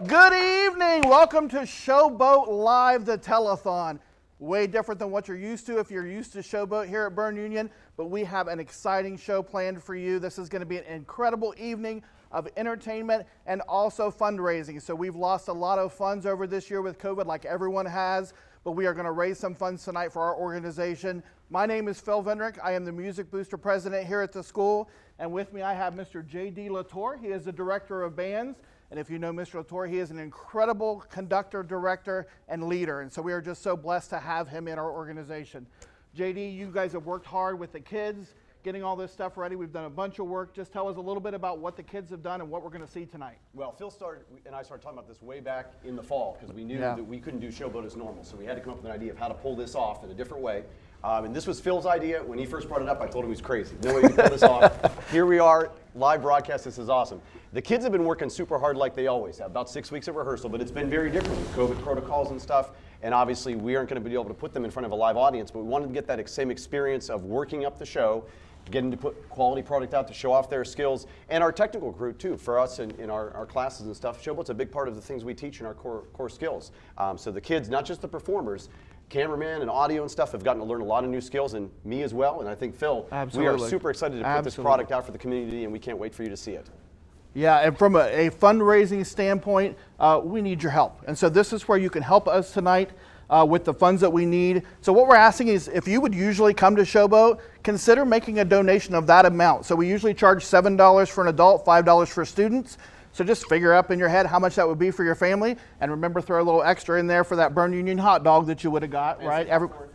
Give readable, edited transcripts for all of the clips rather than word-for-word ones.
Good evening. Welcome to Showboat Live The Telethon. Way different than what you're used to if you're used to Showboat here at Berne Union, but we have an exciting show planned for you. This is going to be an incredible evening of entertainment and also fundraising. So we've lost a lot of funds over this year with COVID, like everyone has, but we are going to raise some funds tonight for our organization. My name is Phil Vendrick. I am the Music Booster President here at the school, and with me I have Mr. J.D. Latour. He is the Director of Bands. And if you know Mr. Latour, he is an incredible conductor, director, and leader. And so we are just so blessed to have him in our organization. JD, you guys have worked hard with the kids, getting all this stuff ready. We've done a bunch of work. Just tell us a little bit about what the kids have done and what we're going to see tonight. Well, Phil and I started talking about this way back in the fall because we knew that we couldn't do Showboat as normal. So we had to come up with an idea of how to pull this off in a different way. And this was Phil's idea. When he first brought it up, I told him he was crazy. No way you can pull this off. Here we are, live broadcast. This is awesome. The kids have been working super hard like they always have, about 6 weeks of rehearsal, but it's been very different with COVID protocols and stuff. And obviously, we aren't going to be able to put them in front of a live audience, but we wanted to get that same experience of working up the show, getting to put quality product out to show off their skills, and our technical crew too, for us in our classes and stuff. Showboat's a big part of the things we teach in our core skills. So the kids, not just the performers, cameraman and audio and stuff have gotten to learn a lot of new skills, and me as well, and I think Phil, we are super excited to put this product out for the community, and we can't wait for you to see it. Yeah, and from a fundraising standpoint, we need your help. And so this is where you can help us tonight with the funds that we need. So what we're asking is, if you would usually come to Showboat, consider making a donation of that amount. So we usually charge $7 for an adult, $5 for students. So just figure up in your head how much that would be for your family, and remember, throw a little extra in there for that Berne Union hot dog that you would have got, right?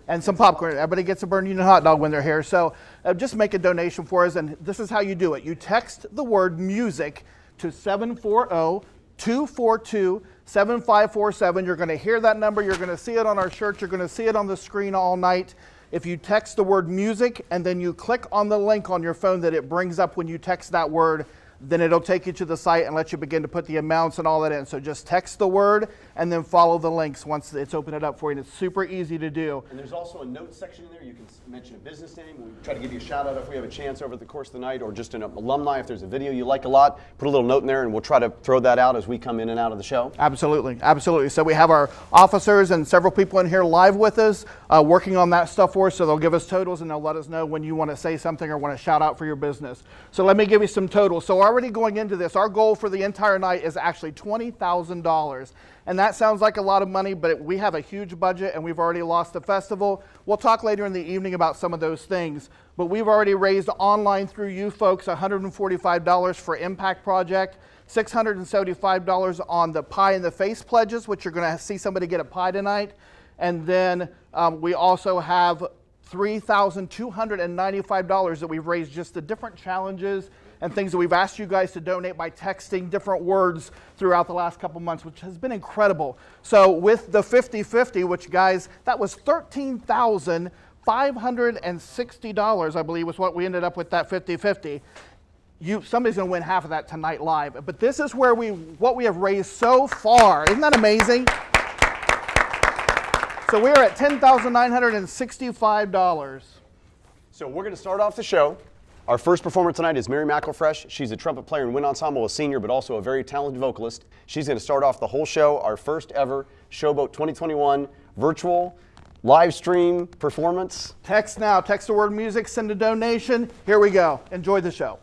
And some popcorn. Everybody gets a Berne Union hot dog when they're here. So just make a donation for us, and this is how you do it. You text the word music to 740-242-7547. You're going to hear that number. You're going to see it on our shirt. You're going to see it on the screen all night. If you text the word music and then you click on the link on your phone that it brings up when you text that word, then it'll take you to the site and let you begin to put the amounts and all that in. So just text the word and then follow the links once it's opened it up for you. And it's super easy to do. And there's also a notes section in there. You can mention a business name. We'll try to give you a shout out if we have a chance over the course of the night, or just an alumni. If there's a video you like a lot, put a little note in there and we'll try to throw that out as we come in and out of the show. Absolutely, absolutely. So we have our officers and several people in here live with us working on that stuff for us. So they'll give us totals and they'll let us know when you want to say something or want to shout out for your business. So let me give you some totals. So already going into this, our goal for the entire night is actually $20,000. And that sounds like a lot of money, but we have a huge budget and we've already lost the festival. We'll talk later in the evening about some of those things. But we've already raised online through you folks $145 for Impact Project, $675 on the Pie in the Face pledges, which you're going to see somebody get a pie tonight. And then we also have $3,295 that we've raised just the different challenges and things that we've asked you guys to donate by texting different words throughout the last couple months, which has been incredible. So with the 50-50, which guys, that was $13,560, I believe, was what we ended up with that 50-50. Somebody's going to win half of that tonight live. But this is where what we have raised so far. Isn't that amazing? So we're at $10,965. So we're going to start off the show. Our first performer tonight is Mary McElfresh. She's a trumpet player and wind ensemble, a senior, but also a very talented vocalist. She's going to start off the whole show, our first ever Showboat 2021 virtual live stream performance. Text now. Text the word music, send a donation. Here we go. Enjoy the show.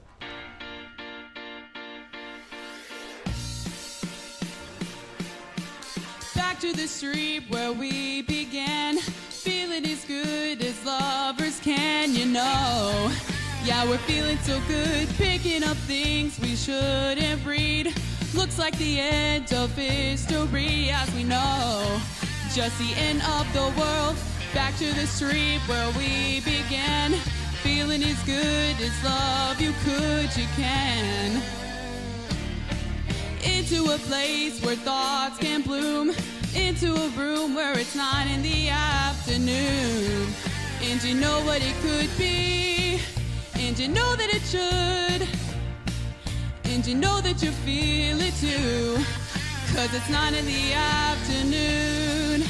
Back to the street where we began. Feeling as good as lovers can, you know. Yeah, we're feeling so good, picking up things we shouldn't read. Looks like the end of history, as we know. Just the end of the world, back to the street where we began. Feeling as good as love you could, you can. Into a place where thoughts can bloom. Into a room where it's 9 in the afternoon. And you know what it could be. And you know that it should. And you know that you feel it too. 'Cause it's 9 in the afternoon.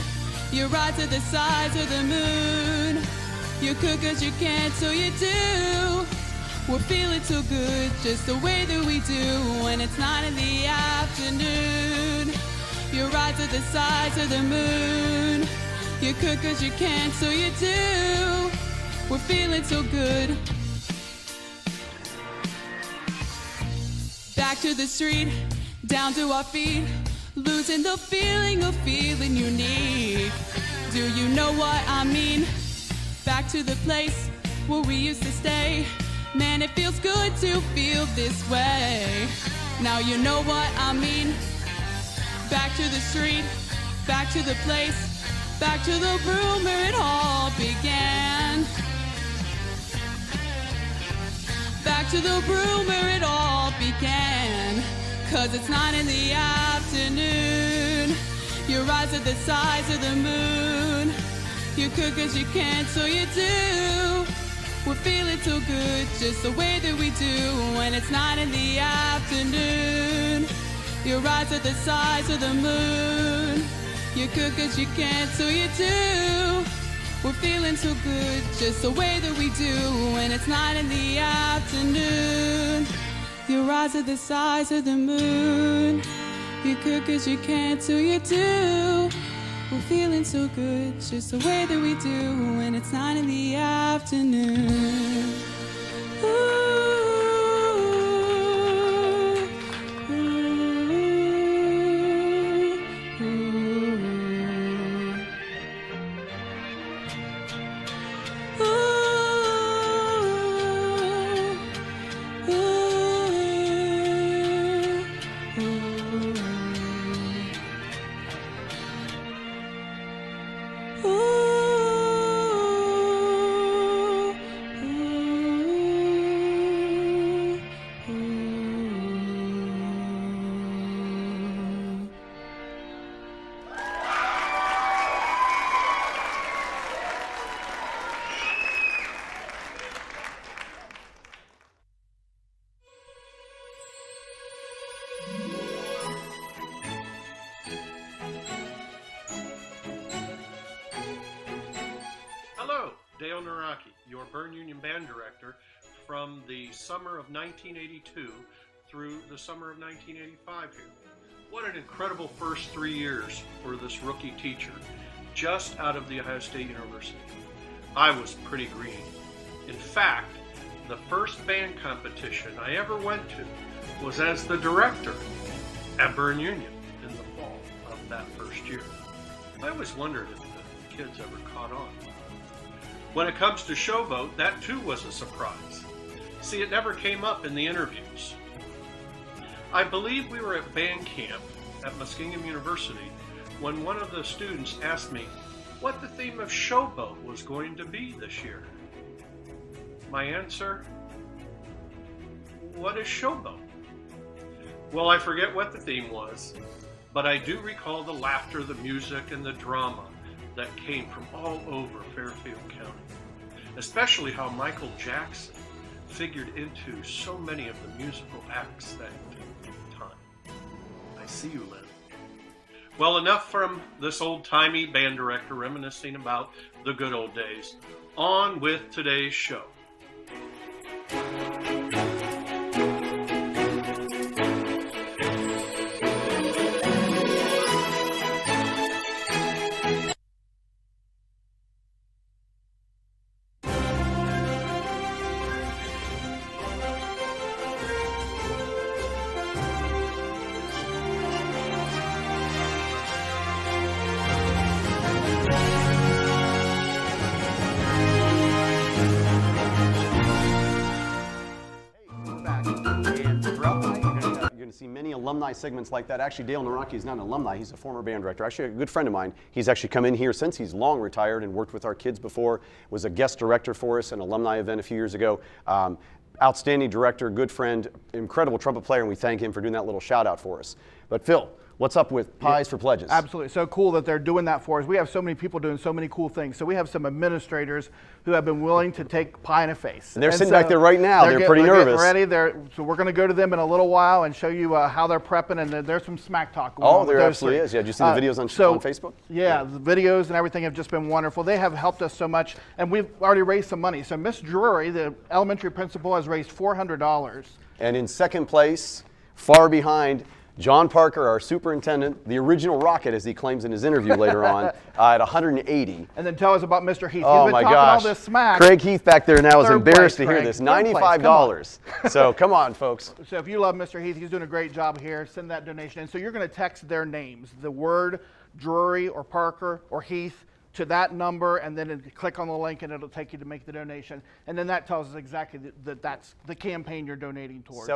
You rise to the size of the moon. You could 'cause you can't, so you do. We're feeling so good, just the way that we do. When it's 9 in the afternoon. Your eyes are the size of the moon. You could 'cause you can't, so you do. We're feeling so good. Back to the street, down to our feet, losing the feeling of feeling unique. Do you know what I mean? Back to the place where we used to stay. Man, it feels good to feel this way. Now you know what I mean. Back to the street, back to the place, back to the room where it all began. Back to the room where it all began. 'Cause it's 9 in the afternoon. Your eyes are the size of the moon. You could 'cause you can't, so you do. We're feeling so good, just the way that we do when it's 9 in the afternoon. Your eyes are the size of the moon. You could 'cause you can't, so you do. We're feeling so good, just the way that we do when it's 9 in the afternoon. Your eyes are the size of the moon. You could 'cause you can't, so you do. We're feeling so good, just the way that we do when it's 9 in the afternoon. Ooh. Your Berne Union Band Director from the summer of 1982 through the summer of 1985 here. What an incredible first 3 years for this rookie teacher just out of the Ohio State University. I was pretty green. In fact, the first band competition I ever went to was as the director at Berne Union in the fall of that first year. I always wondered if the kids ever caught on. When it comes to Showboat, that too was a surprise. See, it never came up in the interviews. I believe we were at band camp at Muskingum University when one of the students asked me what the theme of Showboat was going to be this year. My answer, what is Showboat? Well, I forget what the theme was, but I do recall the laughter, the music, and the drama that came from all over Fairfield County, especially how Michael Jackson figured into so many of the musical acts that time. I see you, Lynn. Well, enough from this old-timey band director reminiscing about the good old days. On with today's show. See many alumni segments like that. Actually, Dale Naraki is not an alumni. He's a former band director. Actually, a good friend of mine. He's actually come in here since he's long retired and worked with our kids before. Was a guest director for us, an alumni event a few years ago. Outstanding director, good friend, incredible trumpet player, and we thank him for doing that little shout out for us. But Phil, what's up with Pies for Pledges? Absolutely. So cool that they're doing that for us. We have so many people doing so many cool things. So we have some administrators who have been willing to take pie in a face. And they're sitting back there right now. They're pretty nervous. Ready. So we're going to go to them in a little while and show you how they're prepping. And there's some smack talk going on. Oh, there absolutely is. Yeah, did you see the videos on Facebook? Yeah, the videos and everything have just been wonderful. They have helped us so much. And we've already raised some money. So Miss Drury, the elementary principal, has raised $400. And in second place, far behind, John Parker, our superintendent, the original Rocket, as he claims in his interview later on, at 180. And then tell us about Mr. Heath. Oh He's been my talking gosh. all this smack. Craig Heath back there now is Third embarrassed place, to hear Craig. this. Third place. $95. So come on, folks. So if you love Mr. Heath, he's doing a great job here. Send that donation in. So you're going to text their names, the word Drury or Parker or Heath, to that number, and then click on the link and it'll take you to make the donation. And then that tells us exactly that that's the campaign you're donating towards.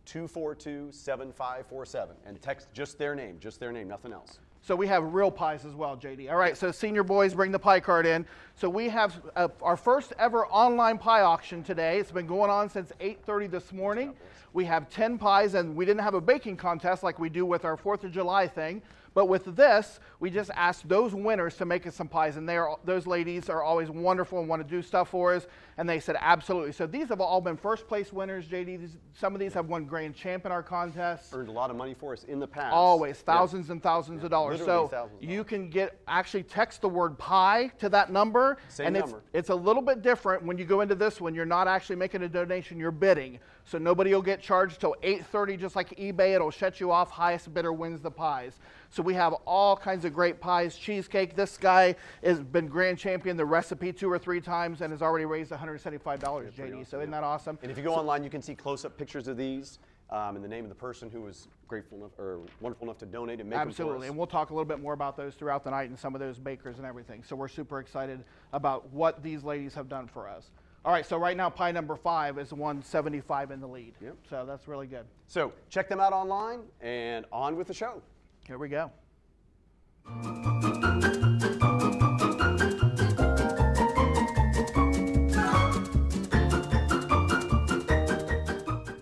740-242-7547. And text just their name, nothing else. So we have real pies as well, JD. All right, so senior boys, bring the pie card in. So we have our first ever online pie auction today. It's been going on since 8:30 this morning. We have 10 pies, and we didn't have a baking contest like we do with our 4th of July thing. But with this, we just asked those winners to make us some pies, and those ladies are always wonderful and want to do stuff for us, and they said absolutely. So these have all been first place winners, JD. Some of these have won grand champ in our contest. Earned a lot of money for us in the past. Always, thousands and thousands of dollars. Literally So thousands of you can actually text the word pie to that number. Same and number. It's a little bit different when you go into this one. You're not actually making a donation, you're bidding. So nobody will get charged till 8:30, just like eBay. It'll shut you off. Highest bidder wins the pies. So we have all kinds of great pies. Cheesecake, this guy has been grand champion the recipe 2 or 3 times and has already raised $175, JD. awesome, So isn't that awesome? And if you go online, you can see close-up pictures of these and the name of the person who was grateful enough or wonderful enough to donate and make them for Absolutely, us. and we'll talk a little bit more about those throughout the night and some of those bakers and everything. So we're super excited about what these ladies have done for us. All right, so right now pie number 5 is 175 in the lead. Yep. So that's really good. So check them out online and on with the show. Here we go.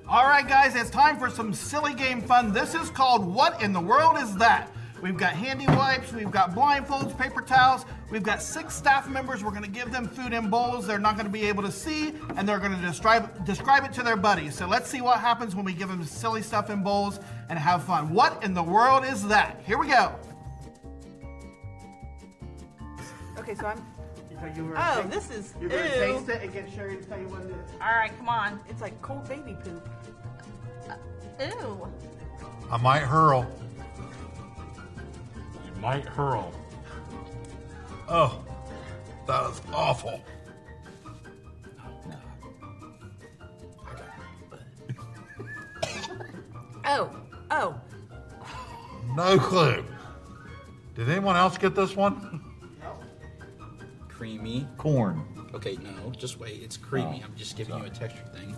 All right, guys, it's time for some silly game fun. This is called What in the World Is That? We've got handy wipes, we've got blindfolds, paper towels, we've got 6 staff members. We're going to give them food in bowls they're not going to be able to see, and they're going to describe it to their buddies. So let's see what happens when we give them silly stuff in bowls and have fun. What in the world is that? Here we go. Okay, so I'm. Oh, this is. You're going to taste it and get Sherry to tell you what it is. All right, come on. It's like cold baby poop. Ew. I might hurl. You might hurl. Oh, that is awful. Oh. No clue. Did anyone else get this one? Creamy. Corn. Okay, no, just wait. It's creamy. I'm just giving you a texture thing.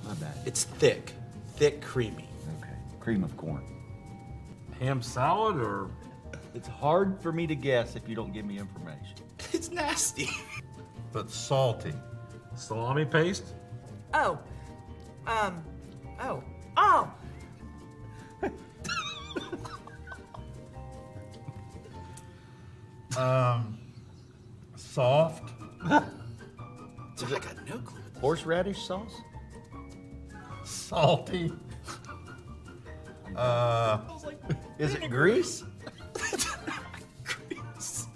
My bad. It's thick. Thick, creamy. Okay. Cream of corn. Ham salad or It's hard for me to guess if you don't give me information. It's nasty. But salty. salami paste? Oh. Soft. Dude, I got no clue. Horseradish sauce? Salty. Is it grease? Grease.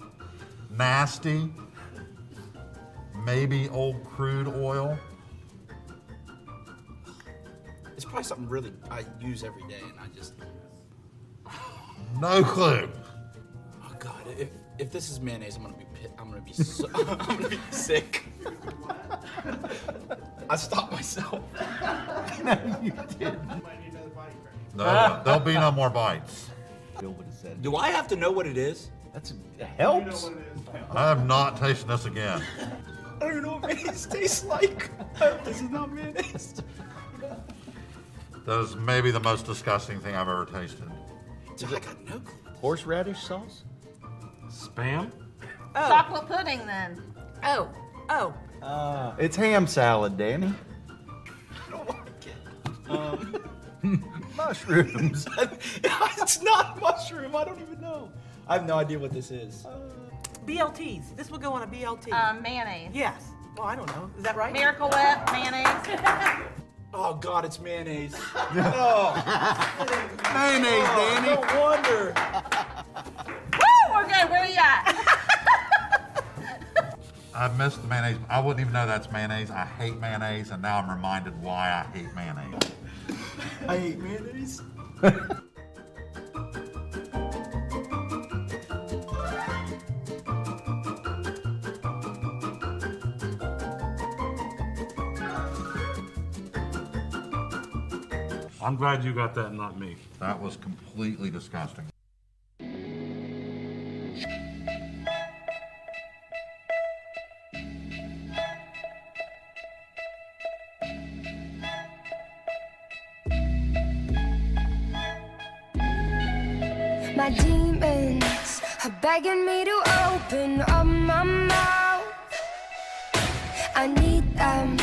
Nasty. Maybe old crude oil. It's probably something really I use every day, and I just. No clue. Oh God! If this is mayonnaise, I'm gonna be so, I'm gonna be sick. I stopped myself. No, you didn't. No, there'll be no more bites. Bill would have said. Do I have to know what it is? It helps. I am not tasting this again. I don't even know what mayonnaise tastes like. I hope this is not mayonnaise. That is maybe the most disgusting thing I've ever tasted. Dude, I got no clue. Horseradish sauce? Spam? Chocolate pudding, then. Oh. It's ham salad, Danny. I don't like it. Mushrooms. It's not mushroom. I don't even know. I have no idea what this is. BLTs. This will go on a BLT. Mayonnaise. Yes. Well, I don't know. Is that right? Miracle Whip, mayonnaise. Oh God, it's mayonnaise. Oh. Mayonnaise, Danny. No wonder. Woo, we're good. Where are you at? I missed the mayonnaise. I wouldn't even know that's mayonnaise. I hate mayonnaise, and now I'm reminded why I hate mayonnaise. I hate mayonnaise. I'm glad you got that, not me. That was completely disgusting. My demons are begging me to open up my mouth. I need them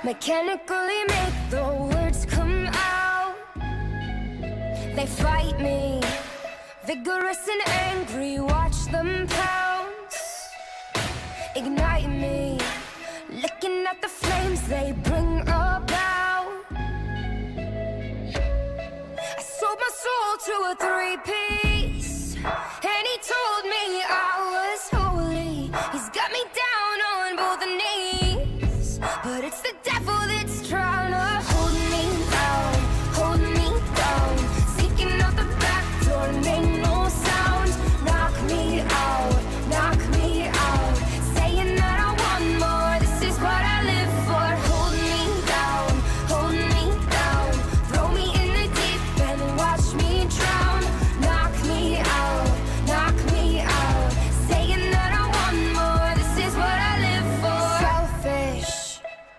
mechanically make the words come out. They fight me, vigorous and angry, watch them pounce. Ignite me, looking at the flames they bring about. I sold my soul to a 3-piece, and he told me I was holy. He's got me down on both knees, but it's the devil that's trying to hold me down, hold me down. Sneaking out the back door, make no sound. Knock me out, knock me out. Saying that I want more, this is what I live for. Hold me down, hold me down. Throw me in the deep end, watch me drown. Knock me out, knock me out. Saying that I want more, this is what I live for. Selfish,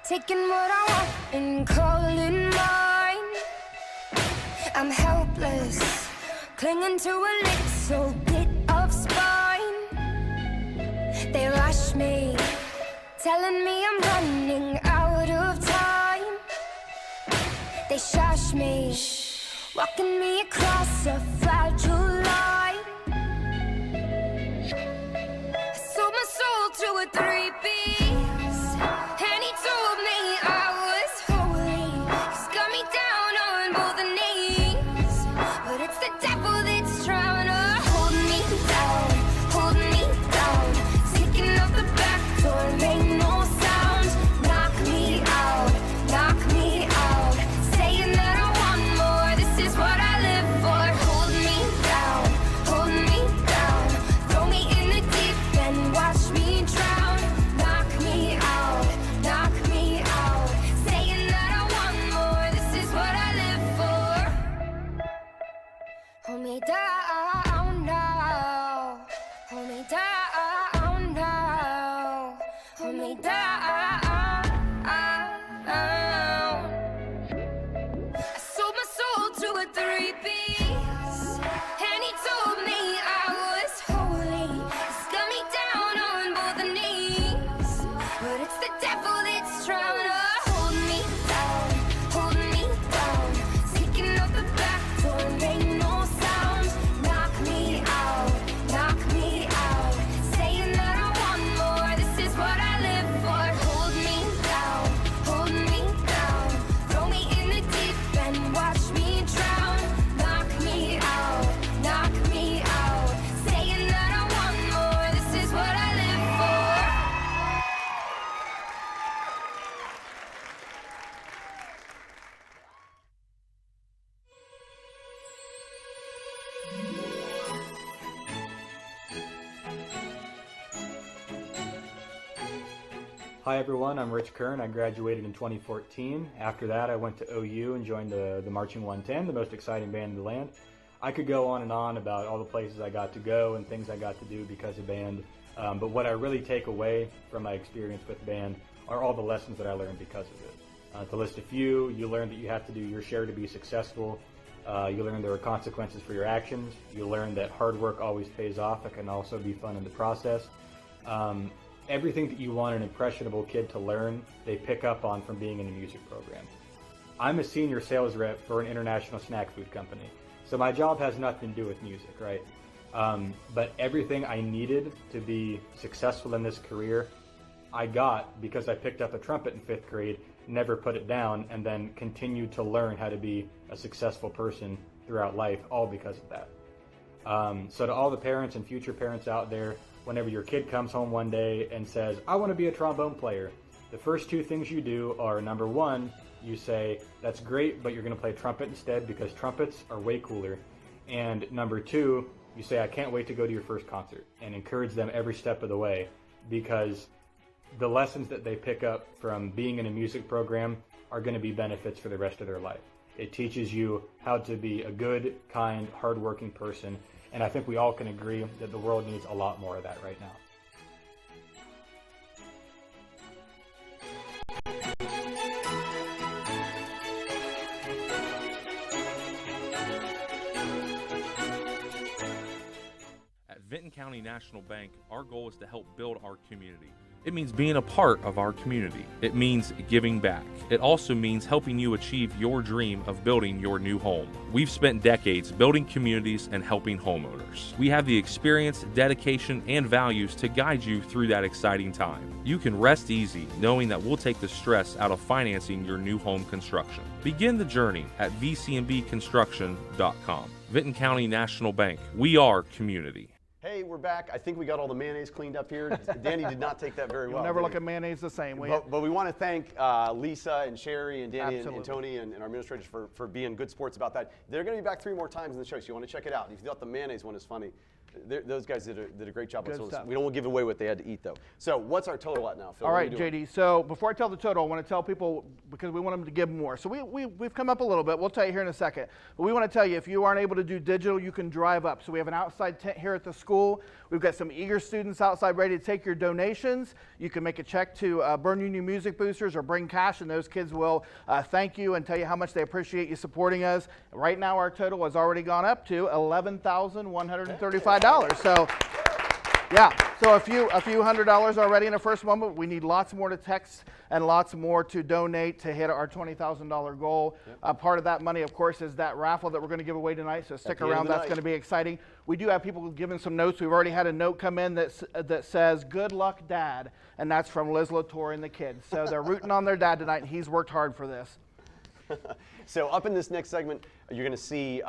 taking what I want and calling mine. I'm helpless, clinging to a little bit of spine. They rush me, telling me I'm running out of time. They shush me, walking me across a fragile line. I sold my soul to a 3-piece, and he told me I was holy. He's got me down on both knees, but it's the devil that's trying to hold me down, hold me down. Sneaking out the back door, make no sound. Knock me out, knock me out. Saying that I want more, this is what I live for. Hold me down, hold me down. Throw me in the deep end, watch me drown. Knock me out, knock me out. Saying that I want more, this is what I live for. Hold me down now, hold me down now, hold me down. I sold my soul to a 3-piece, and he told me I was holy. He's got me down on both knees, but it's the devil that's trying to hold me down, hold me down. Sneaking out the back door, make no sound. Knock me out, knock me out. Saying that I want more, this is what I live for. Hold me down, hold me down. Throw me in the deep end, watch me drown. Knock me out, knock me out. Saying that I want more, this is what I live for. Hi everyone, I'm Rich Kern. I graduated in 2014. After that, I went to OU and joined the Marching 110, the most exciting band in the land. I could go on and on about all the places I got to go and things I got to do because of band, but what I really take away from my experience with band are all the lessons that I learned because of it. To list a few, you learn that you have to do your share to be successful. You learn there are consequences for your actions. You learn that hard work always pays off. It can also be fun in the process. Everything that you want an impressionable kid to learn, they pick up on from being in a music program. I'm a senior sales rep for an international snack food company, so my job has nothing to do with music, right? But everything I needed to be successful in this career, I got because I picked up a trumpet in 5th grade, never put it down, and then continued to learn how to be a successful person throughout life, all because of that. So to all the parents and future parents out there, whenever your kid comes home one day and says, I want to be a trombone player, the first 2 things you do are, number 1, you say, that's great, but you're going to play trumpet instead because trumpets are way cooler. And number two, you say, I can't wait to go to your first concert, and encourage them every step of the way, because the lessons that they pick up from being in a music program are going to be benefits for the rest of their life. It teaches you how to be a good, kind, hardworking person, and I think we all can agree that the world needs a lot more of that right now. At Vinton County National Bank, our goal is to help build our community. It means being a part of our community. It means giving back. It also means helping you achieve your dream of building your new home. We've spent decades building communities and helping homeowners. We have the experience, dedication, and values to guide you through that exciting time. You can rest easy knowing that we'll take the stress out of financing your new home construction. Begin the journey at vcmbconstruction.com. Vinton County National Bank. We are community. Hey, we're back. I think we got all the mayonnaise cleaned up here. Danny did not take that very well. You'll never look at mayonnaise the same way. But we want to thank Lisa and Sherry and Danny and Tony and our administrators for being good sports about that. They're going to be back 3 more times in the show, so you want to check it out. If you thought the mayonnaise one is funny, those guys did a great job. We don't give away what they had to eat, though. So what's our total at now, Phil? All right, JD. So before I tell the total, I want to tell people, because we want them to give more. So we've come up a little bit. We'll tell you here in a second. But we want to tell you, if you aren't able to do digital, you can drive up. So we have an outside tent here at the school. We've got some eager students outside ready to take your donations. You can make a check to Berne Union Music Boosters or bring cash, and those kids will thank you and tell you how much they appreciate you supporting us. Right now, our total has already gone up to $11,135. So, yeah, so a few $100s already in the first moment. We need lots more to text and lots more to donate to hit our $20,000 goal. Yep. Part of that money, of course, is that raffle that we're going to give away tonight, so stick around. That's going to be exciting. We do have people giving some notes. We've already had a note come in that says, "Good luck, Dad," and that's from Liz Latour and the kids. So they're rooting on their dad tonight, and he's worked hard for this. So up in this next segment, you're going to see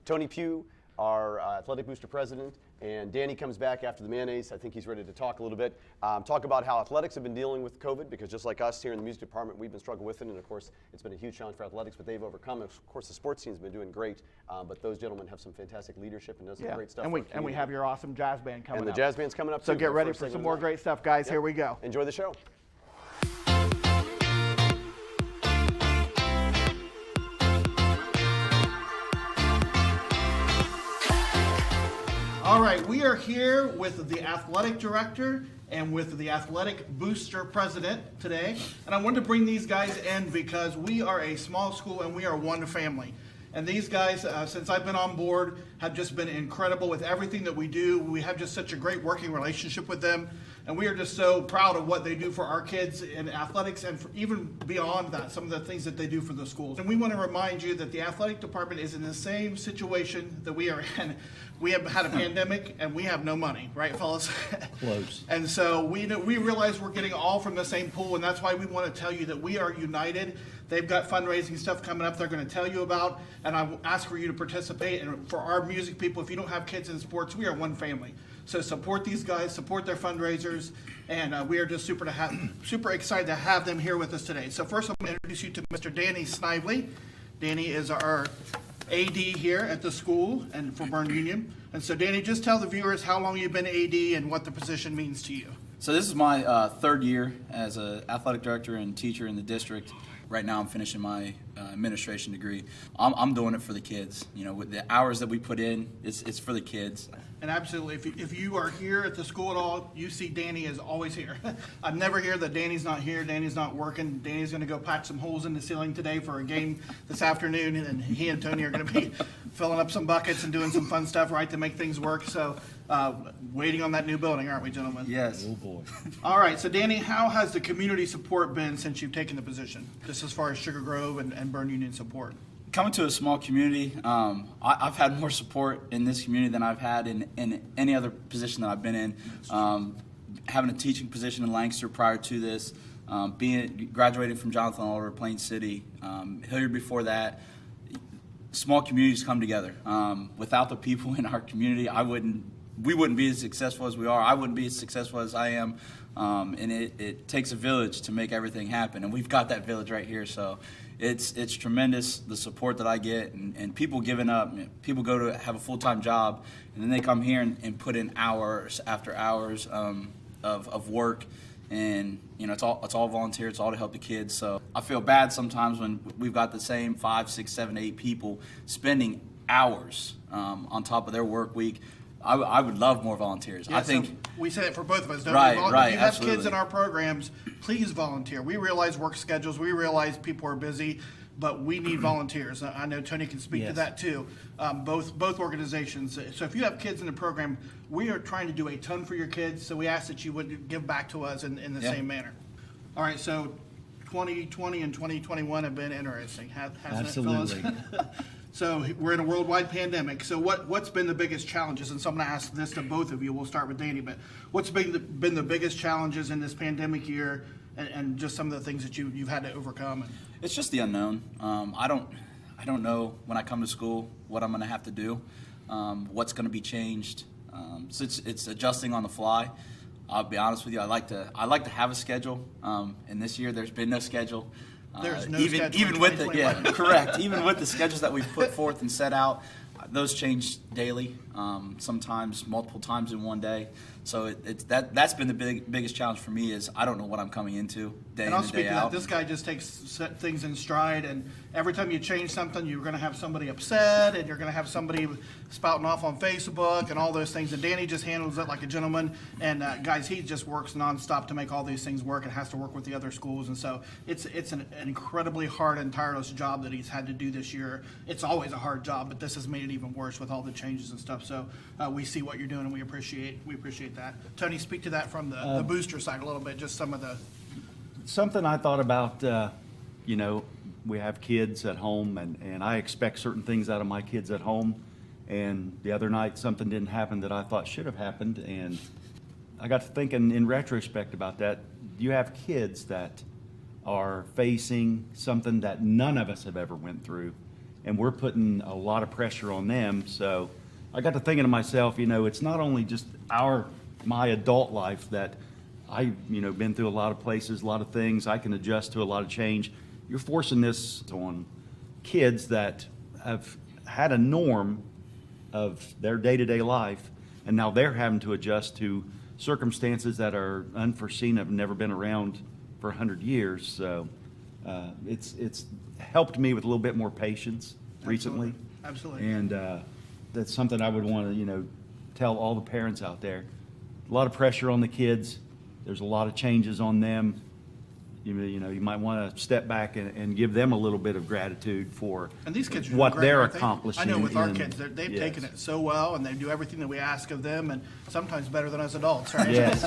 Tony Pugh, our athletic booster president, and Danny comes back after the mayonnaise. I think he's ready to talk a little bit, talk about how athletics have been dealing with COVID, because just like us here in the music department, we've been struggling with it, and of course, it's been a huge challenge for athletics, but they've overcome it. Of course, the sports team's been doing great, but those gentlemen have some fantastic leadership and does some great stuff. And we have your awesome jazz band coming up. And the jazz band's coming up, so too. Get ready for some more great stuff, guys. Here we go. Enjoy the show. All right, we are here with the athletic director and with the athletic booster president today. And I wanted to bring these guys in because we are a small school and we are one family. And these guys, since I've been on board, have just been incredible with everything that we do. We have just such a great working relationship with them. And we are just so proud of what they do for our kids in athletics and even beyond that, some of the things that they do for the schools. And we want to remind you that the athletic department is in the same situation that we are in. We have had a pandemic and we have no money, right, fellas? Close. And so we realize we're getting all from the same pool, and that's why we want to tell you that we are united. They've got fundraising stuff coming up they're going to tell you about, and I ask for you to participate. And for our music people, if you don't have kids in sports, we are one family. So support these guys, support their fundraisers, and we are just super excited to have them here with us today. So first, I'm going to introduce you to Mr. Danny Snively. Danny is our AD here at the school and for Berne Union. And so Danny, just tell the viewers how long you've been AD and what the position means to you. So this is my third year as an athletic director and teacher in the district. Right now I'm finishing my administration degree. I'm doing it for the kids. You know, with the hours that we put in, it's for the kids. And absolutely, if you are here at the school at all, you see Danny is always here. I'm never hear that Danny's not here, Danny's not working. Danny's going to go patch some holes in the ceiling today for a game this afternoon, and he and Tony are going to be filling up some buckets and doing some fun stuff, right, to make things work. So waiting on that new building, aren't we, gentlemen? Yes. Oh, boy. All right, so Danny, how has the community support been since you've taken the position, just as far as Sugar Grove and Berne Union support? Coming to a small community, I've had more support in this community than I've had in any other position that I've been in. Having a teaching position in Lancaster prior to this, graduating from Jonathan Oliver, Plain City, Hilliard before that. Small communities come together. Without the people in our community, we wouldn't be as successful as we are. I wouldn't be as successful as I am. And it takes a village to make everything happen, and we've got that village right here. So it's tremendous, the support that I get, and people giving up. People go to have a full-time job, and then they come here and put in hours after hours of work, and it's all volunteer. It's all to help the kids. So I feel bad sometimes when we've got the same 5, 6, 7, 8 people spending hours on top of their work week. I would love more volunteers. Yeah, I think so we say it for both of us, don't right, we? right. If you have absolutely. kids in our programs, please volunteer. We realize work schedules. We realize people are busy, but we need volunteers. I know Tony can speak to that too. Both organizations. So if you have kids in the program, we are trying to do a ton for your kids. So we ask that you would give back to us in the same manner. All right. So 2020 and 2021 have been interesting, hasn't Absolutely. it, fellas? So we're in a worldwide pandemic. So what's been the biggest challenges? And so I'm going to ask this to both of you. We'll start with Danny. But what's been the biggest challenges in this pandemic year, and just some of the things that you've had to overcome? It's just the unknown. I don't know when I come to school what I'm going to have to do, what's going to be changed. So it's adjusting on the fly. I'll be honest with you. I like to have a schedule. And this year there's been no schedule. There's no even schedule in with 2021. correct. Even with the schedules that we've put forth and set out, those change daily. Sometimes multiple times in one day. So that's been the biggest challenge for me is I don't know what I'm coming into day in and day out. This guy just takes things in stride, and every time you change something, you're going to have somebody upset, and you're going to have somebody spouting off on Facebook and all those things. And Danny just handles it like a gentleman. And guys, he just works nonstop to make all these things work, and has to work with the other schools. And so it's an incredibly hard and tireless job that he's had to do this year. It's always a hard job, but this has made it even worse with all the changes and stuff. So we see what you're doing, and we appreciate that. Tony, speak to that from the booster side a little bit, just some of the... Something I thought about, we have kids at home, and I expect certain things out of my kids at home. And the other night, something didn't happen that I thought should have happened. And I got to thinking in retrospect about that. You have kids that are facing something that none of us have ever went through, and we're putting a lot of pressure on them. So I got to thinking to myself, it's not only just my adult life that I've been through a lot of places, a lot of things. I can adjust to a lot of change. You're forcing this on kids that have had a norm of their day-to-day life, and now they're having to adjust to circumstances that are unforeseen, have never been around for 100 years. So it's helped me with a little bit more patience recently. Absolutely. And that's something I would want to tell all the parents out there. A lot of pressure on the kids. There's a lot of changes on them. You might want to step back and give them a little bit of gratitude for And these kids are what doing great, they're aren't they? accomplishing. I know with our in- kids, they've yes. taken it so well, and they do everything that we ask of them, and sometimes better than us adults, right? Yes.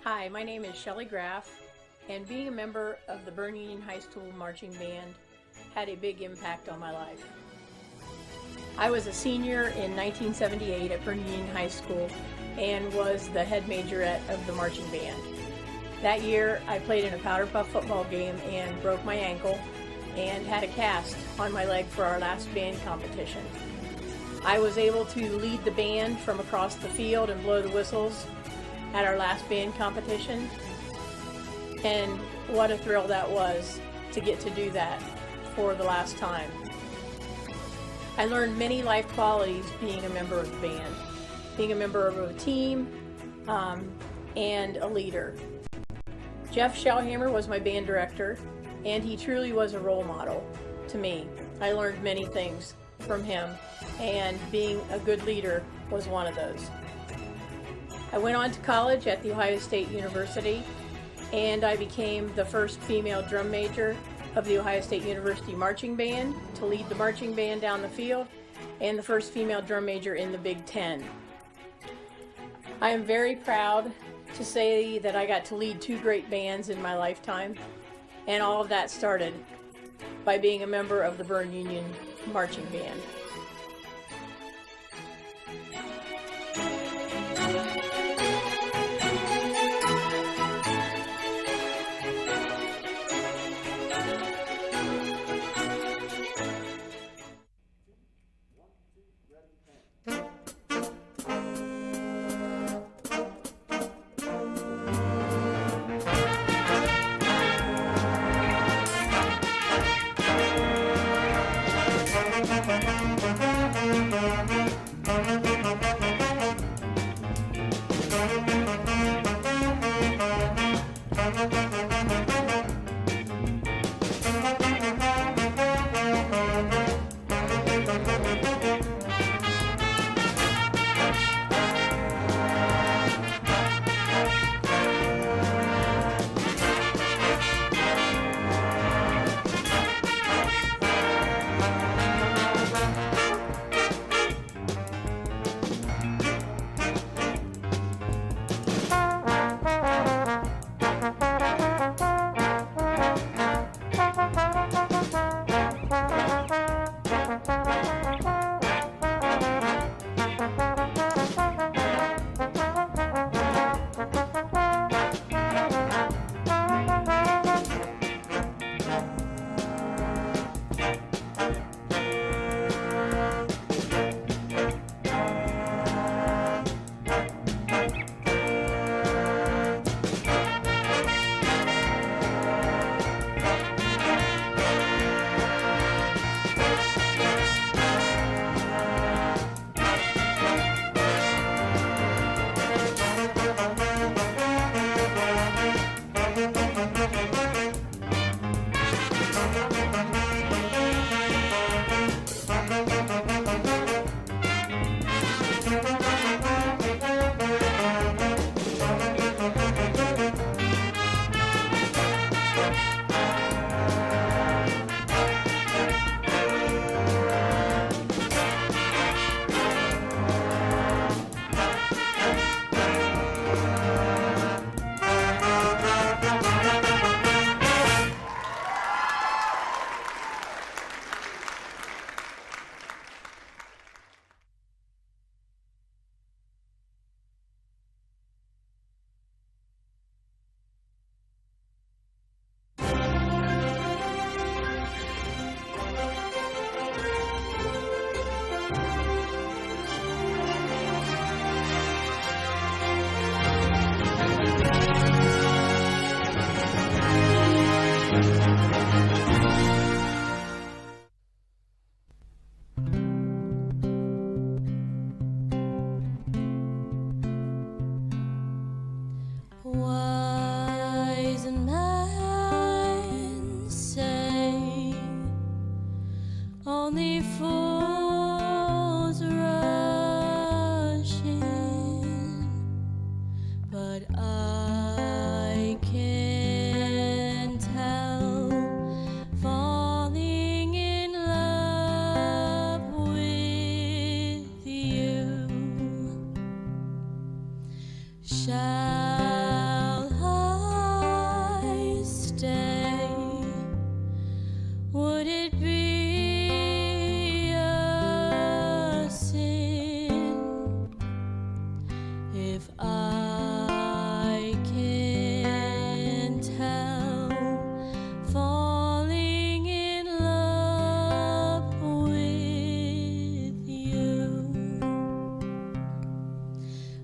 Hi, my name is Shelley Graff, and being a member of the Berne Union High School Marching Band had a big impact on my life. I was a senior in 1978 at Berne Union High School and was the head majorette of the marching band. That year, I played in a powder puff football game and broke my ankle and had a cast on my leg for our last band competition. I was able to lead the band from across the field and blow the whistles at our last band competition, and what a thrill that was to get to do that for the last time. I learned many life qualities being a member of the band, being a member of a team, and a leader. Jeff Schellhammer was my band director, and he truly was a role model to me. I learned many things from him, and being a good leader was one of those. I went on to college at The Ohio State University, and I became the first female drum major of the Ohio State University Marching Band to lead the marching band down the field, and the first female drum major in the Big Ten. I am very proud to say that I got to lead 2 great bands in my lifetime, and all of that started by being a member of the Berne Union Marching Band.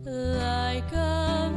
Like a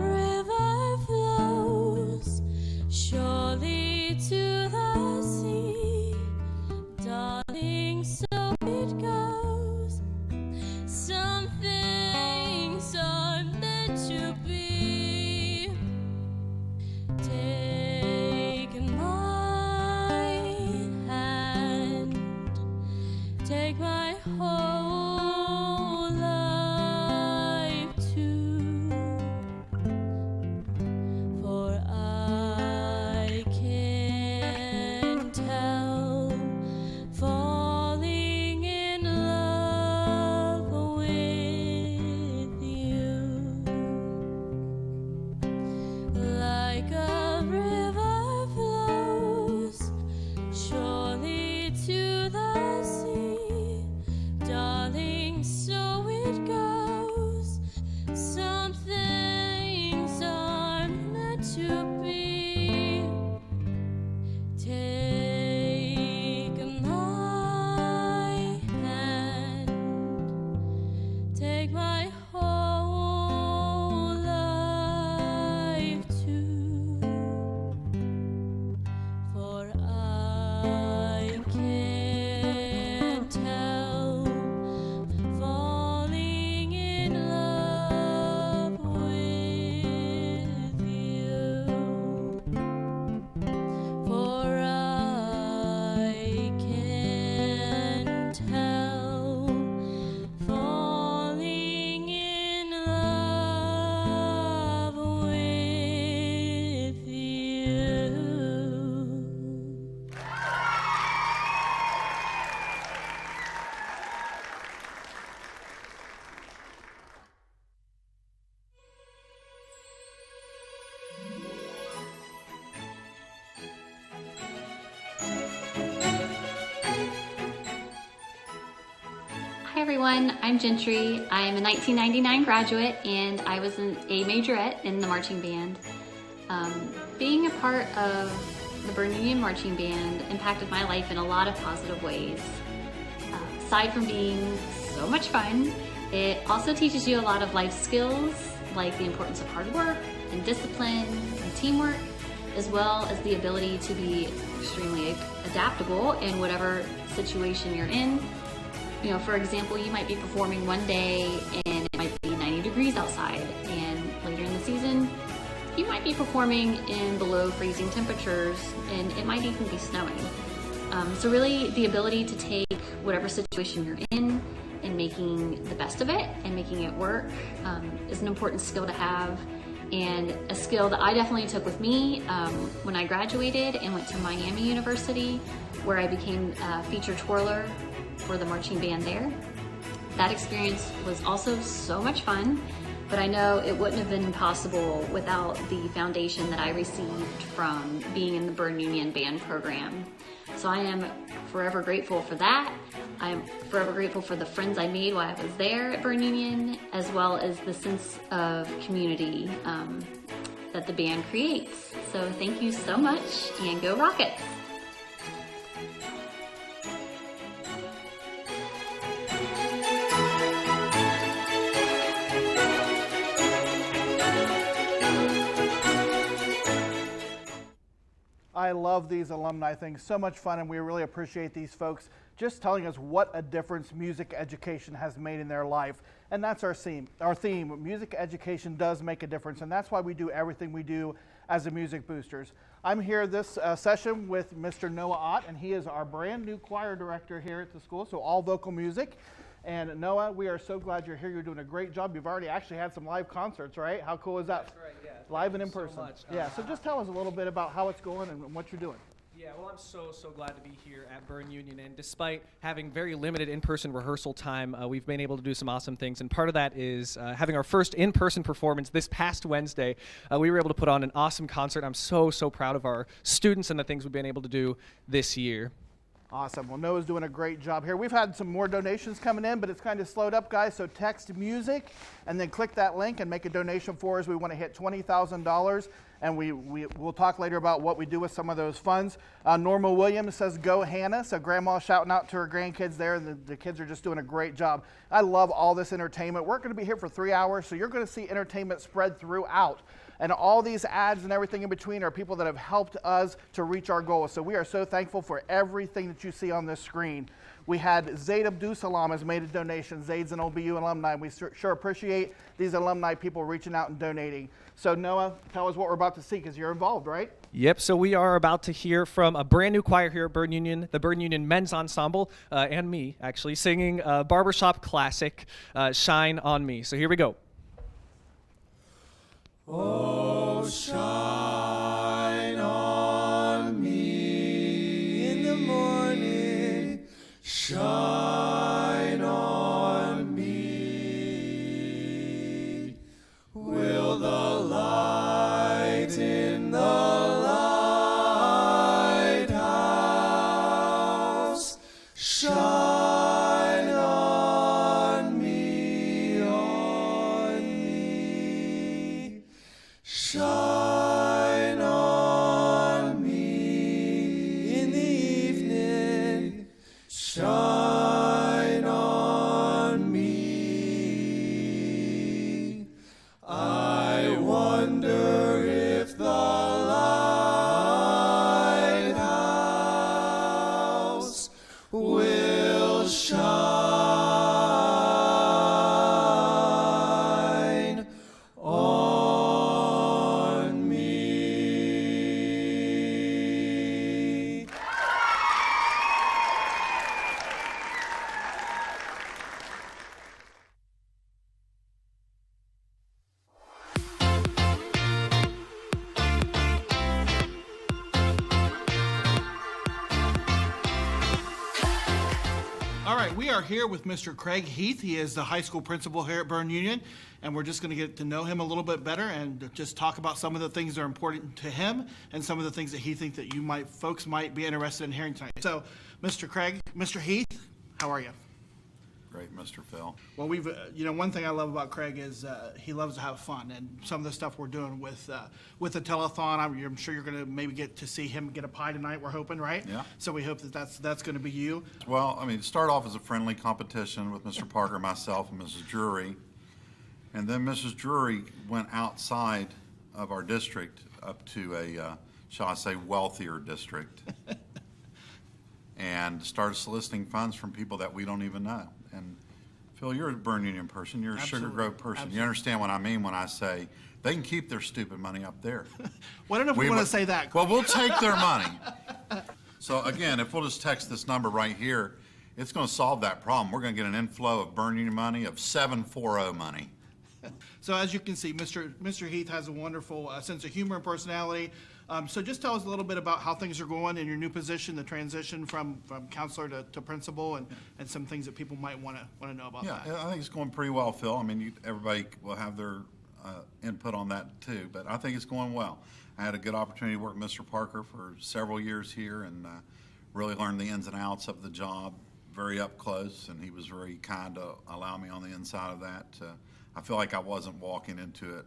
everyone, I'm Gentry. I'm a 1999 graduate and I was a majorette in the marching band. Being a part of the Berne Union Marching Band impacted my life in a lot of positive ways. Aside from being so much fun, it also teaches you a lot of life skills like the importance of hard work and discipline and teamwork, as well as the ability to be extremely adaptable in whatever situation you're in. You know, for example, you might be performing one day and it might be 90 degrees outside, and later in the season, you might be performing in below freezing temperatures and it might even be snowing. So really the ability to take whatever situation you're in and making the best of it and making it work is an important skill to have, and a skill that I definitely took with me when I graduated and went to Miami University, where I became a featured twirler for the marching band there. That experience was also so much fun, but I know it wouldn't have been possible without the foundation that I received from being in the Berne Union Band program. So I am forever grateful for that. I'm forever grateful for the friends I made while I was there at Berne Union, as well as the sense of community that the band creates. So thank you so much, and go Rockets! I love these alumni things, so much fun, and we really appreciate these folks just telling us what a difference music education has made in their life. And that's our theme. Music education does make a difference, and that's why we do everything we do as the Music Boosters. I'm here this session with Mr. Noah Ott, and he is our brand new choir director here at the school, so all vocal music. And Noah, we are so glad you're here. You're doing a great job. You've already actually had some live concerts, right? How cool is that? That's right, yeah. Live and in person. So much. Yeah, so just tell us a little bit about how it's going and what you're doing. Yeah, well, I'm so glad to be here at Berne Union, and despite having very limited in-person rehearsal time, we've been able to do some awesome things, and part of that is having our first in-person performance this past Wednesday. We were able to put on an awesome concert. I'm so proud of our students and the things we've been able to do this year. Awesome. Well, Noah's doing a great job here. We've had some more donations coming in, but it's kind of slowed up, guys. So text music and then click that link and make a donation for us. We want to hit $20,000, and we'll talk later about what we do with some of those funds. Norma Williams says, "Go Hannah." So Grandma's shouting out to her grandkids there. The kids are just doing a great job. I love all this entertainment. We're going to be here for 3 hours, so you're going to see entertainment spread throughout. And all these ads and everything in between are people that have helped us to reach our goals. So we are so thankful for everything that you see on this screen. We had Zaid Abdus-Salam has made a donation. Zaid's an old BU alumni, and we sure appreciate these alumni people reaching out and donating. So Noah, tell us what we're about to see, because you're involved, right? Yep, so we are about to hear from a brand new choir here at Berne Union, the Berne Union Men's Ensemble, and me, actually, singing a barbershop classic, Shine on Me. So here we go. Oh, shine on me in the morning, shine on me. Will the light in the lighthouse shine on me, shine on me in the evening, shine on me. I wonder if the lighthouse will shine on me. All right, we are here with Mr. Craig Heath. He is the high school principal here at Berne Union, and we're just going to get to know him a little bit better and just talk about some of the things that are important to him and some of the things that he thinks that folks might be interested in hearing tonight. So, Mr. Craig, Mr. Heath, how are you? great Mr. Phil. Well, we've, one thing I love about Craig is he loves to have fun, and some of the stuff we're doing with the telethon, I'm sure you're going to maybe get to see him get a pie tonight. We're hoping, right? Yeah. So we hope that that's going to be you. Well, I mean, start off as a friendly competition with Mr. Parker, myself, and Mrs. Drury, and then Mrs. Drury went outside of our district up to a, shall I say, wealthier district, and started soliciting funds from people that we don't even know. And Phil, you're a Berne Union person. You're a Sugar Grove person. Absolutely. You understand what I mean when I say they can keep their stupid money up there. Well, I don't know if we want to say that. Well, we'll take their money. So again, if we'll just text this number right here, it's going to solve that problem. We're going to get an inflow of Berne Union money, of 740 money. So as you can see, Mr. Heath has a wonderful sense of humor and personality. So just tell us a little bit about how things are going in your new position, the transition from counselor to principal, and some things that people might want to know about that. Yeah, I think it's going pretty well, Phil. I mean, everybody will have their input on that too, but I think it's going well. I had a good opportunity to work with Mr. Parker for several years here and really learned the ins and outs of the job very up close, and he was very kind to allow me on the inside of that. I feel like I wasn't walking into it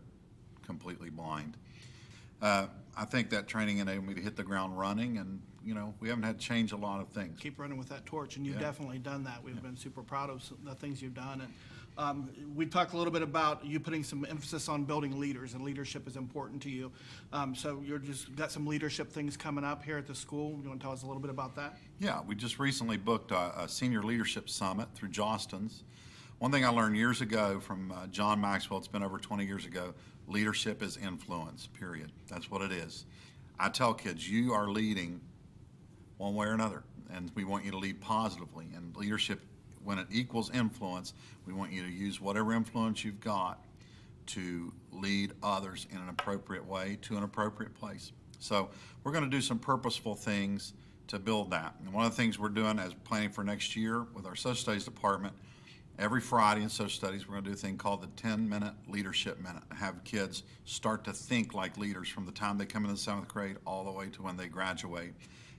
completely blind. I think that training enabled me to hit the ground running, and we haven't had to change a lot of things. Keep running with that torch, and you've definitely done that. We've been super proud of the things you've done. And we talked a little bit about you putting some emphasis on building leaders, and leadership is important to you. So you're just got some leadership things coming up here at the school. You want to tell us a little bit about that? Yeah, we just recently booked a senior leadership summit through Jostens. One thing I learned years ago from John Maxwell, it's been over 20 years ago, leadership is influence, period. That's what it is. I tell kids, you are leading one way or another, and we want you to lead positively. And leadership, when it equals influence, we want you to use whatever influence you've got to lead others in an appropriate way to an appropriate place. So we're going to do some purposeful things to build that. And one of the things we're doing as planning for next year with our social studies department, every Friday in social studies, we're going to do a thing called the 10-minute leadership minute. Have kids start to think like leaders from the time they come into the 7th grade all the way to when they graduate.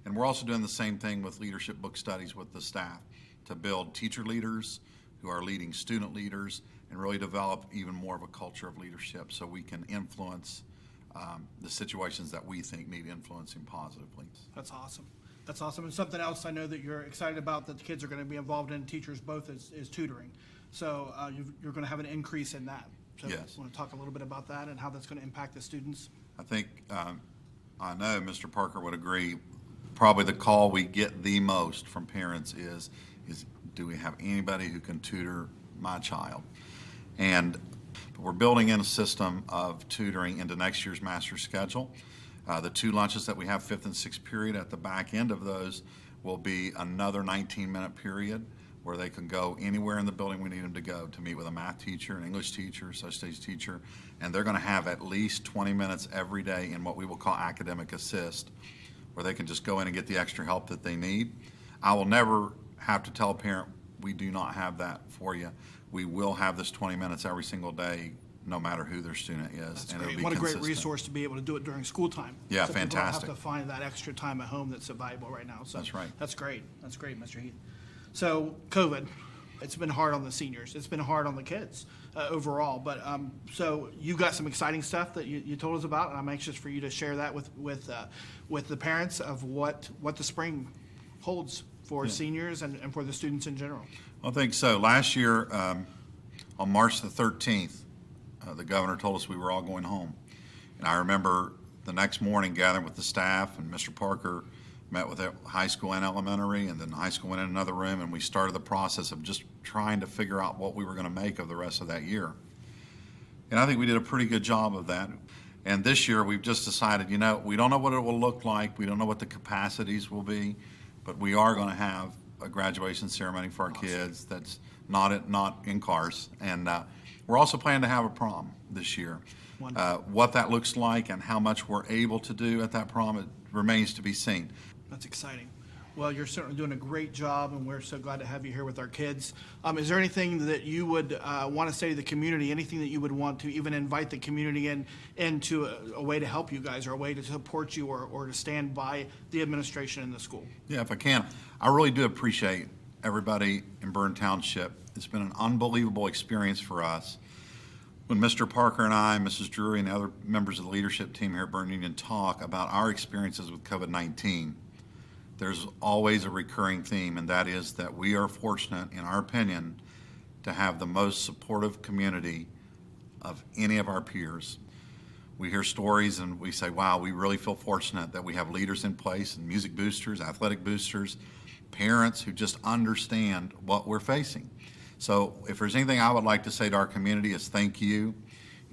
And we're also doing the same thing with leadership book studies with the staff to build teacher leaders who are leading student leaders and really develop even more of a culture of leadership so we can influence the situations that we think need influencing positively. That's awesome. That's awesome. And something else I know that you're excited about that the kids are going to be involved in, teachers both, is tutoring. So you're going to have an increase in that. So yes. Want to talk a little bit about that and how that's going to impact the students? I think, I know Mr. Parker would agree, probably the call we get the most from parents is do we have anybody who can tutor my child? And we're building in a system of tutoring into next year's master's schedule. The 2 lunches that we have 5th and 6th period, at the back end of those will be another 19-minute period where they can go anywhere in the building we need them to go to meet with a math teacher, an English teacher, social studies teacher, and they're going to have at least 20 minutes every day in what we will call academic assist, where they can just go in and get the extra help that they need. I will never have to tell a parent, we do not have that for you. We will have this 20 minutes every single day, no matter who their student is. That's and great. it'll be What a great consistent. resource to be able to do it during school time. Yeah, so fantastic. People don't have to find that extra time at home that's so valuable right now. So That's right. That's great. That's great, Mr. Heath. So COVID, it's been hard on the seniors. It's been hard on the kids overall. But so you got some exciting stuff that you told us about, and I'm anxious for you to share that with the parents of what the spring holds for seniors and for the students in general. I think so. Last year, on March the 13th, the governor told us we were all going home. And I remember the next morning gathering with the staff, and Mr. Parker met with high school and elementary, and then high school went in another room, and we started the process of just trying to figure out what we were going to make of the rest of that year. And I think we did a pretty good job of that. And this year we've just decided, we don't know what it will look like. We don't know what the capacities will be, but we are going to have a graduation ceremony for our kids that's not in cars. And we're also planning to have a prom this year. What that looks like and how much we're able to do at that prom, it remains to be seen. That's exciting. Well, you're certainly doing a great job, and we're so glad to have you here with our kids. Is there anything that you would want to say to the community, anything that you would want to even invite the community into a way to help you guys, or a way to support you, or to stand by the administration in the school? Yeah, if I can. I really do appreciate everybody in Berne Township. It's been an unbelievable experience for us. When Mr. Parker and I, Mrs. Drury, and the other members of the leadership team here at Berne Union talk about our experiences with COVID-19, there's always a recurring theme, and that is that we are fortunate, in our opinion, to have the most supportive community of any of our peers. We hear stories and we say, wow, we really feel fortunate that we have leaders in place and music boosters, athletic boosters, parents who just understand what we're facing. So if there's anything I would like to say to our community is thank you.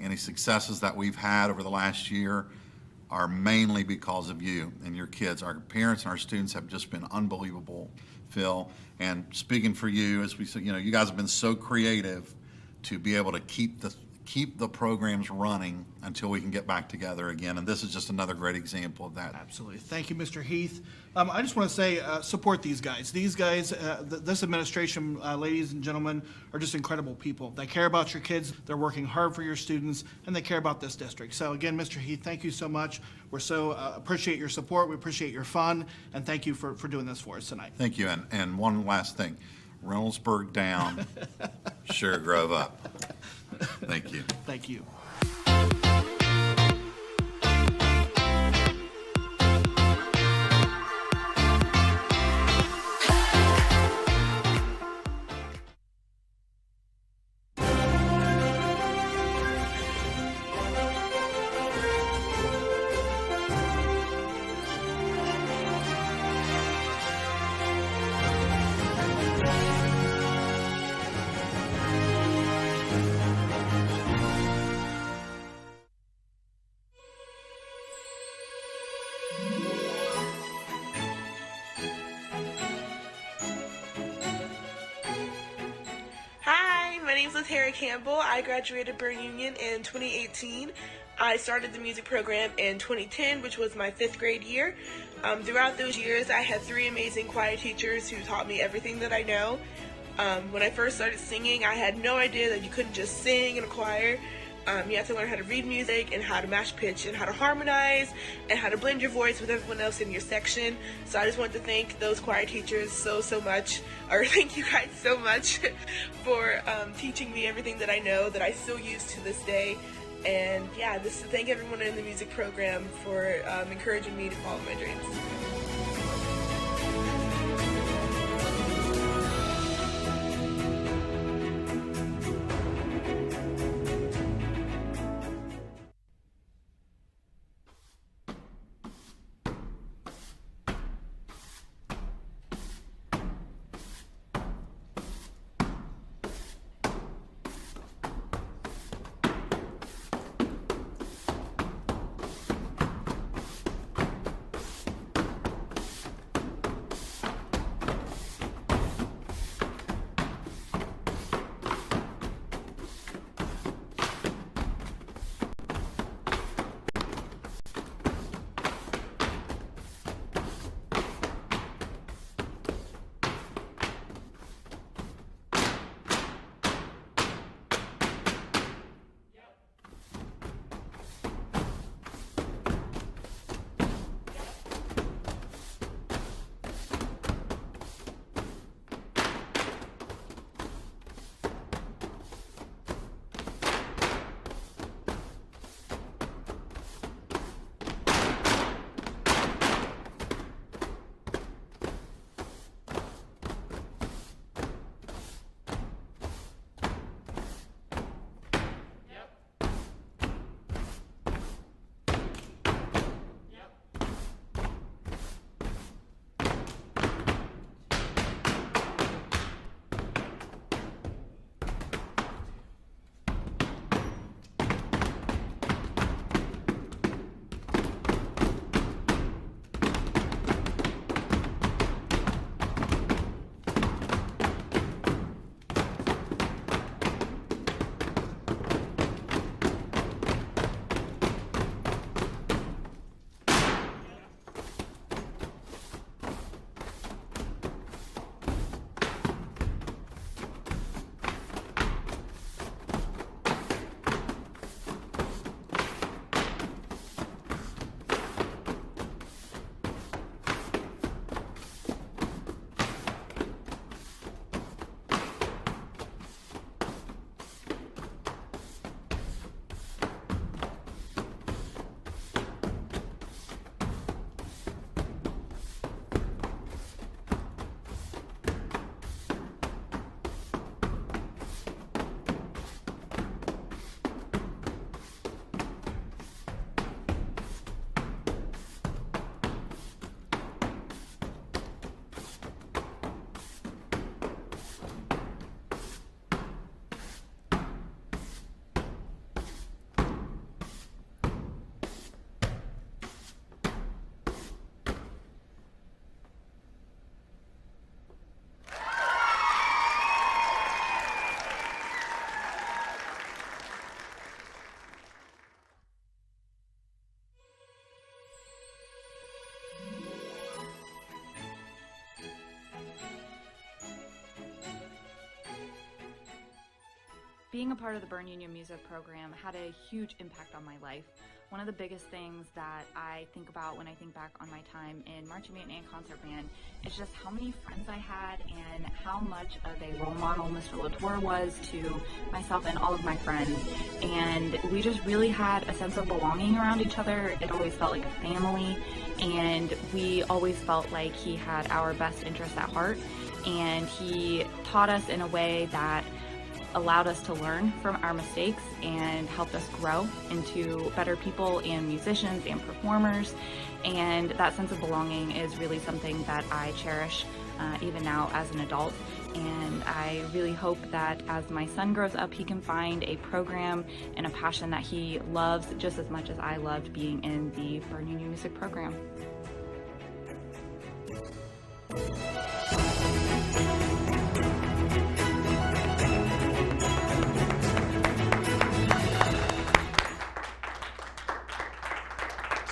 Any successes that we've had over the last year are mainly because of you and your kids. Our parents and our students have just been unbelievable, Phil. And speaking for you, as we said, you guys have been so creative to be able to keep the programs running until we can get back together again. And this is just another great example of that. Absolutely. Thank you, Mr. Heath. I just want to say, support these guys. These guys, this administration, ladies and gentlemen, are just incredible people. They care about your kids, they're working hard for your students, and they care about this district. So again, Mr. Heath, thank you so much. We're so appreciate your support, we appreciate your fun, and thank you for doing this for us tonight. Thank you. And one last thing, Reynoldsburg down, Sugar Grove up. Thank you. Thank you. Hi, my name is Tara Campbell. I graduated Berne Union in 2018. I started the music program in 2010, which was my 5th grade year. Throughout those years, I had 3 amazing choir teachers who taught me everything that I know. When I first started singing, I had no idea that you couldn't just sing in a choir. You have to learn how to read music and how to match pitch and how to harmonize and how to blend your voice with everyone else in your section. So I just want to thank those choir teachers so much, or thank you guys so much for teaching me everything that I know that I still use to this day. And yeah, just to thank everyone in the music program for encouraging me to follow my dreams. Being a part of the Berne Union Music Program had a huge impact on my life. One of the biggest things that I think about when I think back on my time in marching band and concert band is just how many friends I had and how much of a role model Mr. Latour was to myself and all of my friends. And we just really had a sense of belonging around each other. It always felt like a family, and we always felt like he had our best interests at heart. And he taught us in a way that allowed us to learn from our mistakes and helped us grow into better people and musicians and performers. And that sense of belonging is really something that I cherish even now as an adult. And I really hope that as my son grows up, he can find a program and a passion that he loves just as much as I loved being in the Berne Union Music Program.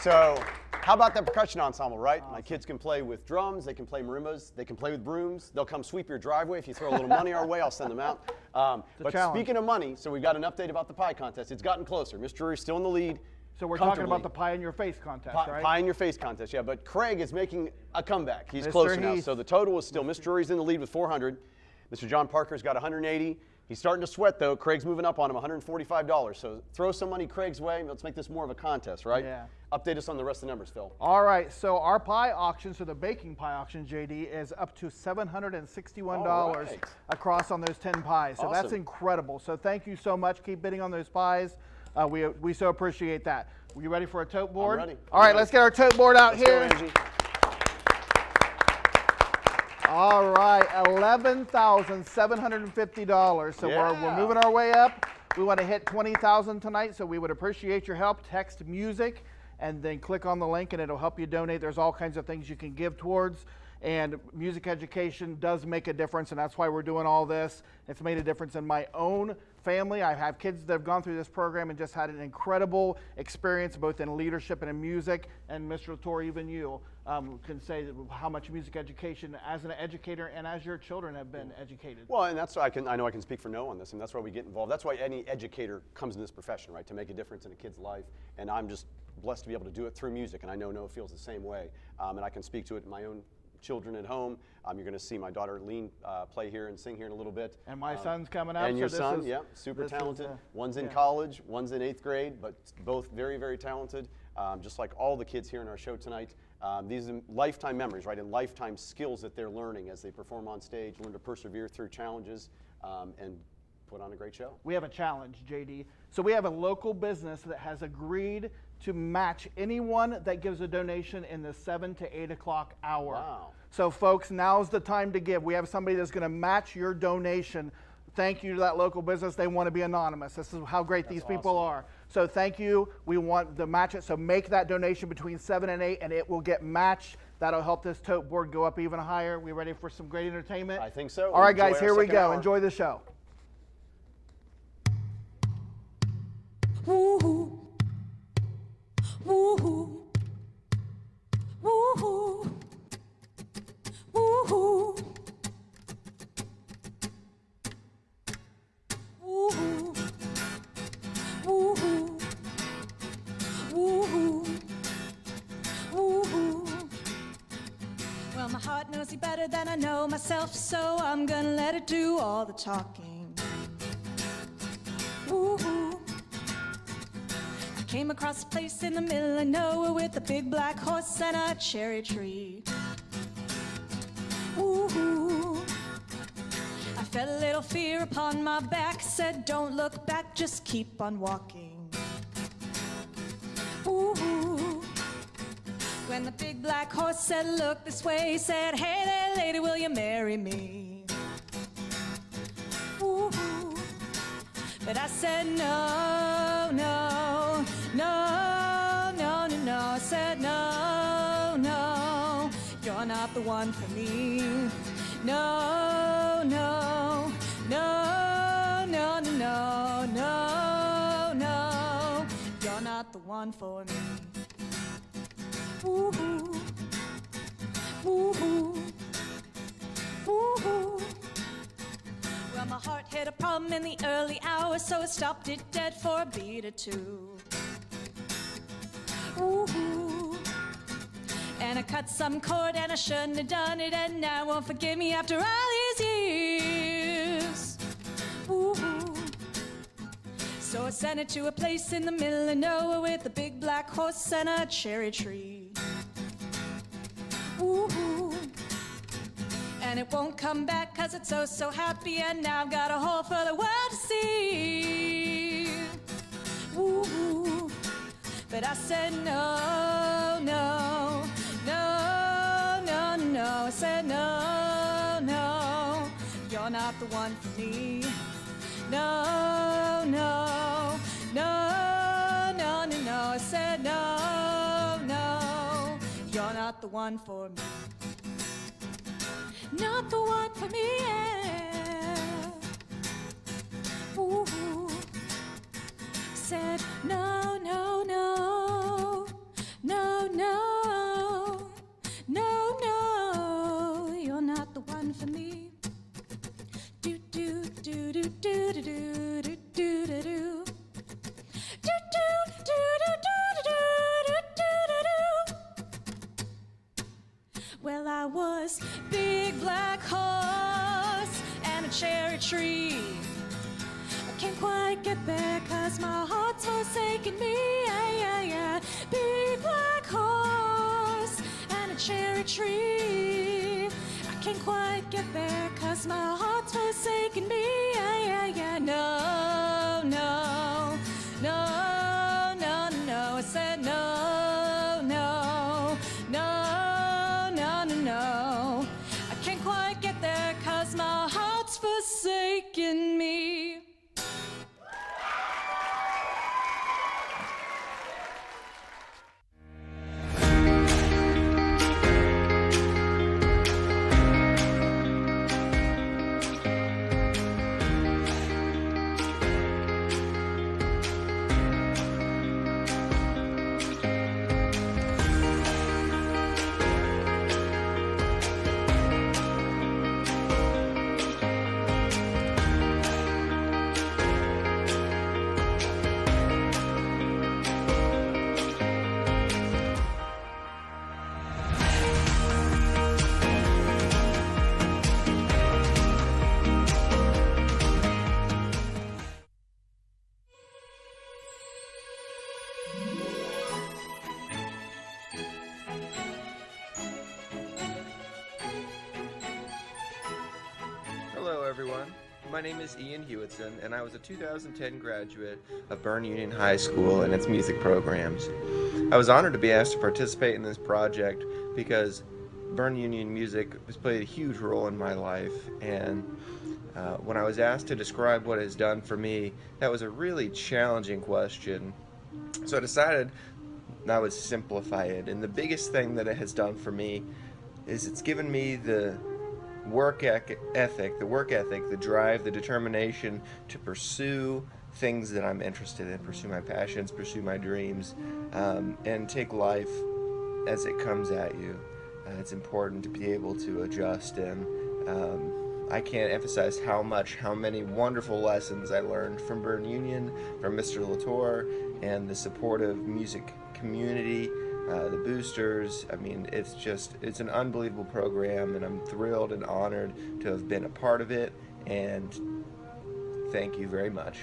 So, how about that percussion ensemble, right? My kids can play with drums, they can play marimbas, they can play with brooms. They'll come sweep your driveway. If you throw a little money our way, I'll send them out. But challenge. speaking of money, so we've got an update about the pie contest. It's gotten closer. Mr. Drury's still in the lead. So we're talking about the pie in your face contest, right? Pie in your face contest, yeah. But Craig is making a comeback. He's Mr. closer now. Heath. So the total is still, Mr. Drury's in the lead with 400. Mr. John Parker's got 180. He's starting to sweat, though. Craig's moving up on him, $145. So throw some money Craig's way. Let's make this more of a contest, right? Yeah. Update us on the rest of the numbers, Phil. All right, so our pie auction, so the baking pie auction, JD, is up to $761 across on those 10 pies. So that's Awesome. incredible. So thank you so much. Keep bidding on those pies. We so appreciate that. Are you ready for a tote board? I'm ready. All right, let's get our tote board out Let's go, here. Angie. All right, $11,750. So we're moving our way up. We want to hit 20,000 tonight, so we would appreciate your help. Text music and then click on the link and it'll help you donate. There's all kinds of things you can give towards. And music education does make a difference, and that's why we're doing all this. It's made a difference in my own family. I have kids that have gone through this program and just had an incredible experience, both in leadership and in music. And Mr. Latour, even you can say how much music education as an educator and as your children have been educated. Well, and that's why I know I can speak for no on this, and that's why we get involved. That's why any educator comes in this profession, right, to make a difference in a kid's life. And I'm just blessed to be able to do it through music, and I know Noah feels the same way. And I can speak to it in my own children at home. You're going to see my daughter Lean play here and sing here in a little bit. And my son's coming up. And your so son, is, yeah, super talented. One's in yeah. college, one's in 8th grade, but both very, very talented. Just like all the kids here in our show tonight. These are lifetime memories, right, and lifetime skills that they're learning as they perform on stage, learn to persevere through challenges, and put on a great show. We have a challenge, JD. So we have a local business that has agreed to match anyone that gives a donation in the 7 to 8 o'clock hour. Wow. So folks, now's the time to give. We have somebody that's going to match your donation. Thank you to that local business. They want to be anonymous. This is how great these people are. So thank you. We want to match it. So make that donation between 7 and 8 and it will get matched. That'll help this tote board go up even higher. We ready for some great entertainment? I think so. All right, Enjoy guys, our here we second go. hour. Enjoy the show. Woo-hoo. Woo-hoo. Woo-hoo. Woo-hoo. Woo-hoo. Woo-hoo. Woo-hoo. Woo-hoo. Well, my heart knows you better than I know myself, so I'm gonna let it do all the talking. Woo-hoo. I came across a place in the middle of nowhere with a big black horse and a cherry tree. Ooh, I felt a little fear upon my back, said don't look back, just keep on walking. Ooh, when the big black horse said look this way, he said hey there lady, will you marry me? Ooh, but I said no, no, no, no, no, no. I said no, no, you're not the one for me. No, no, no, no, no, no, no, you're not the one for me. Ooh, ooh, ooh, ooh. Well, my my heart hit a problem in the early hours, so I stopped it dead for a beat or two. Ooh. And I cut some cord and I shouldn't have done it, and now won't forgive me after all these years. Ooh. So I sent it to a place in the middle of nowhere with a big black horse and a cherry tree. Ooh. And it won't come back 'cause it's oh so happy, and now I've got a hole for the world to see. Ooh. But I said no, no, no, no, no. I said no, no, you're not the one for me. No, no, no, no, no, no. I said no, no, you're not the one for me. Not the one for me, yeah. Ooh. Said no, no, no, no, no, no, no, you're not the one for me. Do do do do do do do do do do do. Do do do do do do do do. Well, I was big black horse and a cherry tree. I can't quite get there 'cause my heart's forsaken me. Yeah, yeah, yeah. Big black horse and a cherry tree. I can't quite get there 'cause my heart's forsaken me. Yeah, yeah, yeah. No, no, no, no, no. I said no, no, no, no, no, no. I can't quite get there 'cause my heart's forsaken me. Hello everyone, my name is Ian Hewitson and I was a 2010 graduate of Berne Union High School and its music programs. I was honored to be asked to participate in this project because Berne Union music has played a huge role in my life, and when I was asked to describe what it has done for me, that was a really challenging question. So I decided I would simplify it, and the biggest thing that it has done for me is it's given me the work ethic, the drive, the determination to pursue things that I'm interested in, pursue my passions, pursue my dreams, and take life as it comes at you. It's important to be able to adjust, and I can't emphasize how many wonderful lessons I learned from Berne Union, from Mr. Latour, and the supportive music community, the boosters. I mean, it's an unbelievable program, and I'm thrilled and honored to have been a part of it, and thank you very much.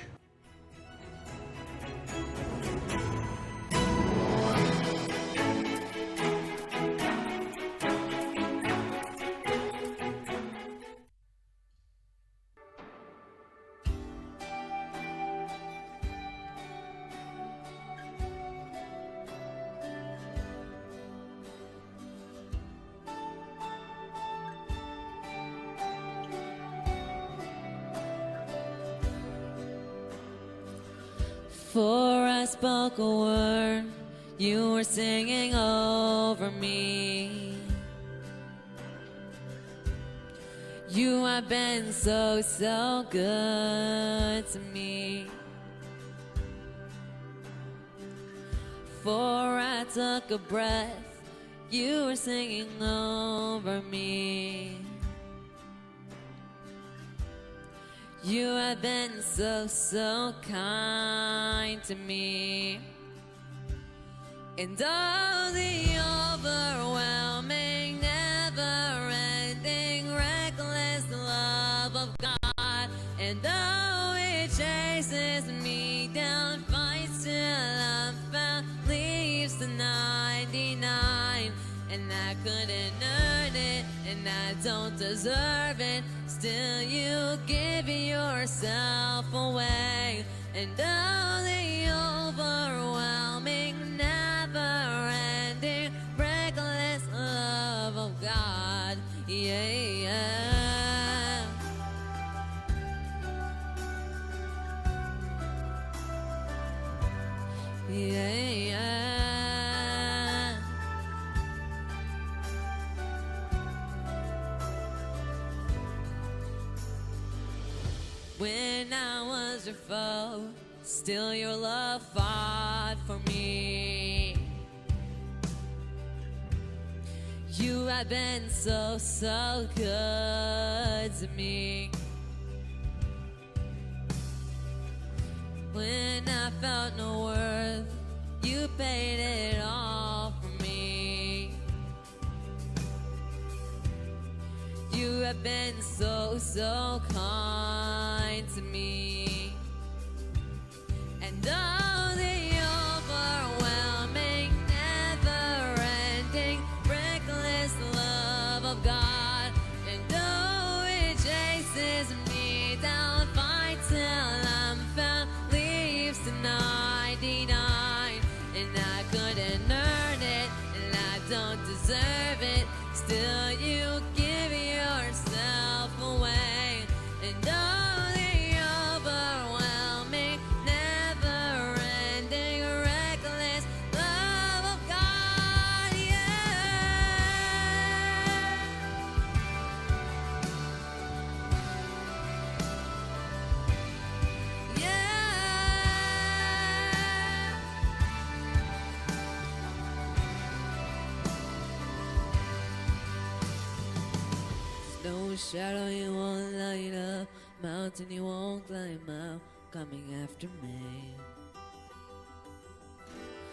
Before I spoke a word, you were singing over me. You have been so, so good to me. Before I took a breath, you were singing over me. You have been so, so kind to me. And all the overwhelming, never-ending, reckless love of God. And though it chases me down, fights till I'm found, leaves the 99. And I couldn't earn it, and I don't deserve it. Still you give yourself away. And all the overwhelming, never-ending, reckless love of God. Yeah, yeah. Yeah, yeah. When I was your foe, still your love fought for me. You have been so, so good to me. When I felt no worth, you paid it all for me. You have been so, so kind to me. And all the overwhelming, never-ending, reckless love of God. And though it chases me down, fights till I'm found, leaves the 99. And I couldn't earn it, and I don't deserve it. Still you give yourself away. And all the overwhelming, never-ending, reckless love of God, yeah. No shadow you won't light up, mountain you won't climb out, coming after me.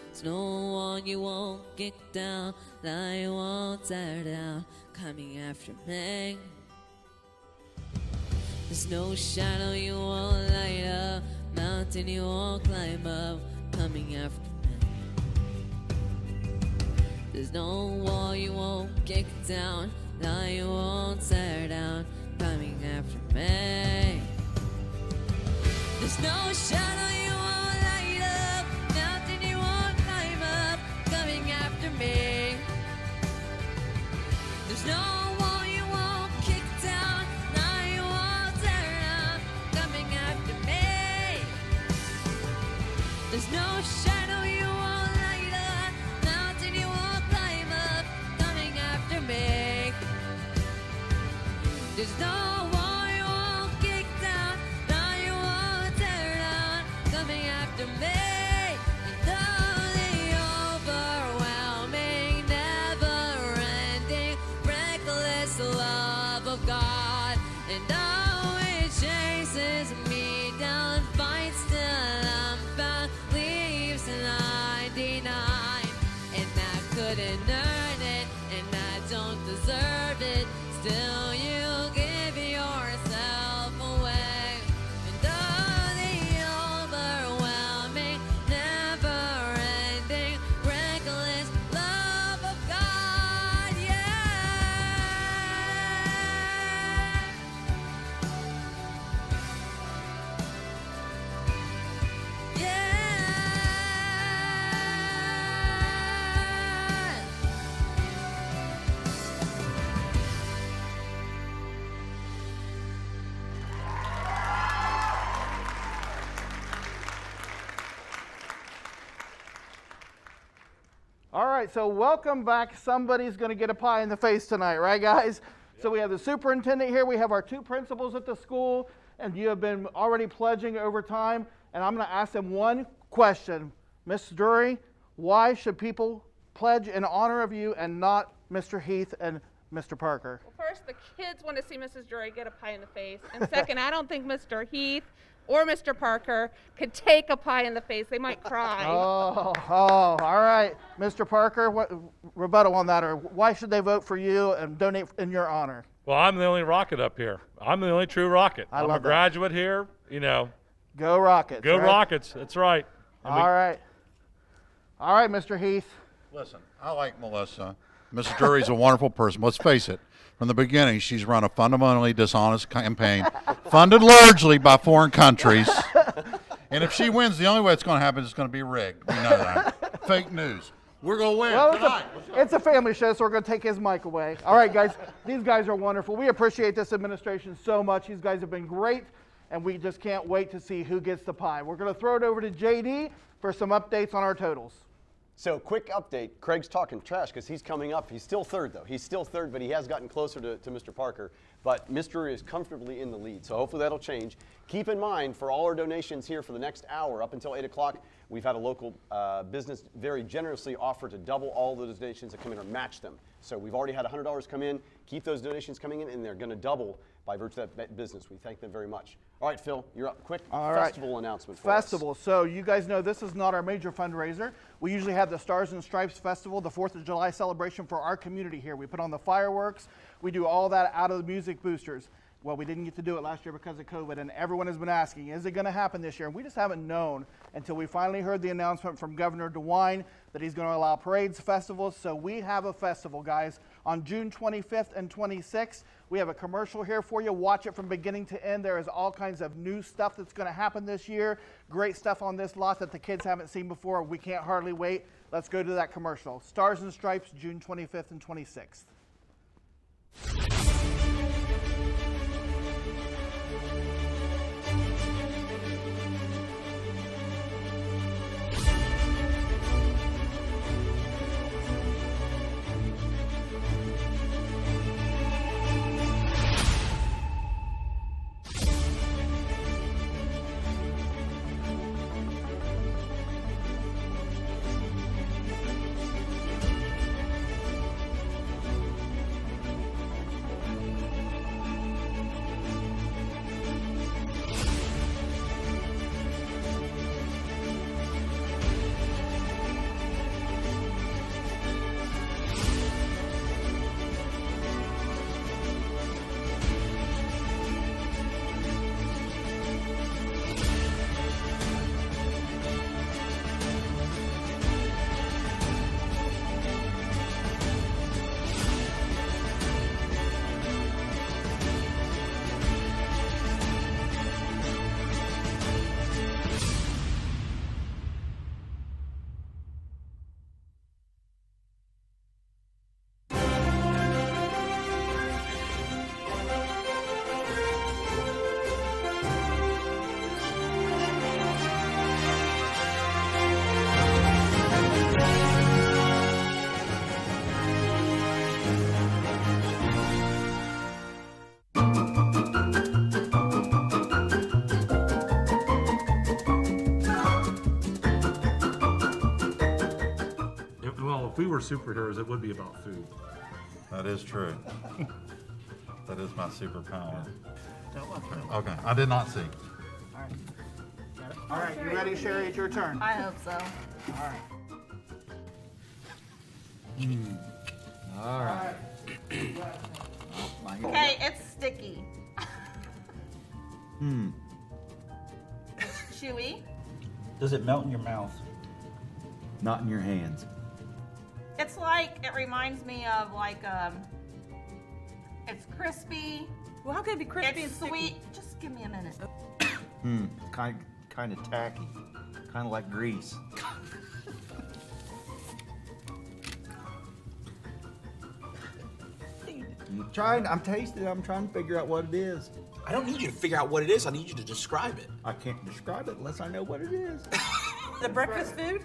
There's no wall you won't kick down, lie you won't tear down, coming after me. There's no shadow you won't light up, mountain you won't climb up, coming after me. There's no wall you won't kick down, lie you won't tear down, coming after me. There's no shadow you won't light up, mountain you won't climb up, coming after me. There's no wall you won't kick down, lie you won't tear down, coming after me. There's no shadow you won't light up, mountain you won't climb up, coming after me. There's no wall you won't kick down, lie you won't tear down, coming after me. And all the overwhelming, never-ending, reckless love of God. And oh, it chases me down, fights till I'm found, leaves the 99. And I couldn't earn it, and I don't deserve it. Still you give yourself away. And all the overwhelming, never-ending, reckless love of God, yeah. Yeah. All right, so welcome back. Somebody's going to get a pie in the face tonight, right, guys? So we have the superintendent here. We have our two principals at the school, and you have been already pledging over time. And I'm going to ask them one question. Ms. Drury, why should people pledge in honor of you and not Mr. Heath and Mr. Parker? Well, first, the kids want to see Mrs. Drury get a pie in the face. And second, I don't think Mr. Heath or Mr. Parker could take a pie in the face. They might cry. Oh, all right. Mr. Parker, what rebuttal on that? Or why should they vote for you and donate in your honor? Well, I'm the only Rocket up here. I'm the only true Rocket. I I'm love a that. graduate here, you know. Go Rockets. Go right? Rockets, that's right. And All right. All right, Mr. Heath. Listen, I like Melissa. Mrs. Drury's a wonderful person. Let's face it. From the beginning, she's run a fundamentally dishonest campaign, funded largely by foreign countries. And if she wins, the only way it's going to happen is it's going to be rigged. We know that. Fake news. We're going to win tonight. It's a family show, so we're going to take his mic away. All right, guys. These guys are wonderful. We appreciate this administration so much. These guys have been great, and we just can't wait to see who gets the pie. We're going to throw it over to JD for some updates on our totals. So quick update, Craig's talking trash because he's coming up. He's still third though. He's still third, but he has gotten closer to Mr. Parker. But Mr. is comfortably in the lead, so hopefully that'll change. Keep in mind, for all our donations here for the next hour, up until 8 o'clock, we've had a local business very generously offer to double all those donations that come in or match them. So we've already had $100 come in. Keep those donations coming in, and they're going to double by virtue of that business. We thank them very much. All right, Phil, you're up. Quick festival announcement for us. Festival. So you guys know this is not our major fundraiser. We usually have the Stars and Stripes Festival, the 4th of July celebration for our community here. We put on the fireworks. We do all that out of the music boosters. Well, we didn't get to do it last year because of COVID, and everyone has been asking, is it going to happen this year? And we just haven't known until we finally heard the announcement from Governor DeWine that he's going to allow parades, festivals. So we have a festival, guys, on June 25th and 26th. We have a commercial here for you. Watch it from beginning to end. There is all kinds of new stuff that's going to happen this year. Great stuff on this lot that the kids haven't seen before. We can't hardly wait. Let's go to that commercial. Stars and Stripes, June 25th and 26th. If we were superheroes, it would be about food. That is true. That is my superpower. Okay, I did not see. All right, you ready, Sherry? It's your turn. I hope so. All right. All right. Okay, it's sticky. It's chewy. Does it melt in your mouth? Not in your hands. It's like, it reminds me of like, it's crispy. Well, how can it be crispy It's and sweet. sticky? Just give me a minute. Kind of tacky. Kind of like grease. I'm tasting it. I'm trying to figure out what it is. I don't need you to figure out what it is. I need you to describe it. I can't describe it unless I know what it is. The breakfast food?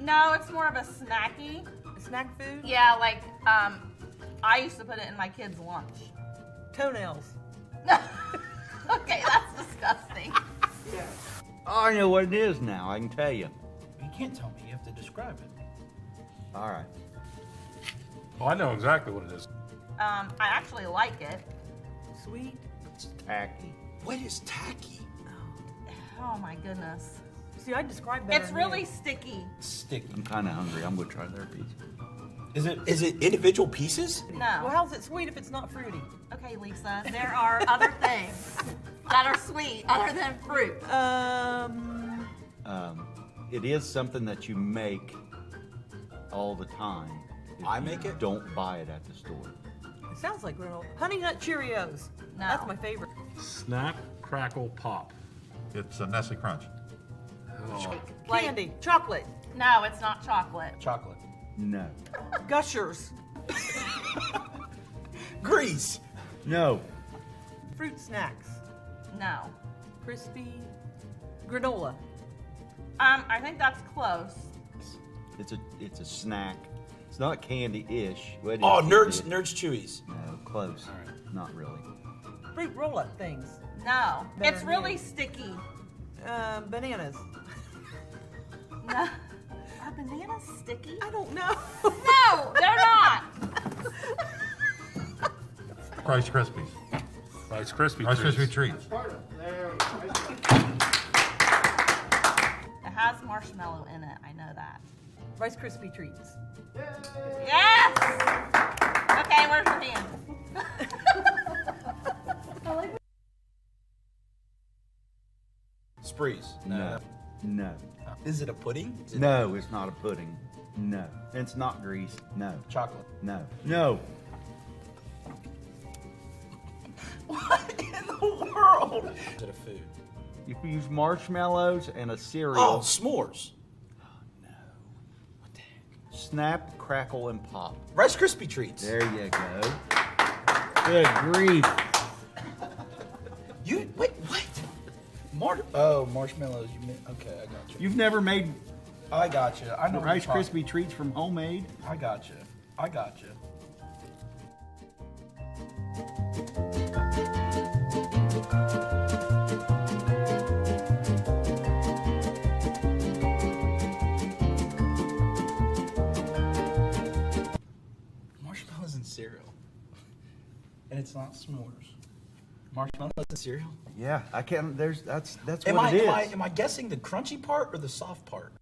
No, it's more of a snacky. Snack food? Yeah, like, I used to put it in my kids' lunch. Toenails. Okay, that's disgusting. Oh, I know what it is now. I can tell you. You can't tell me. You have to describe it. All right. Oh, I know exactly what it is. I actually like it. Sweet. It's tacky. What is tacky? Oh my goodness. See, I described better. It's really sticky. Sticky. I'm kind of hungry. I'm gonna try their pizza. Is it individual pieces? No. Well, how's it sweet if it's not fruity? Okay, Lisa, there are other things that are sweet other than fruit. It is something that you make all the time. If I you make it? Don't buy it at the store. It sounds like granola. Honey Nut Cheerios. No. That's my favorite. Snap, crackle, pop. It's a Nestle Crunch. Like- Candy. Chocolate. No, it's not chocolate. Chocolate. No. Gushers. Grease. No. Fruit snacks. No. Crispy. Granola. I think that's close. It's a snack. It's not candy-ish. Well, it is Oh, candy-ish. Nerds Chewies. No, close. Not really. Fruit roll-up things. No. Better It's than really you. sticky. Bananas. No. Are bananas sticky? I don't know. No, they're not. Rice Krispies. Rice Krispie Rice treats. Krispie treats. It has marshmallow in it. I know that. Rice Krispie treats. Yes. Okay, where's your hand? Sprees. No. No. Is it a pudding? Is it No, it's not a pudding. No. It's not grease. No. chocolate? No. No. What in the world? Is it a food? You can use marshmallows and a cereal. Oh, s'mores. Snap, crackle, and pop. Rice Krispie treats. There you go. Good grief. You wait, what? Marshmallows. You mean, okay, I got you. You've never made I got you. I know. what Rice you're talking- Krispie treats from homemade? I got you. I got you. Marshmallows and cereal, and it's not s'mores. Marshmallows and cereal. Yeah, I can't. That's Am what I, it is. am I guessing the crunchy part or the soft part?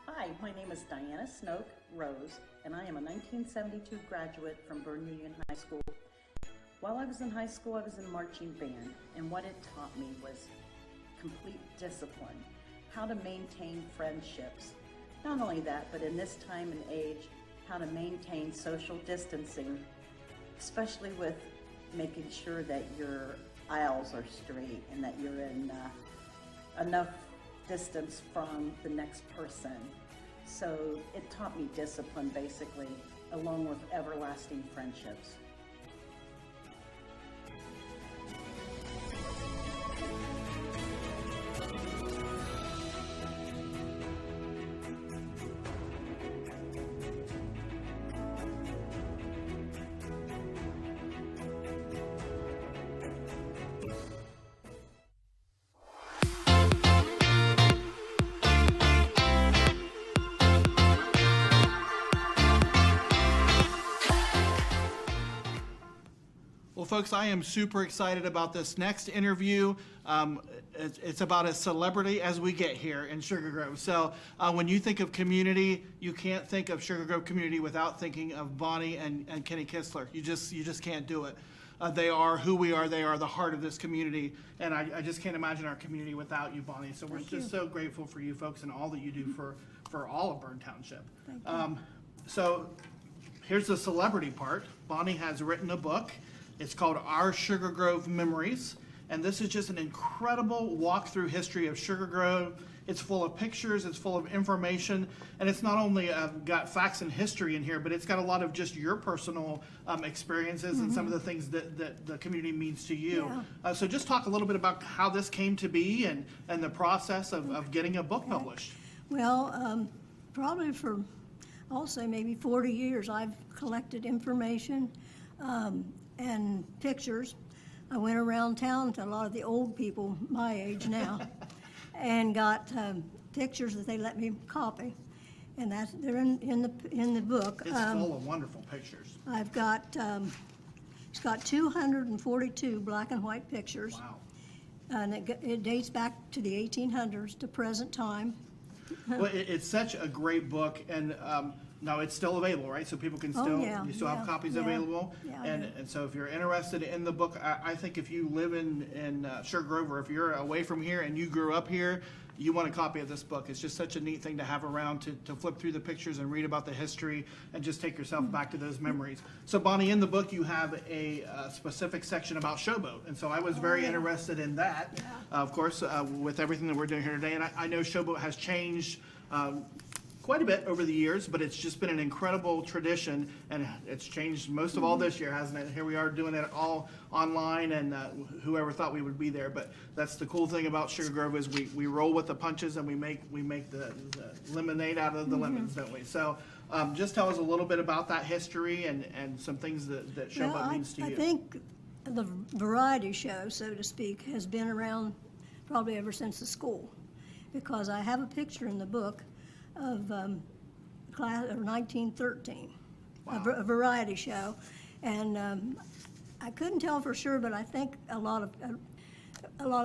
Hi, my name is Diana Snoke Rose, and I am a 1972 graduate from Berne Union High School. While I was in high school, I was in marching band, and what it taught me was complete discipline, how to maintain friendships. Not only that, but in this time and age, how to maintain social distancing, especially with making sure that your aisles are straight and that you're in enough distance from the next person. So it taught me discipline, basically, along with everlasting friendships. Well, folks, I am super excited about this next interview. It's about as celebrity as we get here in Sugar Grove. So when you think of community, you can't think of Sugar Grove community without thinking of Bonnie and Kenny Kistler. You just can't do it. They are who we are. They are the heart of this community. And I just can't imagine our community without you, Bonnie. So we're just so grateful for you folks and all that you do for all of Berne Township. So here's the celebrity part. Bonnie has written a book. It's called Our Sugar Grove Memories, and this is just an incredible walk through history of Sugar Grove. It's full of pictures, it's full of information, and it's not only got facts and history in here, but it's got a lot of just your personal experiences and some of the things that the community means to you. So just talk a little bit about how this came to be and the process of getting a book published. Well, probably for, I'll say maybe 40 years, I've collected information and pictures I went around town to a lot of the old people my age now and got pictures that they let me copy. And they're in the book. It's full of wonderful pictures. I've got, it's got 242 black and white pictures. Wow. And it dates back to the 1800s to present time. Well, it's such a great book, and now it's still available, right? So people can still, you still have copies available. Yeah, and so if you're interested in the book, I think if you live in Sugar Grove, or if you're away from here and you grew up here, you want a copy of this book. It's just such a neat thing to have around to flip through the pictures and read about the history and just take yourself back to those memories. So Bonnie, in the book you have a specific section about Showboat, and so I was very interested in that, of course, with everything that we're doing here today. And I know Showboat has changed quite a bit over the years, but it's just been an incredible tradition, and it's changed most of all this year, hasn't it? Here we are doing it all online, and whoever thought we would be there. But that's the cool thing about Sugar Grove, is we roll with the punches, and we make the lemonade out of the lemons, don't we? So just tell us a little bit about that history and some things that Showboat means to you. I think the variety show, so to speak, has been around probably ever since the school, because I have a picture in the book of class of 1913, a variety show, and I couldn't tell for sure, but I think a lot of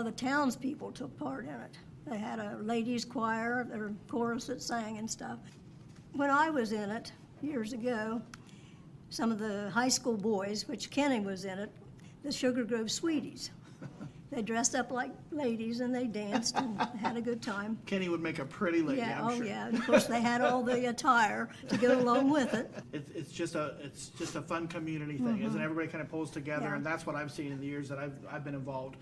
the townspeople took part in it. They had a ladies' choir, or chorus that sang and stuff. When I was in it years ago, some of the high school boys, which Kenny was in it, the Sugar Grove Sweeties. They dressed up like ladies and they danced and had a good time. Kenny would make a pretty lady, I'm sure. Yeah. And of course, they had all the attire to go along with it. It's just a fun community thing, isn't it? Everybody kind of pulls together, and that's what I've seen in the years that I've been involved.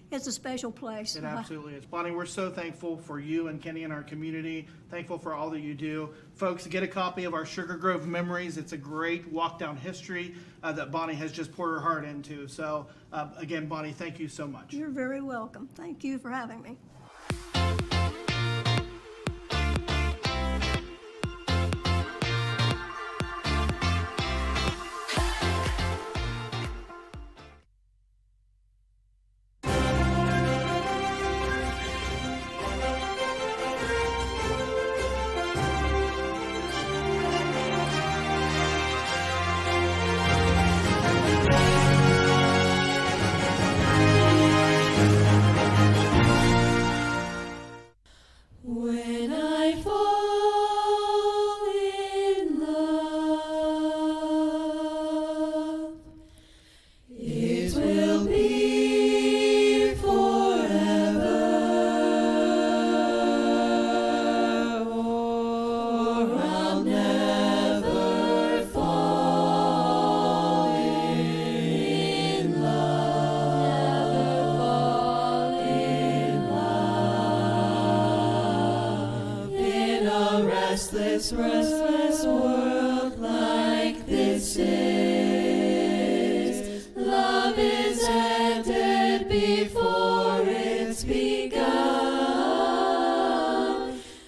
It's a special place. It absolutely is. Bonnie, we're so thankful for you and Kenny and our community. Thankful for all that you do. Folks, get a copy of our Sugar Grove Memories. It's a great walk down history that Bonnie has just poured her heart into. So, again, Bonnie, thank you so much. You're very welcome. Thank you for having me. When I fall in love, it will be forever, or I'll never fall in love, never fall in love. In a restless world like this is, love is ended before it's begun,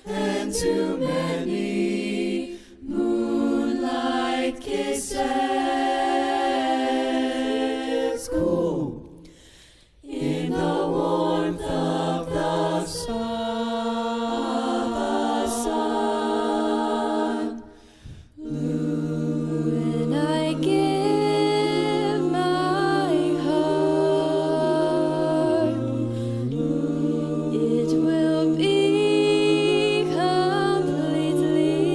and too many moonlight kisses cool in the warmth of the sun. When I give my heart, it will be completely.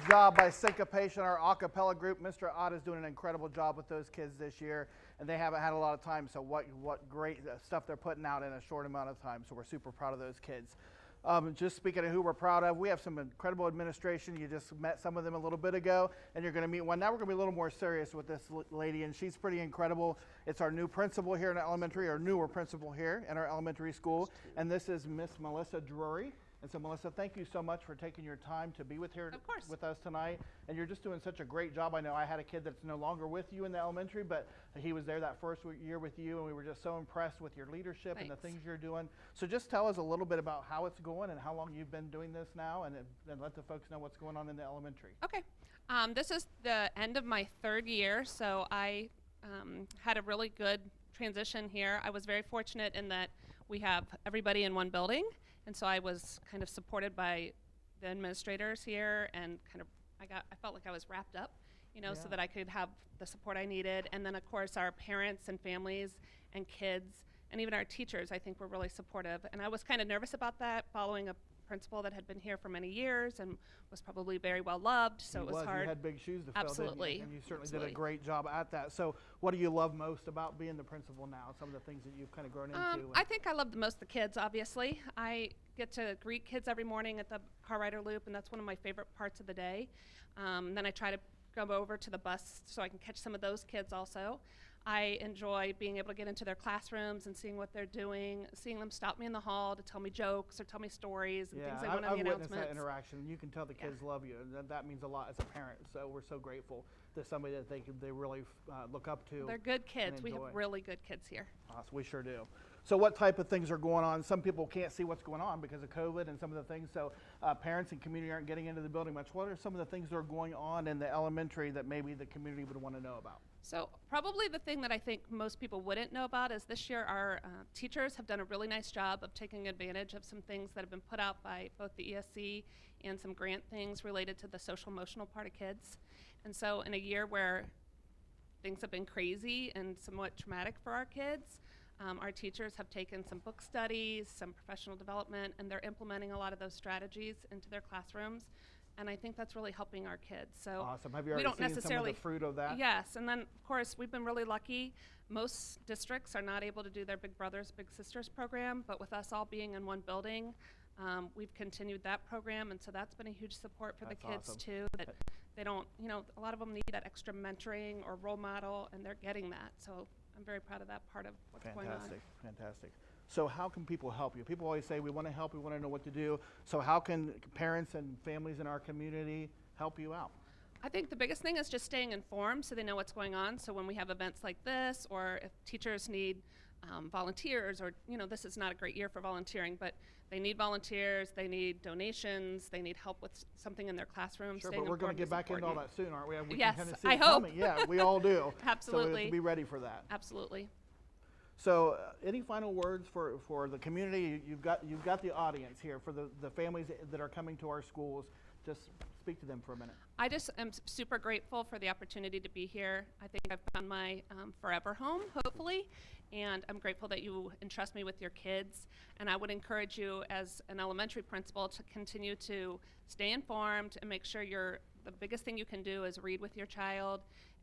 job by Syncopation, our a cappella group. Mr. Ott is doing an incredible job with those kids this year, and they haven't had a lot of time, so what great stuff they're putting out in a short amount of time, so we're super proud of those kids. Just speaking of who we're proud of, we have some incredible administration. You just met some of them a little bit ago, and you're going to meet one. Now we're going to be a little more serious with this lady, and she's pretty incredible. It's our new principal here in elementary, our newer principal here in our elementary school, and this is Miss Melissa Drury. And so, Melissa, thank you so much for taking your time to be with us tonight. And you're just doing such a great job. I know I had a kid that's no longer with you in the elementary, but he was there that first year with you, and we were just so impressed with your leadership and the things you're doing. So just tell us a little bit about how it's going and how long you've been doing this now, and let the folks know what's going on in the elementary. Okay. This is the end of my 3rd year, so I had a really good transition here. I was very fortunate in that we have everybody in one building. And so I was kind of supported by the administrators here, and I felt like I was wrapped up, so that I could have the support I needed. And then of course our parents and families and kids and even our teachers, I think, were really supportive. And I was kind of nervous about that, following a principal that had been here for many years and was probably very well loved, so it was hard. You had big shoes to fill, Absolutely. didn't you? And you certainly did a great job at that. So what do you love most about being the principal now? Some of the things that you've kind of grown into? I think I love the most the kids, obviously. I get to greet kids every morning at the car rider loop, and that's one of my favorite parts of the day. Then I try to go over to the bus so I can catch some of those kids also. I enjoy being able to get into their classrooms and seeing what they're doing, seeing them stop me in the hall to tell me jokes or tell me stories and things they want on the announcements. I've witnessed that interaction. You can tell the kids love you, and that means a lot as a parent. So we're so grateful to somebody that they really look up to. They're good kids. We have really good kids here. Awesome. We sure do. So what type of things are going on? Some people can't see what's going on because of COVID and some of the things. So parents and community aren't getting into the building much. What are some of the things that are going on in the elementary that maybe the community would want to know about? So probably the thing that I think most people wouldn't know about is this year our teachers have done a really nice job of taking advantage of some things that have been put out by both the ESC and some grant things related to the social emotional part of kids. And so in a year where things have been crazy and somewhat traumatic for our kids, our teachers have taken some book studies, some professional development, and they're implementing a lot of those strategies into their classrooms. And I think that's really helping our kids. So awesome. Have you already seen some of the fruit of that? Yes. And then, of course, we've been really lucky. Most districts are not able to do their Big Brothers, Big Sisters program, but with us all being in one building, we've continued that program. And so that's been a huge support for the kids, too. That they don't, a lot of them need that extra mentoring or role model, and they're getting that. So I'm very proud of that part of what's going on. Fantastic. So how can people help you? People always say, we want to help, we want to know what to do. So how can parents and families in our community help you out? I think the biggest thing is just staying informed so they know what's going on. So when we have events like this, or if teachers need volunteers, or, this is not a great year for volunteering, but they need volunteers, they need donations, they need help with something in their classroom. Sure, but we're going to get back into all that soon, aren't we? Yes, can kind of see I hope. Coming. Yeah, we all do. Absolutely. So we have to be ready for that. Absolutely. So any final words for the community? You've got the audience here, for the families that are coming to our schools. Just speak to them for a minute. I just am super grateful for the opportunity to be here. I think I've found my forever home, hopefully, and I'm grateful that you entrust me with your kids. And I would encourage you as an elementary principal to continue to stay informed and make sure the biggest thing you can do is read with your child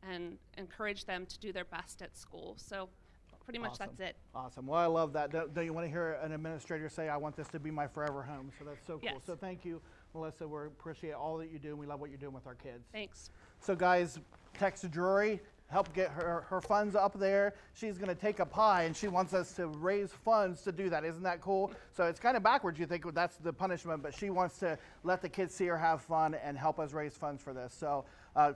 and encourage them to do their best at school. So pretty much that's it. Awesome. Well, I love that. Don't you want to hear an administrator say, I want this to be my forever home? So that's so cool. Yes. So thank you, Melissa. We appreciate all that you do, and we love what you're doing with our kids. Thanks. So guys, text Drury, help get her funds up there. She's going to take a pie, and she wants us to raise funds to do that. Isn't that cool? So it's kind of backwards. You think that's the punishment, but she wants to let the kids see her have fun and help us raise funds for this. So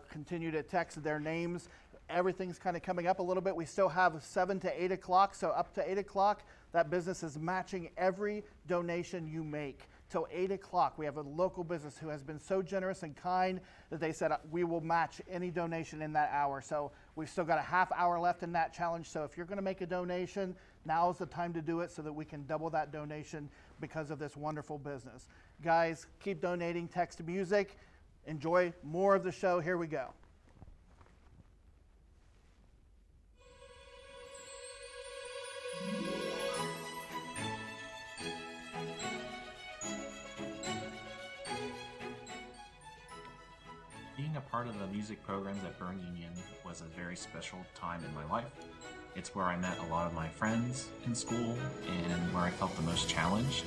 continue to text their names. Everything's kind of coming up a little bit. We still have 7 to 8 o'clock, so up to 8 o'clock, that business is matching every donation you make. Till 8 o'clock, we have a local business who has been so generous and kind that they said, we will match any donation in that hour. So we've still got a half hour left in that challenge. So if you're going to make a donation, now is the time to do it so that we can double that donation because of this wonderful business. Guys, keep donating. Text music. Enjoy more of the show. Here we go. Being a part of the music programs at Berne Union was a very special time in my life. It's where I met a lot of my friends in school and where I felt the most challenged.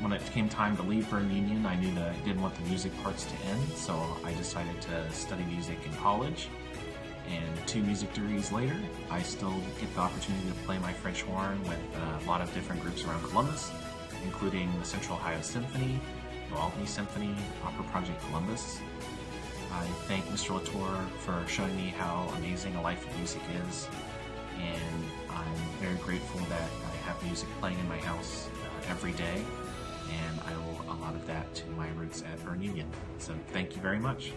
When it came time to leave Berne Union, I knew that I didn't want the music parts to end, so I decided to study music in college. And 2 music degrees later, I still get the opportunity to play my French horn with a lot of different groups around Columbus, including the Central Ohio Symphony, the Albany Symphony, Opera Project Columbus. I thank Mr. Latour for showing me how amazing a life of music is, and I'm very grateful that I have music playing in my house every day, and I owe a lot of that to my roots at Berne Union. So thank you very much.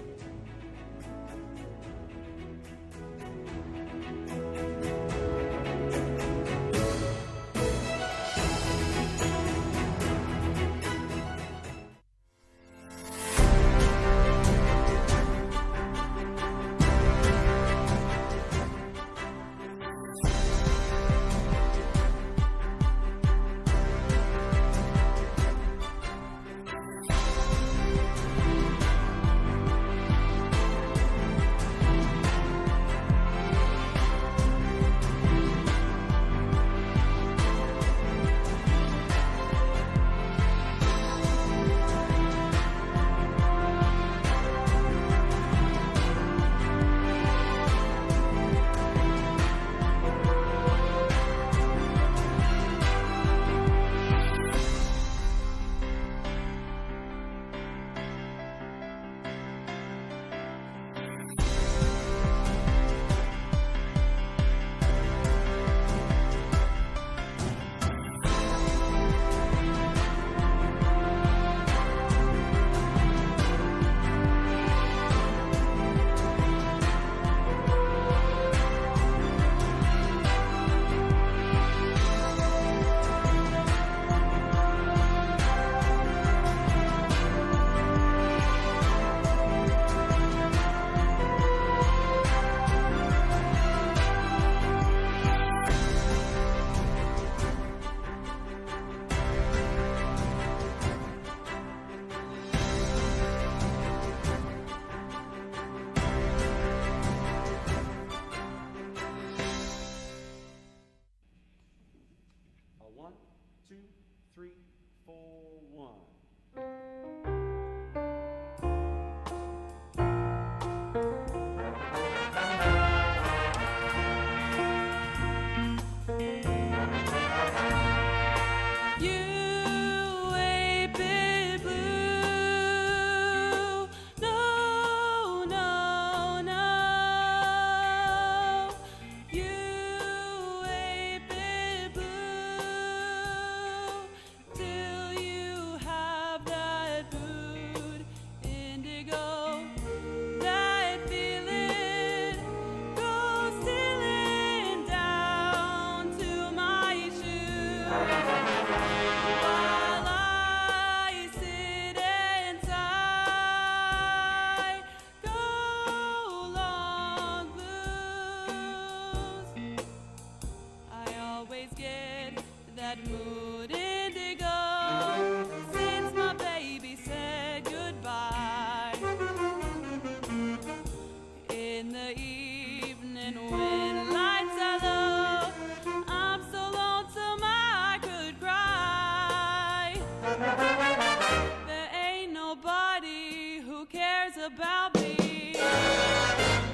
About me,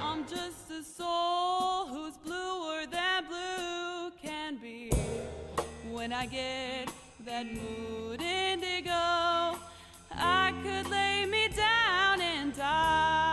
I'm just a soul who's bluer than blue can be. When I get that mood indigo, I could lay me down and die.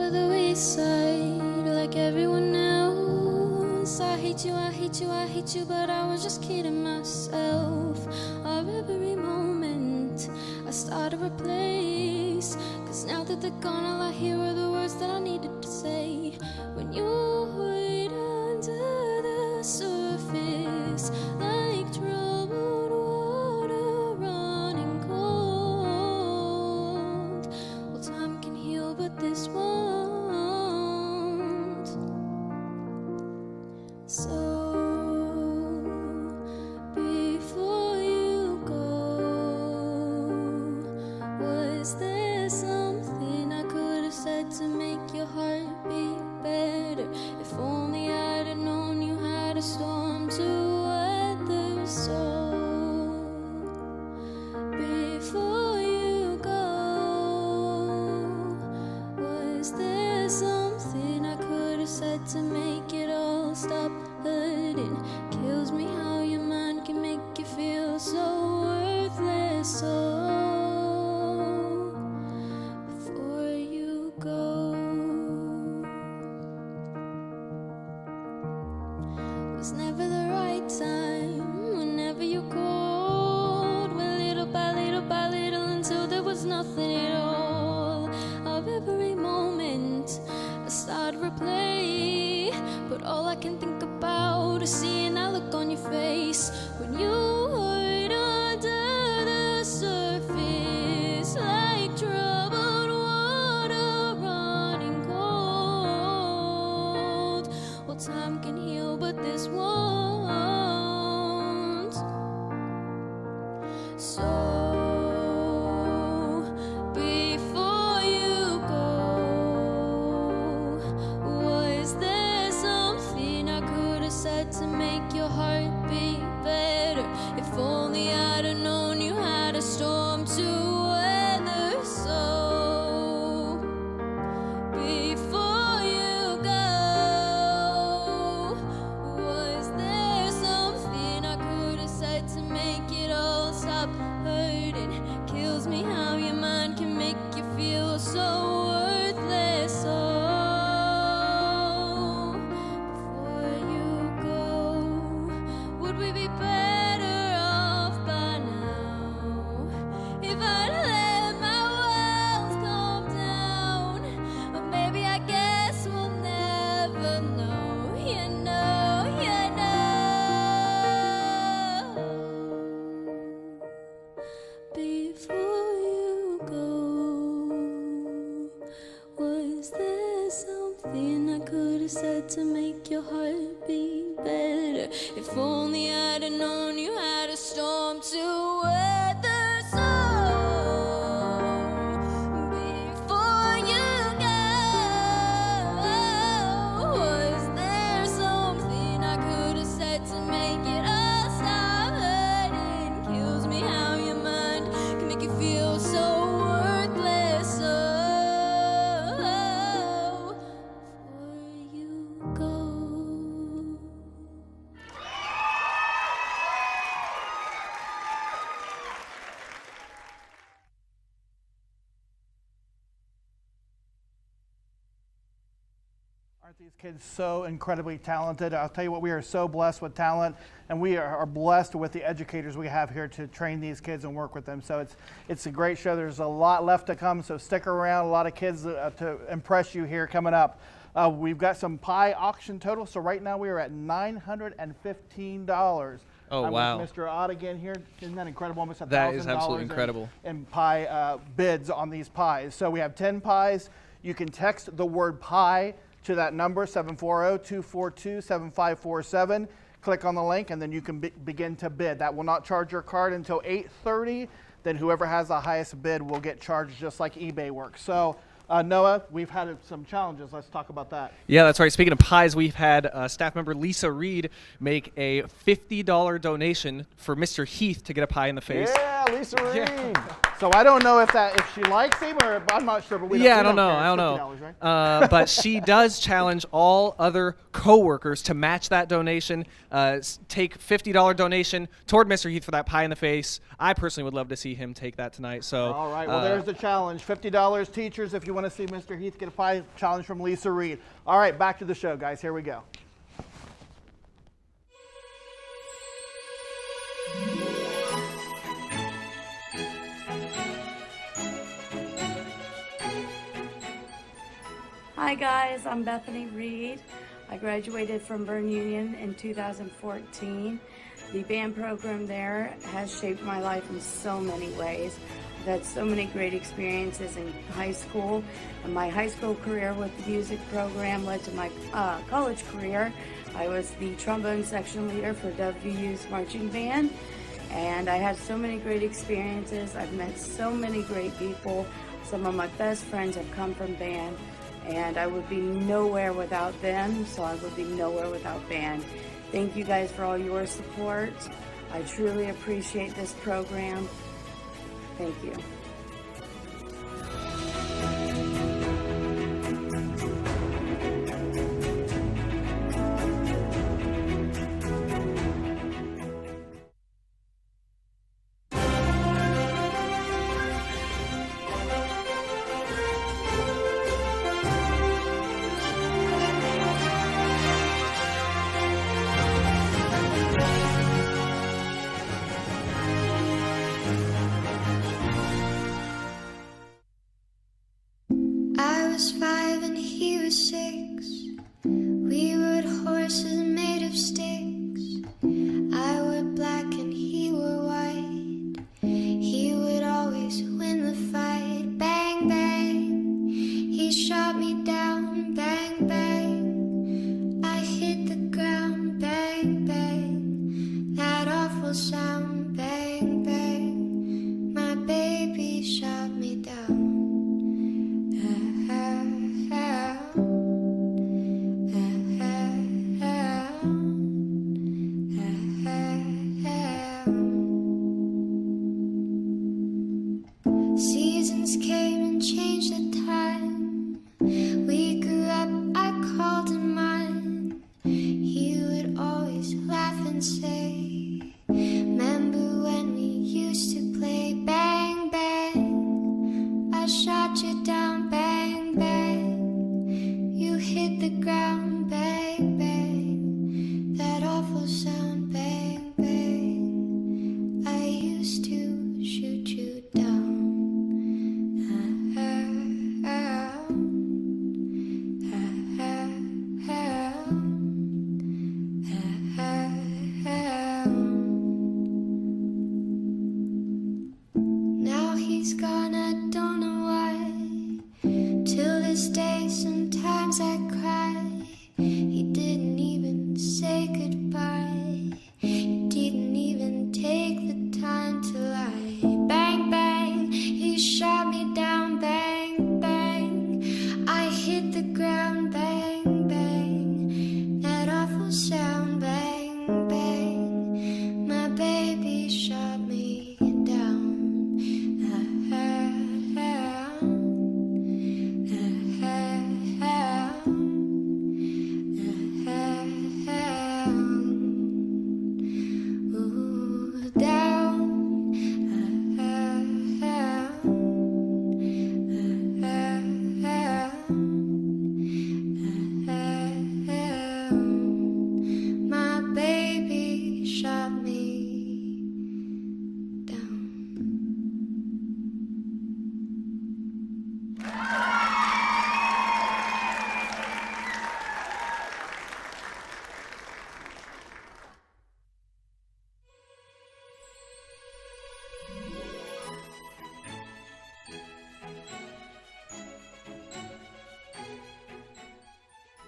over the east side like everyone else. I hate you, I hate you, I hate you, but I was just kidding myself. Of every moment I start to replace, 'cause now that they're gone, all I hear are the words that I needed to say. When you hide under the surface like troubled water running cold. Well, time can heal, but this won't. So before you go, was there something I could have said to make your heart beat better? If only I'd have known you had a storm to weather. So before you go, was there something I could have said to make it all stop hurting? Kills me how your mind can make you feel so worthless. So before you go, was never the right time. Whenever you called, went little by little until there was nothing at all. Of every moment I start to replay, but all I can think about is seeing that look on your face when you hide under the surface like troubled water running cold. Well, time can heal, but this won't. So before you go, was there something I could have said to make your heart beat better? If only I'd have known you had a storm to weather. So before you go, was there something I could have said to make it all stop hurting? Kills me how your mind can make you feel so worthless. Oh, before you go, would we be better off by now if I'd let my walls calm down? Or maybe I guess we'll never know. You know, you know. Before you go, was there something I could have said to make your heart beat better? If only I'd have known you had a storm to weather. So before you go, was there something I could have said to make it all stop hurting? Kills me how your mind can make you feel so worthless. Oh, before you go. Aren't these kids so incredibly talented? I'll tell you what, we are so blessed with talent, and we are blessed with the educators we have here to train these kids and work with them. So it's a great show. There's a lot left to come, so stick around. A lot of kids to impress you here coming up. We've got some pie auction total. So right now we are at $915. Oh, I'm wow. with Mr. Ott again here. Isn't that incredible? Almost $1,000 That is absolutely incredible. in pie bids on these pies. So we have 10 pies. You can text the word pie to that number, 740-242-7547. Click on the link, and then you can begin to bid. That will not charge your card until 8:30. Then whoever has the highest bid will get charged just like eBay works. So Noah, we've had some challenges. Let's talk about that. Yeah, that's right. Speaking of pies, we've had staff member Lisa Reed make a $50 donation for Mr. Heath to get a pie in the face. Yeah, Lisa Reed. So I don't know if she likes him, or I'm not sure. But we I don't don't know. care. I don't It's know. $50, right? But she does challenge all other coworkers to match that donation. Take $50 donation toward Mr. Heath for that pie in the face. I personally would love to see him take that tonight. So all right. Well, there's the challenge. $50, teachers, if you want to see Mr. Heath get a pie. Challenge from Lisa Reed. All right, back to the show, guys. Here we go. Hi guys, I'm Bethany Reed. I graduated from Berne Union in 2014. The band program there has shaped my life in so many ways. I've had so many great experiences in high school, and my high school career with the music program led to my college career. I was the trombone section leader for WVU's marching band, and I had so many great experiences. I've met so many great people. Some of my best friends have come from band. And I would be nowhere without them, so I would be nowhere without band. Thank you guys for all your support. I truly appreciate this program. Thank you. I was 5 and he was 6. We rode horses made of sticks. I wore black and he wore white. He would always win the fight. Bang, bang, he shot me down. Bang, bang, I hit the ground. Bang, bang, that awful sound. Bang, bang, my baby shot me down. Seasons came and changed the time. We grew up, I called him mine. He would always laugh and say, remember when we used to play? Bang, bang, I shot you down. Bang, bang, you hit the ground. Bang, bang, that awful sound. Bang, bang, I used to shoot you down. Now he's gone, I don't know why. Till this day, sometimes I cry. He didn't even say goodbye. He didn't even take the time to lie. Bang, bang, he shot me down. Bang, bang, I hit the ground. Bang, bang, that awful sound. Bang, bang, my baby shot me down. Ooh, down. My baby shot me down.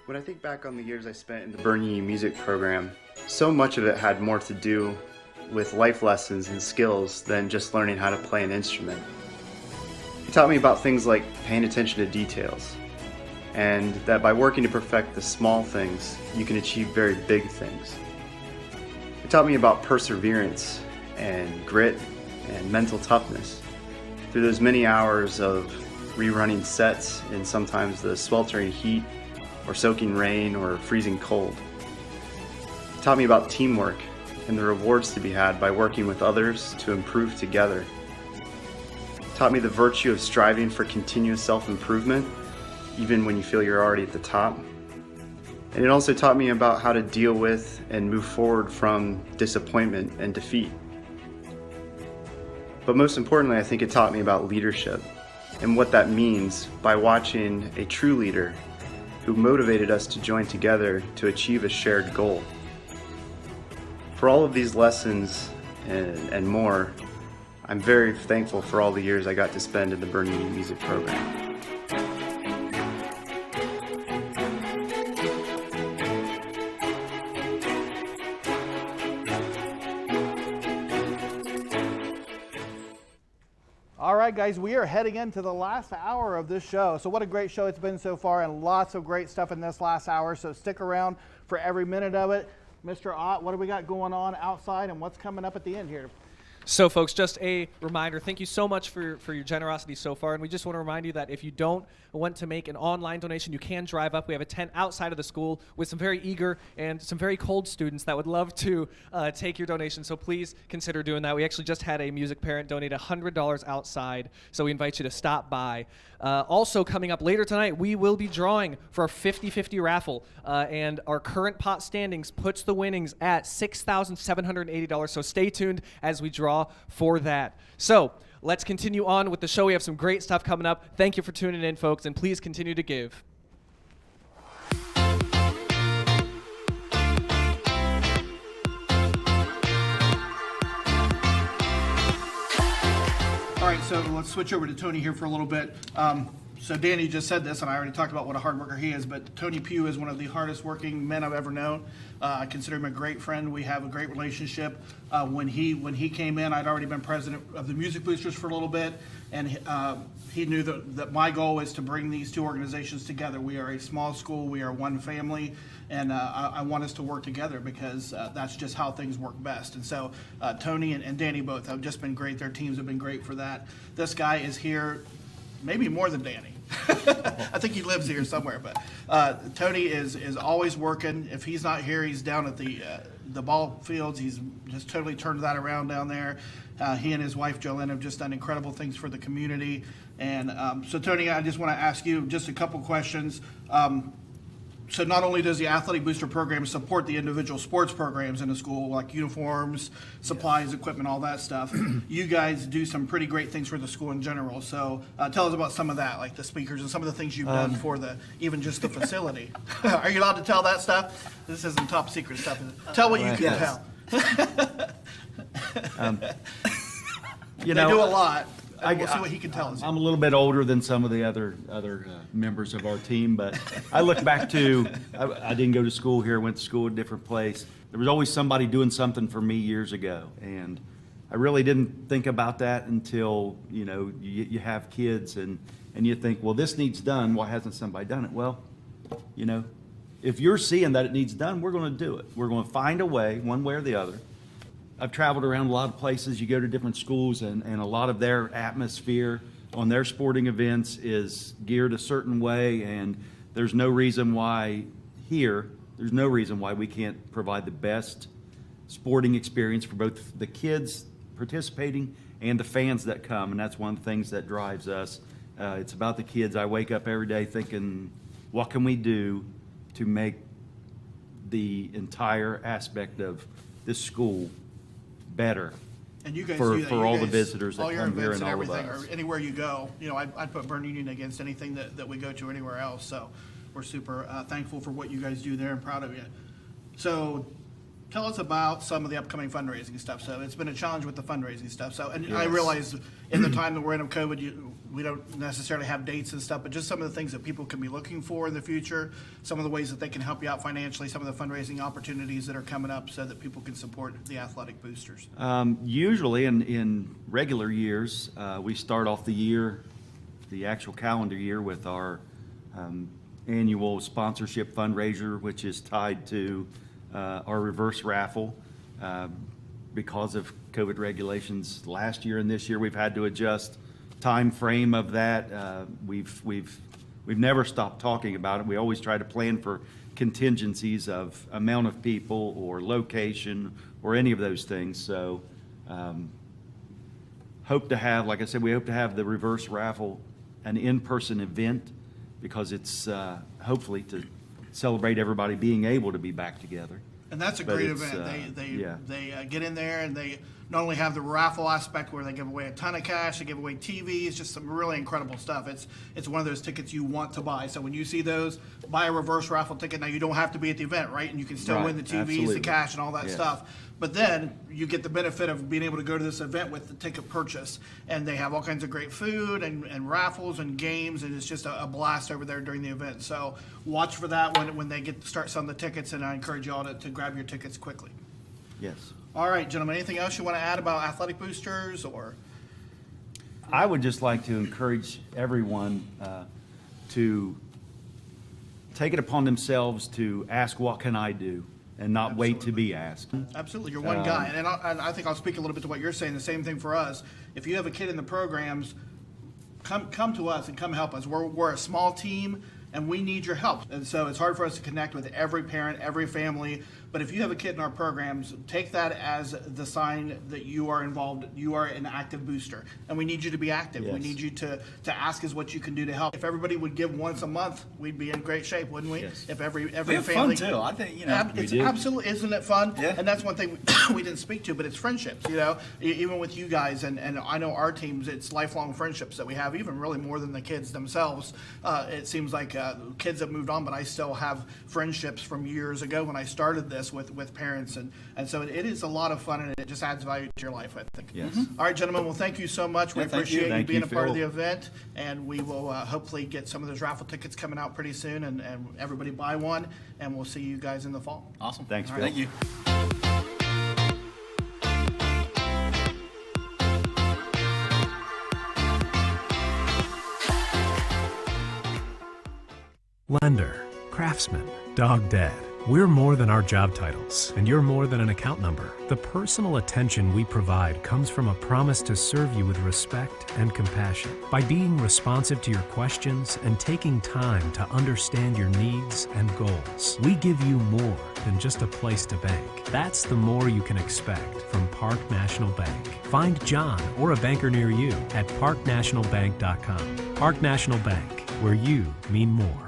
When I think back on the years I spent in the Berne Union music program, so much of it had more to do with life lessons and skills than just learning how to play an instrument. It taught me about things like paying attention to details, and that by working to perfect the small things, you can achieve very big things. It taught me about perseverance and grit and mental toughness. Through those many hours of rerunning sets in sometimes the sweltering heat or soaking rain or freezing cold. It taught me about teamwork and the rewards to be had by working with others to improve together. It taught me the virtue of striving for continuous self-improvement, even when you feel you're already at the top. And it also taught me about how to deal with and move forward from disappointment and defeat. But most importantly, I think it taught me about leadership and what that means by watching a true leader who motivated us to join together to achieve a shared goal. For all of these lessons and more, I'm very thankful for all the years I got to spend in the Berne Union Music Program. All right, guys, we are heading into the last hour of this show. So what a great show it's been so far, and lots of great stuff in this last hour. So stick around for every minute of it. Mr. Ott, what do we got going on outside, and what's coming up at the end here? So, folks, just a reminder, thank you so much for your generosity so far. And we just want to remind you that if you don't want to make an online donation, you can drive up. We have a tent outside of the school with some very eager and some very cold students that would love to take your donation. So please consider doing that. We actually just had a music parent donate $100 outside, so we invite you to stop by. Also coming up later tonight, we will be drawing for our 50-50 raffle, and our current pot standings puts the winnings at $6,780. So stay tuned as we draw for that. So let's continue on with the show. We have some great stuff coming up. Thank you for tuning in, folks, and please continue to give. All right, so let's switch over to Tony here for a little bit. So Danny just said this, and I already talked about what a hard worker he is, but Tony Pugh is one of the hardest working men I've ever known. I consider him a great friend. We have a great relationship. When he came in, I'd already been president of the Music Boosters for a little bit, and he knew that my goal is to bring these two organizations together. We are a small school. We are one family, and I want us to work together because that's just how things work best. And so Tony and Danny both have just been great. Their teams have been great for that. This guy is here maybe more than Danny. I think he lives here somewhere, but Tony is always working. If he's not here, he's down at the ball fields. He's just totally turned that around down there. He and his wife Jolene have just done incredible things for the community. And so Tony, I just want to ask you just a couple questions. So not only does the Athletic Booster Program support the individual sports programs in the school, like uniforms, supplies, equipment, all that stuff, you guys do some pretty great things for the school in general. So tell us about some of that, like the speakers and some of the things you've done for even just the facility. Are you allowed to tell that stuff? This isn't top secret stuff. Tell what you can tell. You they know, do a lot. We'll see what he can tell us. I'm a little bit older than some of the other members of our team, but I look back to, I didn't go to school here, went to school at a different place. There was always somebody doing something for me years ago, and I really didn't think about that until, you have kids and you think, well, this needs done. Why hasn't somebody done it? Well, if you're seeing that it needs done, we're going to do it. We're going to find a way, one way or the other. I've traveled around a lot of places. You go to different schools, and a lot of their atmosphere on their sporting events is geared a certain way, and there's no reason why we can't provide the best sporting experience for both the kids participating and the fans that come, and that's one of the things that drives us. It's about the kids. I wake up every day thinking, what can we do to make the entire aspect of this school better And you guys for do that. You all the guys- visitors all that your come here events and all of everything, us. or anywhere you go. I'd put Berne Union against anything that we go to anywhere else. So we're super thankful for what you guys do there and proud of you. So tell us about some of the upcoming fundraising stuff. So it's been a challenge with the fundraising stuff. So, and I Yes. realize in the time that we're in of COVID, we don't necessarily have dates and stuff, but just some of the things that people can be looking for in the future, some of the ways that they can help you out financially, some of the fundraising opportunities that are coming up so that people can support the athletic boosters. Usually in regular years, we start off the actual calendar year with our annual sponsorship fundraiser, which is tied to our reverse raffle. because of COVID regulations last year and this year, we've had to adjust time frame of that. We've never stopped talking about it. We always try to plan for contingencies of amount of people or location or any of those things. So hope to have, like I said, we hope to have the reverse raffle an in-person event, because it's hopefully to celebrate everybody being able to be back together. And that's a But great it's, event. yeah. They get in there and they not only have the raffle aspect where they give away a ton of cash, they give away TVs, just some really incredible stuff. It's one of those tickets you want to buy. So when you see those, buy a reverse raffle ticket. Now you don't have to be at the event, right? And you can still Right, win the TVs, absolutely. the cash, and all that Yes. stuff. But then you get the benefit of being able to go to this event with the ticket purchase. And they have all kinds of great food and raffles and games, and it's just a blast over there during the event. So watch for that when they start selling the tickets, and I encourage you all to grab your tickets quickly. Yes. All right, gentlemen, anything else you want to add about athletic boosters or? I would just like to encourage everyone to take it upon themselves to ask, what can I do? And not wait to be asked. Absolutely, you're one guy. And I think I'll speak a little bit to what you're saying, the same thing for us. If you have a kid in the programs, come to us and come help us. We're a small team, and we need your help. And so it's hard for us to connect with every parent, every family. But if you have a kid in our programs, take that as the sign that you are involved, you are an active booster. And we need you to be active. We Yes. need you to ask us what you can do to help. If everybody would give once a month, we'd be in great shape, wouldn't we? Yes. If every We have family. fun too. I think, It's absolutely, isn't it fun? Yeah. And that's one thing we didn't speak to, but it's friendships, even with you guys. And I know our teams, it's lifelong friendships that we have, even really more than the kids themselves. It seems like kids have moved on, but I still have friendships from years ago when I started this with parents. And so it is a lot of fun, and it just adds value to your life, I think. Yes. All right, gentlemen, well, thank you so much. We Yeah, thank you. appreciate you Thank being you, a part of the Phil. event, and we will hopefully get some of those raffle tickets coming out pretty soon, and everybody buy one, and we'll see you guys in the fall. Awesome. Thanks, All Phil. right. Thank you. Lender, craftsman, dog dad. We're more than our job titles, and you're more than an account number. The personal attention we provide comes from a promise to serve you with respect and compassion. By being responsive to your questions and taking time to understand your needs and goals, we give you more than just a place to bank. That's the more you can expect from Park National Bank. Find John or a banker near you at parknationalbank.com. Park National Bank, where you mean more.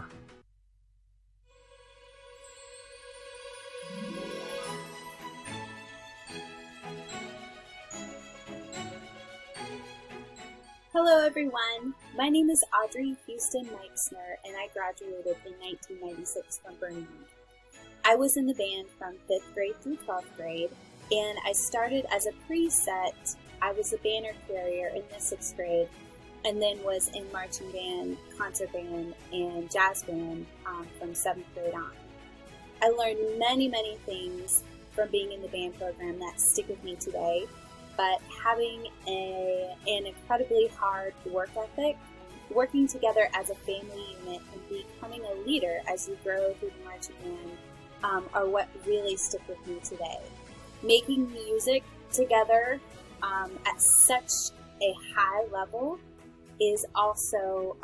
Hello everyone, my name is Audrey Houston Meixner and I graduated in 1996 from Berne. I was in the band from 5th grade through 12th grade, and I started as a preset. I was a banner carrier in the 6th grade, and then was in marching band, concert band, and jazz band from 7th grade on. I learned many things from being in the band program that stick with me today. But having an incredibly hard work ethic, working together as a family unit, and becoming a leader as you grow through the marching band are what really stick with me today. Making music together at such a high level is also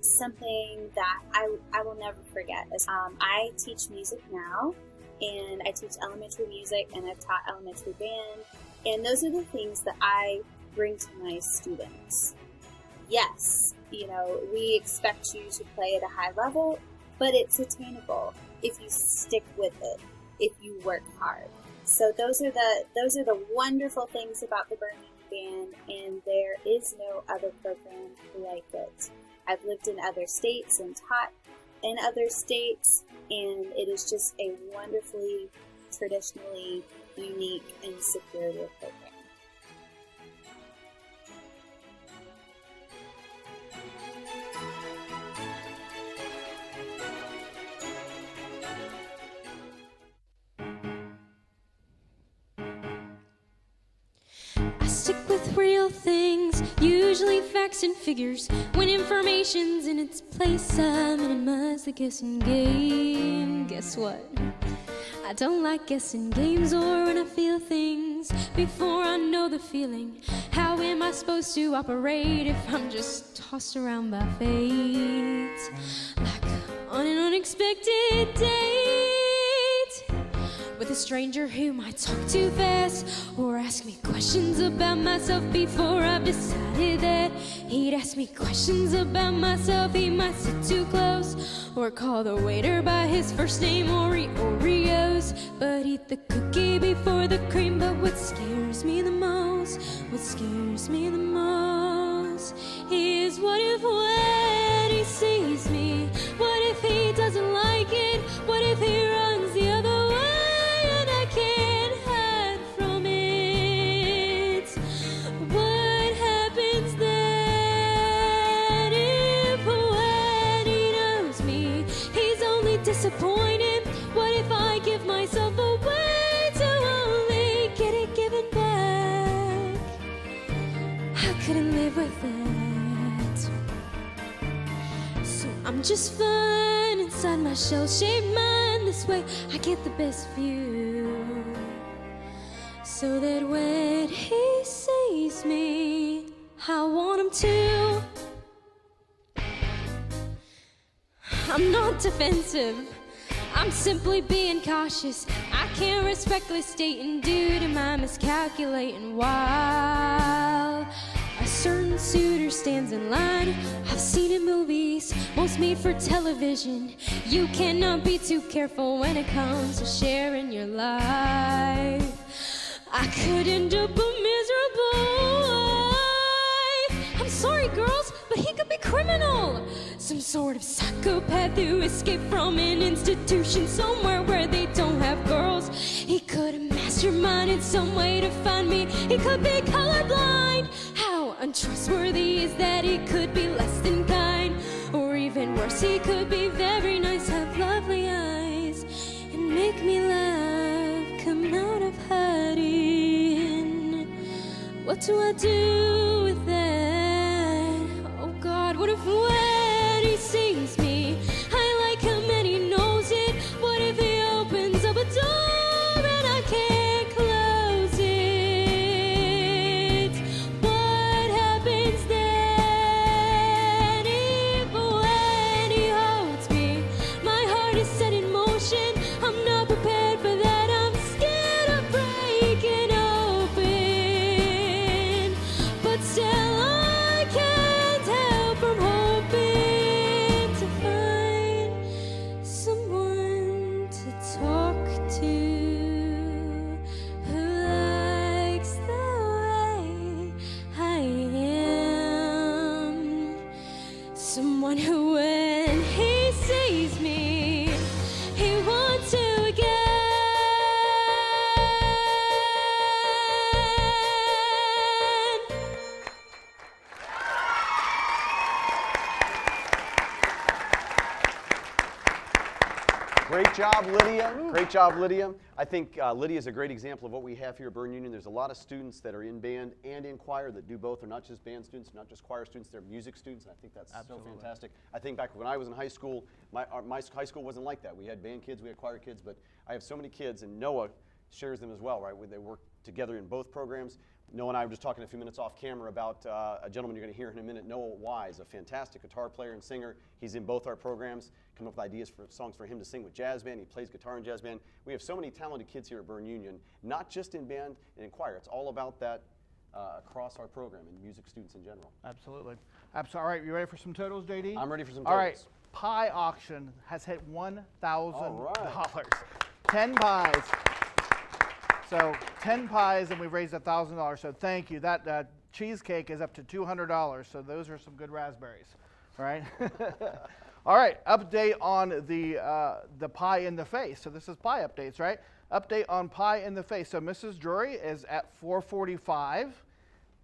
something that I will never forget. I teach music now, and I teach elementary music, and I've taught elementary band. And those are the things that I bring to my students. Yes, we expect you to play at a high level, but it's attainable if you stick with it, if you work hard. So those are the wonderful things about the Berne Band, and there is no other program like it. I've lived in other states and taught in other states, and it is just a wonderfully, traditionally unique and superior program. I stick with real things, usually facts and figures. When information's in its place, I minimize the guessing game. Guess what? I don't like guessing games or when I feel things before I know the feeling. How am I supposed to operate if I'm just tossed around by fate? Like on an unexpected date with a stranger who might talk too fast or ask me questions about myself before I've decided that he'd ask me questions about myself. He might sit too close or call the waiter by his first name or eat Oreos, but eat the cookie before the cream. But what scares me the most, what scares me the most is what if when he sees me, what if he doesn't like it, what if he runs the other way and I can't hide from it? What happens then if when he knows me, he's only disappointed? What if I give myself away to only get it given back? I couldn't live with that. So I'm just fine inside my shell-shaped mind. This way I get the best view, so that when he sees me, I want him to. I'm not defensive, I'm simply being cautious. I can't respectfully state and due to my miscalculating while a certain suitor stands in line. I've seen in movies, most made for television. You cannot be too careful when it comes to sharing your life. I could end up a miserable wife. I'm sorry, girls, but he could be criminal. Some sort of psychopath who escaped from an institution somewhere where they don't have girls. He could have masterminded some way to find me. He could be colorblind. How untrustworthy is that? He could be less than kind, or even worse, he could be very nice, have lovely eyes, and make me laugh, come out of hiding. What do I do with that? Oh God, what if when he sees me, I like him and he knows it? What if he opens up a door and I can't close it? What happens then if when he holds me, my heart is set in motion? I'm not prepared for that, I'm scared of breaking open, but still I can't help from hoping to find someone to talk to who likes the way I am. Someone who, when he sees me, he wants to again. Great job, Lydia. Great job, Lydia. I think Lydia is a great example of what we have here at Berne Union. There's a lot of students that are in band and in choir that do both. They're not just band students, not just choir students, they're music students, and I think that's so fantastic. I think back when I was in high school, my high school wasn't like that. We had band kids, we had choir kids, but I have so many kids, and Noah shares them as well, right? They work together in both programs. Noah and I were just talking a few minutes off camera about a gentleman you're going to hear in a minute, Noah Wise, a fantastic guitar player and singer. He's in both our programs, coming up with ideas for songs for him to sing with jazz band. He plays guitar in jazz band. We have so many talented kids here at Berne Union, not just in band and in choir. It's all about that across our program and music students in general. Absolutely. All right, you ready for some totals, JD? I'm ready for some All right, totals. pie auction has hit $1,000. All right. 10 pies. So 10 pies, and we've raised $1,000. So thank you. That cheesecake is up to $200. So those are some good raspberries. All right. All right. Update on the pie in the face. So this is pie updates, right? Update on pie in the face. So Mrs. Drury is at 445,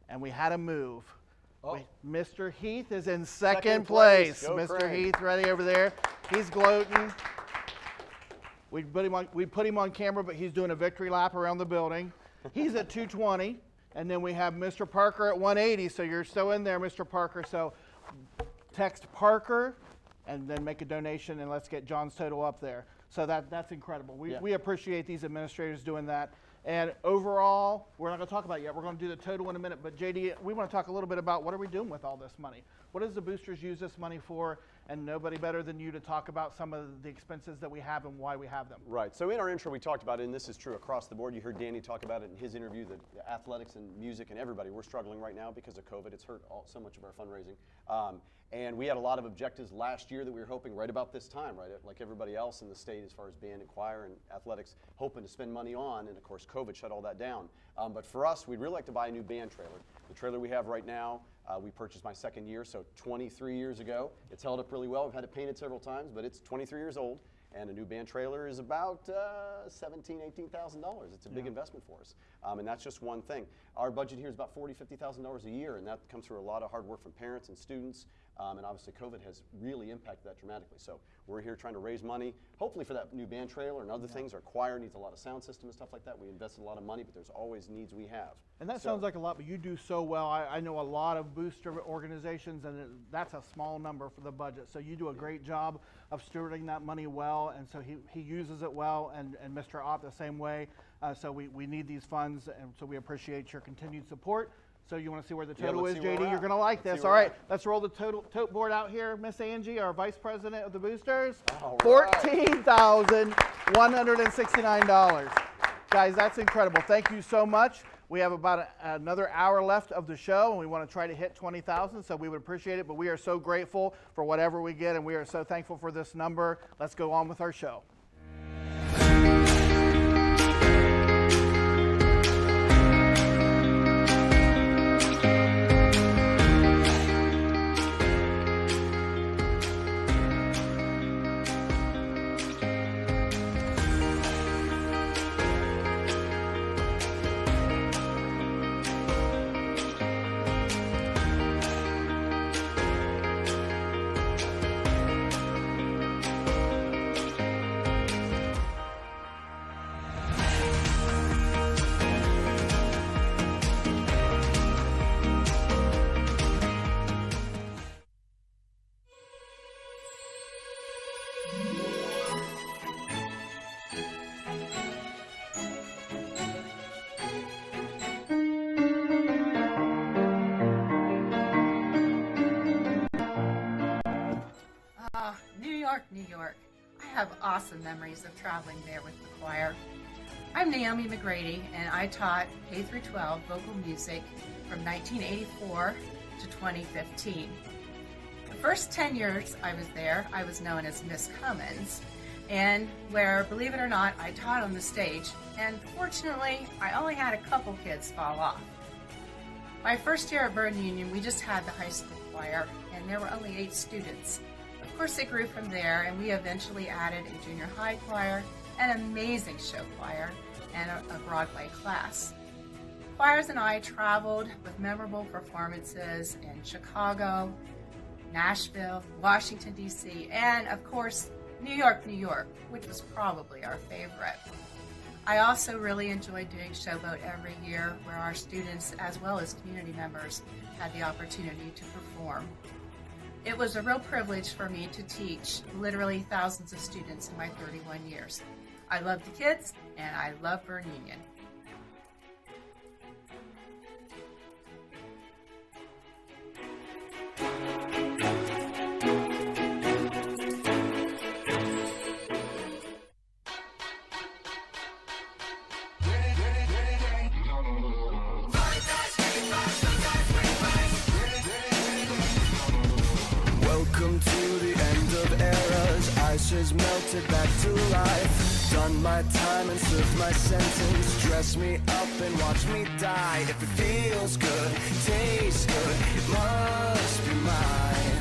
and we had a move. Mr. Heath is in second place. Go Mr. Crane. Heath, ready over there. He's gloating. We put him on camera, but he's doing a victory lap around the building. He's at 220, and then we have Mr. Parker at 180. So you're still in there, Mr. Parker. So text Parker, and then make a donation, and let's get John's total up there. So that's incredible. Yeah. We appreciate these administrators doing that. And overall, we're not going to talk about it yet. We're going to do the total in a minute. But JD, we want to talk a little bit about what are we doing with all this money? What does the boosters use this money for? And nobody better than you to talk about some of the expenses that we have and why we have them. Right. So in our intro, we talked about it, and this is true across the board. You heard Danny talk about it in his interview, that the athletics and music and everybody, we're struggling right now because of COVID. It's hurt so much of our fundraising. And we had a lot of objectives last year that we were hoping right about this time, right, like everybody else in the state as far as band and choir and athletics, hoping to spend money on, and of course COVID shut all that down. But for us, we'd really like to buy a new band trailer. The trailer we have right now, we purchased my second year, so 23 years ago. It's held up really well. We've had it painted several times, but it's 23 years old. And a new band trailer is about $17,000, $18,000. It's a big investment for us. And that's just one thing. Our budget here is about $40,000, $50,000 a year, and that comes through a lot of hard work from parents and students. And obviously COVID has really impacted that dramatically. So we're here trying to raise money, hopefully for that new band trailer and other things. Our choir needs a lot of sound system and stuff like that. We invested a lot of money, but there's always needs we have. And that sounds like a lot, but you do so well. I know a lot of booster organizations, and that's a small number for the budget. So you do a great job of stewarding that money well, and so he uses it well, and Mr. Ott the same way. So we need these funds, and so we appreciate your continued support. So you want to see where the total is, JD? You're going to like this. All right, let's roll the tote board out here, Miss Angie, our vice president of the boosters. $14,169. Guys, that's incredible. Thank you so much. We have about another hour left of the show, and we want to try to hit 20,000, so we would appreciate it. But we are so grateful for whatever we get, and we are so thankful for this number. Let's go on with our show. New York. I have awesome memories of traveling there with the choir. I'm Naomi McGrady, and I taught K through 12 vocal music from 1984 to 2015. The first 10 years I was there, I was known as Miss Cummins, and where, believe it or not, I taught on the stage, and fortunately, I only had a couple kids fall off. My first year at Berne Union, we just had the high school choir, and there were only 8 students. Of course, it grew from there, and we eventually added a junior high choir, an amazing show choir, and a Broadway class. Choirs and I traveled with memorable performances in Chicago, Nashville, Washington, D.C., and of course, New York, which was probably our favorite. I also really enjoyed doing Showboat every year, where our students, as well as community members, had the opportunity to perform. It was a real privilege for me to teach literally thousands of students in my 31 years. I love the kids, and I love Berne Union. Welcome to the end of eras, ice has melted back to life. Done my time and served my sentence, dress me up and watch me die. If it feels good, tastes good, it must be mine.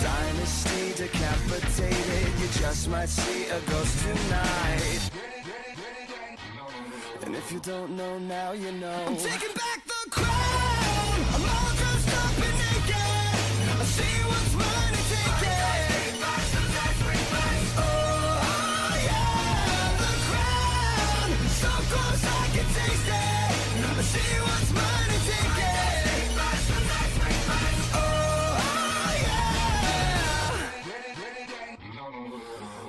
Dynasty decapitated, you just might see a ghost tonight. And if you don't know now, you know. I'm taking back the crown, I'm all dressed up and naked. I see what's mine and take it. Oh yeah, the crown, so close I can taste it. I see what's mine and take it. Oh yeah.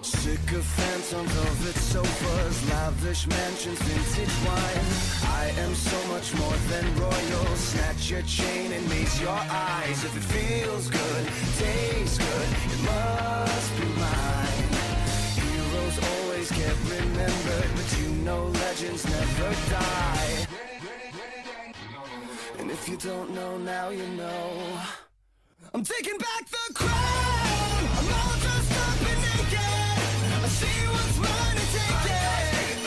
Sycophants sound of its sofas, lavish mansions, vintage wine. I am so much more than royal. Snatch your chain and maze your eyes. If it feels good, tastes good, it must be mine. Heroes always get remembered, but you know legends never die. And if you don't know now, you know. I'm taking back the crown. I'm all dressed up and naked. I see what's mine and take it.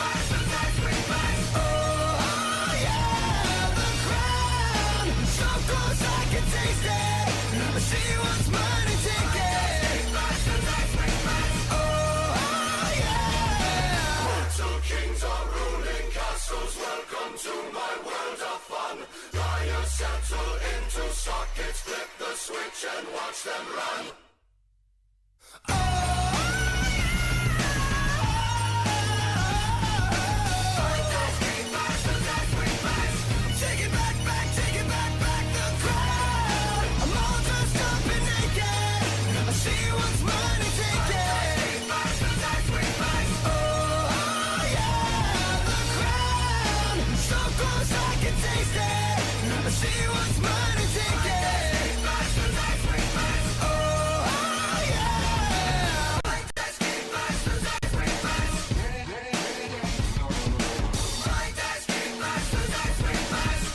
Oh yeah, the crown. So close I can taste it. I see what's mine and take it. Oh yeah. Mortal kings are ruling castles. Welcome to my world of fun. Liars settle into sockets. Flip the switch and watch them run. See what's mine and take it. Oh yeah. Like that ski mask, that's way fast. Like that ski mask, that's way fast.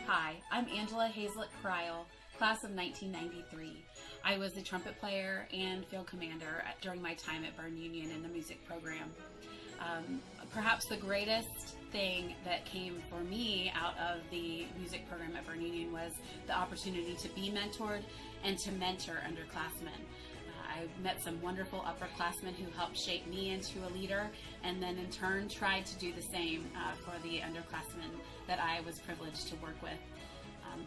Hi, I'm Angela Hazlett Cryle, class of 1993. I was a trumpet player and field commander during my time at Berne Union in the music program. Perhaps the greatest thing that came for me out of the music program at Berne Union was the opportunity to be mentored and to mentor underclassmen. I met some wonderful upperclassmen who helped shape me into a leader, and then in turn tried to do the same for the underclassmen that I was privileged to work with.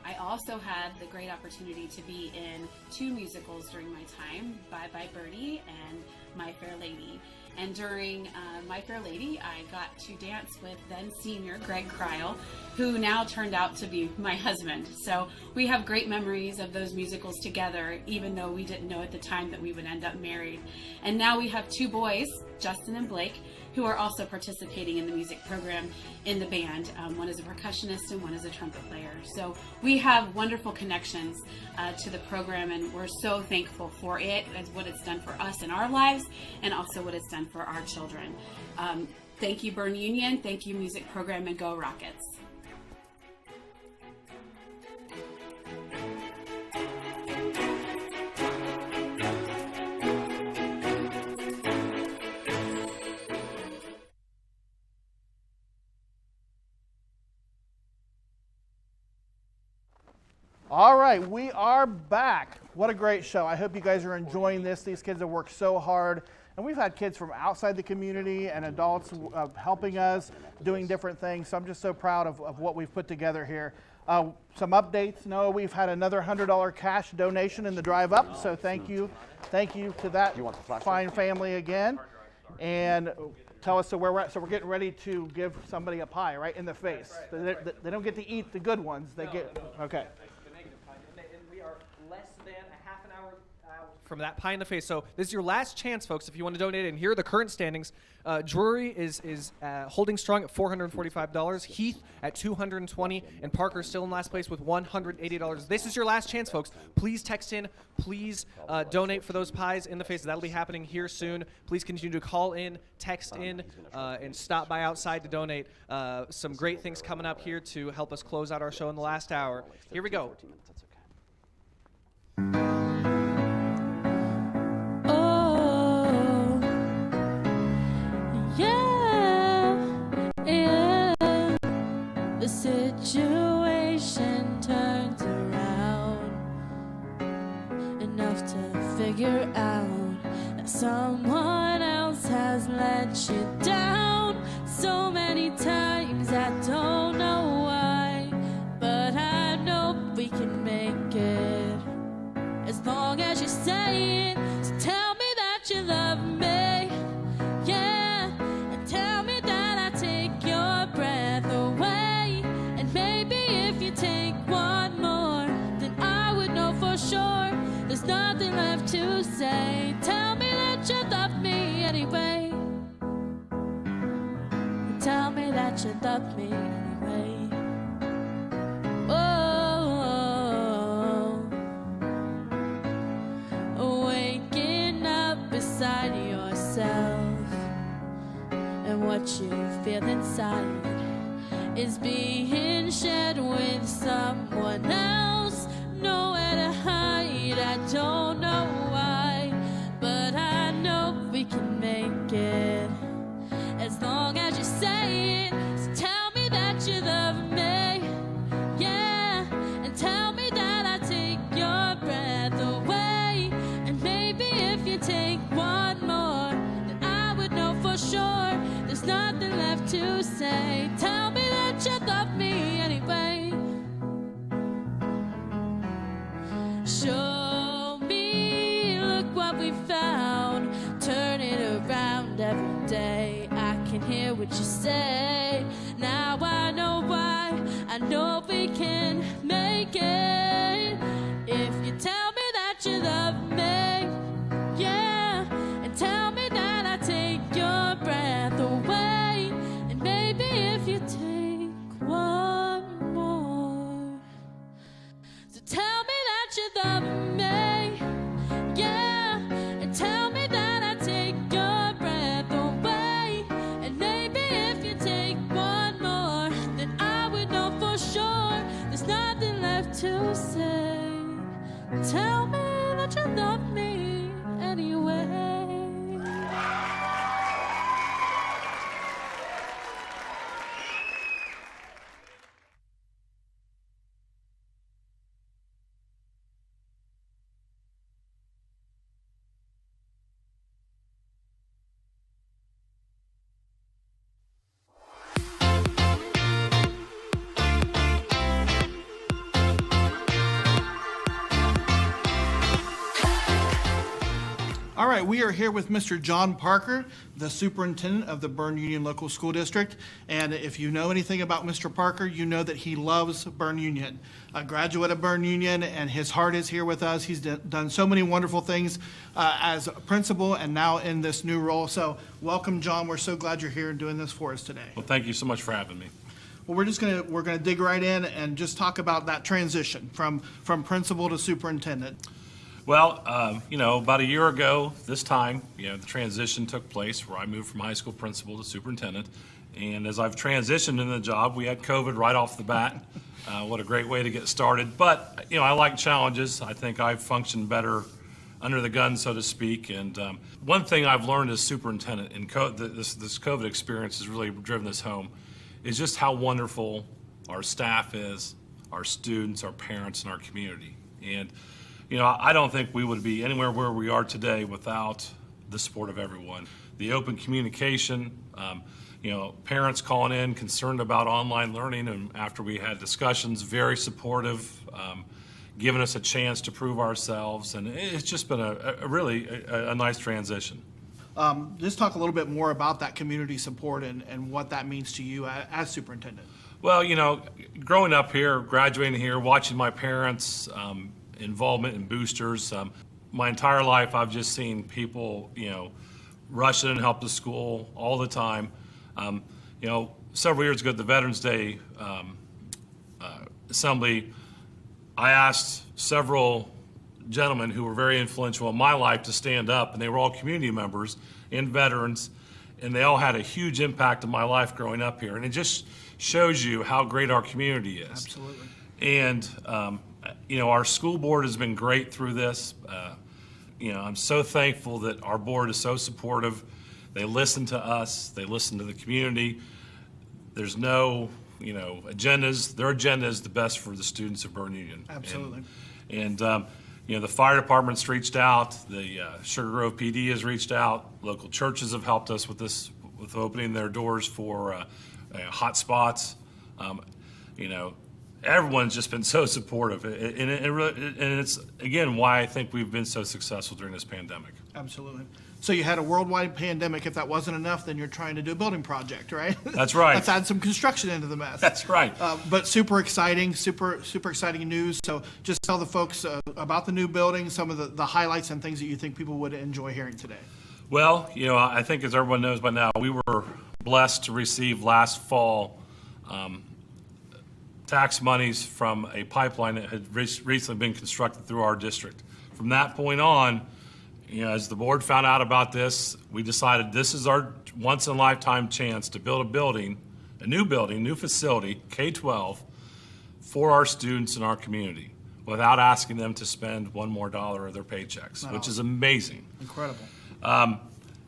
I also had the great opportunity to be in 2 musicals during my time, Bye Bye Birdie and My Fair Lady. And during My Fair Lady, I got to dance with then senior Greg Cryle, who now turned out to be my husband. So we have great memories of those musicals together, even though we didn't know at the time that we would end up married. And now we have 2 boys, Justin and Blake, who are also participating in the music program in the band. One is a percussionist and one is a trumpet player. So we have wonderful connections to the program, and we're so thankful for it, as what it's done for us in our lives and also what it's done for our children. Thank you, Berne Union. Thank you, music program, and go Rockets. All right, we are back. What a great show. I hope you guys are enjoying this. These kids have worked so hard. And we've had kids from outside the community and adults helping us, doing different things. So I'm just so proud of what we've put together here. Some updates. Noah, we've had another $100 cash donation in the drive up. So thank you. Thank you to that fine family again. And tell us so where we're at. So we're getting ready to give somebody a pie, right, in the face. They don't get to eat the good ones. They get, okay. From that pie in the face. So this is your last chance, folks, if you want to donate. And here are the current standings. Drury is holding strong at $445. Heath at $220, and Parker still in last place with $180. This is your last chance, folks. Please text in. Please donate for those pies in the face. That'll be happening here soon. Please continue to call in, text in, and stop by outside to donate. Some great things coming up here to help us close out our show in the last hour. Here we go. The situation turns around enough to figure out that someone else has let you down so many times. I don't know why, but I know we can make it. as long as you say it. So tell me that you love me, yeah, and tell me that I take your breath away. And maybe if you take one more, then I would know for sure there's nothing left to say. Tell me that you love me anyway. Tell me that you love me anyway. Oh, waking up beside yourself, and what you feel inside is being shared with someone else. Nowhere to hide, I don't know why, but I know we can make it as long as you say it. So tell me that you love me, yeah, and tell me that I take your breath away. And maybe if you take one more, then I would know for sure there's nothing left to say. Tell me that you love me anyway. Show me, look what we found. Turn it around every day. I can hear what you say. Now I know why. I know we can make it. If you tell me that you love me, yeah, and tell me that I take your breath away. And maybe if you take one more, so tell me that you love me, yeah, and tell me that I take your breath away. And maybe if you take one more, then I would know for sure there's nothing left to say. Tell me that you love me anyway. All right, we are here with Mr. John Parker, the superintendent of the Berne Union Local School District. And if you know anything about Mr. Parker, you know that he loves Berne Union. A graduate of Berne Union, and his heart is here with us. He's done so many wonderful things as a principal and now in this new role. So welcome, John. We're so glad you're here and doing this for us today. Well, thank you so much for having me. Well, we're gonna dig right in and just talk about that transition from principal to superintendent. Well, about a year ago, this time, the transition took place where I moved from high school principal to superintendent. And as I've transitioned in the job, we had COVID right off the bat. What a great way to get started. But, I like challenges. I think I've functioned better under the gun, so to speak. And one thing I've learned as superintendent, and this COVID experience has really driven this home, is just how wonderful our staff is, our students, our parents, and our community. And I don't think we would be anywhere where we are today without the support of everyone. The open communication, parents calling in concerned about online learning, and after we had discussions, very supportive, giving us a chance to prove ourselves, and it's just been a really nice transition. Just talk a little bit more about that community support and what that means to you as superintendent. Well, growing up here, graduating here, watching my parents' involvement in boosters. My entire life, I've just seen people, rush in and help the school all the time. Several years ago at the Veterans Day Assembly, I asked several gentlemen who were very influential in my life to stand up, and they were all community members and veterans, and they all had a huge impact on my life growing up here. And it just shows you how great our community is. Absolutely. And our school board has been great through this. I'm so thankful that our board is so supportive. They listen to us. They listen to the community. There's no, agendas. Their agenda is the best for the students of Berne Union. Absolutely. And the fire department's reached out. The Sugar Grove PD has reached out. Local churches have helped us with this, with opening their doors for hot spots. everyone's just been so supportive, and it's again why I think we've been so successful during this pandemic. Absolutely. So you had a worldwide pandemic. If that wasn't enough, then you're trying to do a building project, right? That's right. Let's add some construction into the mess. That's right. But super exciting, super exciting news. So just tell the folks about the new building, some of the highlights and things that you think people would enjoy hearing today. Well, I think as everyone knows by now, we were blessed to receive last fall tax monies from a pipeline that had recently been constructed through our district. From that point on, as the board found out about this, we decided this is our once-in-a-lifetime chance to build a new facility, K-12, for our students in our community without asking them to spend one more dollar of their paychecks, which is amazing. Incredible.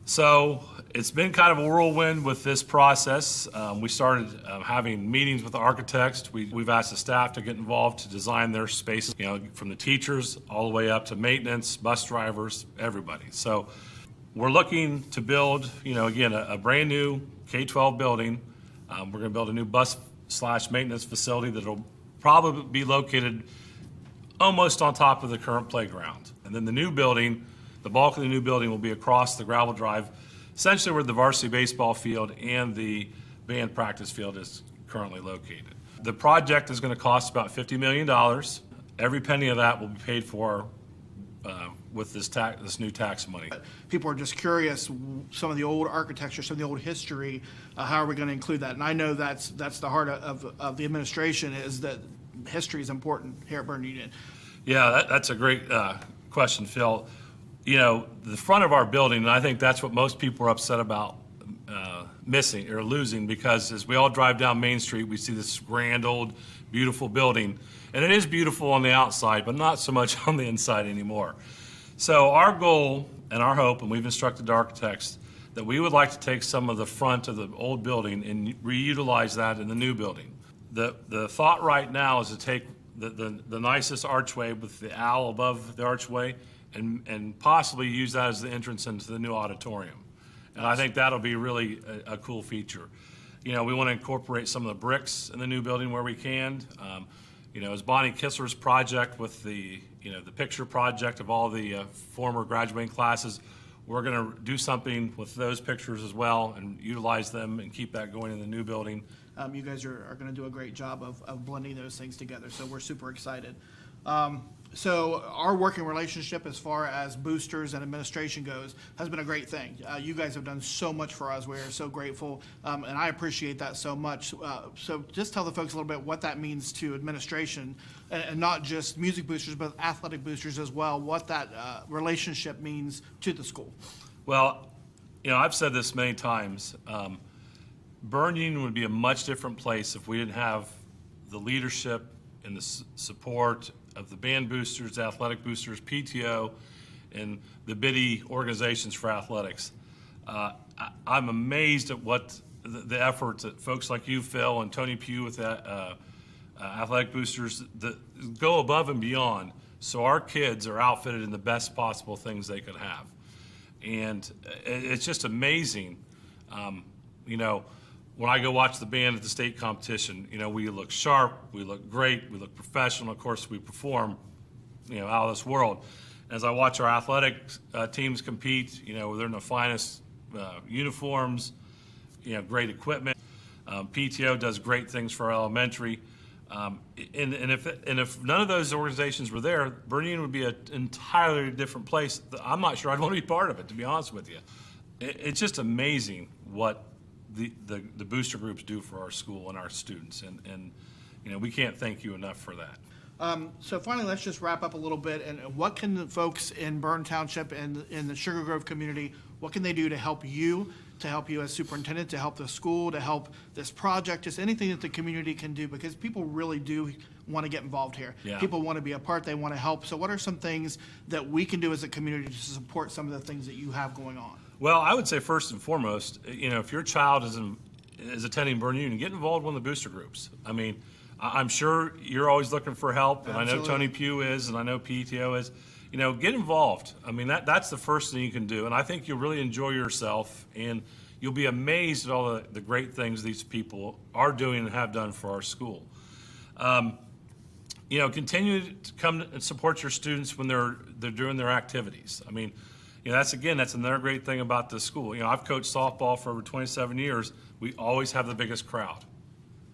So it's been kind of a whirlwind with this process. We started having meetings with the architects. We've asked the staff to get involved to design their spaces, from the teachers all the way up to maintenance, bus drivers, everybody. So we're looking to build, again, a brand new K-12 building. We're going to build a new bus/maintenance facility that'll probably be located almost on top of the current playground. And then the new building, the bulk of the new building will be across the gravel drive, essentially where the varsity baseball field and the band practice field is currently located. The project is going to cost about $50 million. Every penny of that will be paid for with this new tax money. People are just curious, some of the old architecture, some of the old history, how are we going to include that? And I know that's the heart of the administration, is that history is important here at Berne Union. Yeah, that's a great question, Phil. The front of our building, and I think that's what most people are upset about missing or losing, because as we all drive down Main Street, we see this grand old beautiful building. And it is beautiful on the outside, but not so much on the inside anymore. So our goal and our hope, and we've instructed the architects, that we would like to take some of the front of the old building and reutilize that in the new building. The thought right now is to take the nicest archway with the owl above the archway and possibly use that as the entrance into the new auditorium. And I think that'll be really a cool feature. We want to incorporate some of the bricks in the new building where we can. As Bonnie Kissler's project with the picture project of all the former graduating classes, we're going to do something with those pictures as well and utilize them and keep that going in the new building. You guys are going to do a great job of blending those things together, so we're super excited. So our working relationship as far as boosters and administration goes has been a great thing. You guys have done so much for us. We are so grateful, and I appreciate that so much. So just tell the folks a little bit what that means to administration, and not just music boosters, but athletic boosters as well, what that relationship means to the school. Well, I've said this many times. Berne Union would be a much different place if we didn't have the leadership and the support of the band boosters, the athletic boosters, PTO, and the BIDI organizations for athletics. I'm amazed at what the efforts that folks like you, Phil, and Tony Pugh with athletic boosters that go above and beyond so our kids are outfitted in the best possible things they could have. And it's just amazing. When I go watch the band at the state competition, we look sharp, we look great, we look professional. Of course, we perform, out of this world. As I watch our athletic teams compete, they're in the finest uniforms, great equipment. PTO does great things for our elementary. And if none of those organizations were there, Berne Union would be an entirely different place. I'm not sure I'd want to be part of it, to be honest with you. It's just amazing what the booster groups do for our school and our students, and we can't thank you enough for that. So finally, let's just wrap up a little bit. And what can the folks in Berne Township and in the Sugar Grove community, what can they do to help you as superintendent, to help the school, to help this project, just anything that the community can do, because people really do want to get involved here. Yeah. People want to be a part, they want to help. So what are some things that we can do as a community to support some of the things that you have going on? Well, I would say first and foremost, if your child is attending Berne Union, get involved in one of the booster groups. I mean, I'm sure you're always looking for help, and Absolutely. I know Tony Pugh is, and I know PTO is. Get involved. I mean, that's the first thing you can do, and I think you'll really enjoy yourself, and you'll be amazed at all the great things these people are doing and have done for our school. You know, continue to come and support your students when they're doing their activities. I mean, you know, that's another great thing about this school. You know, I've coached softball for over 27 years. We always have the biggest crowd.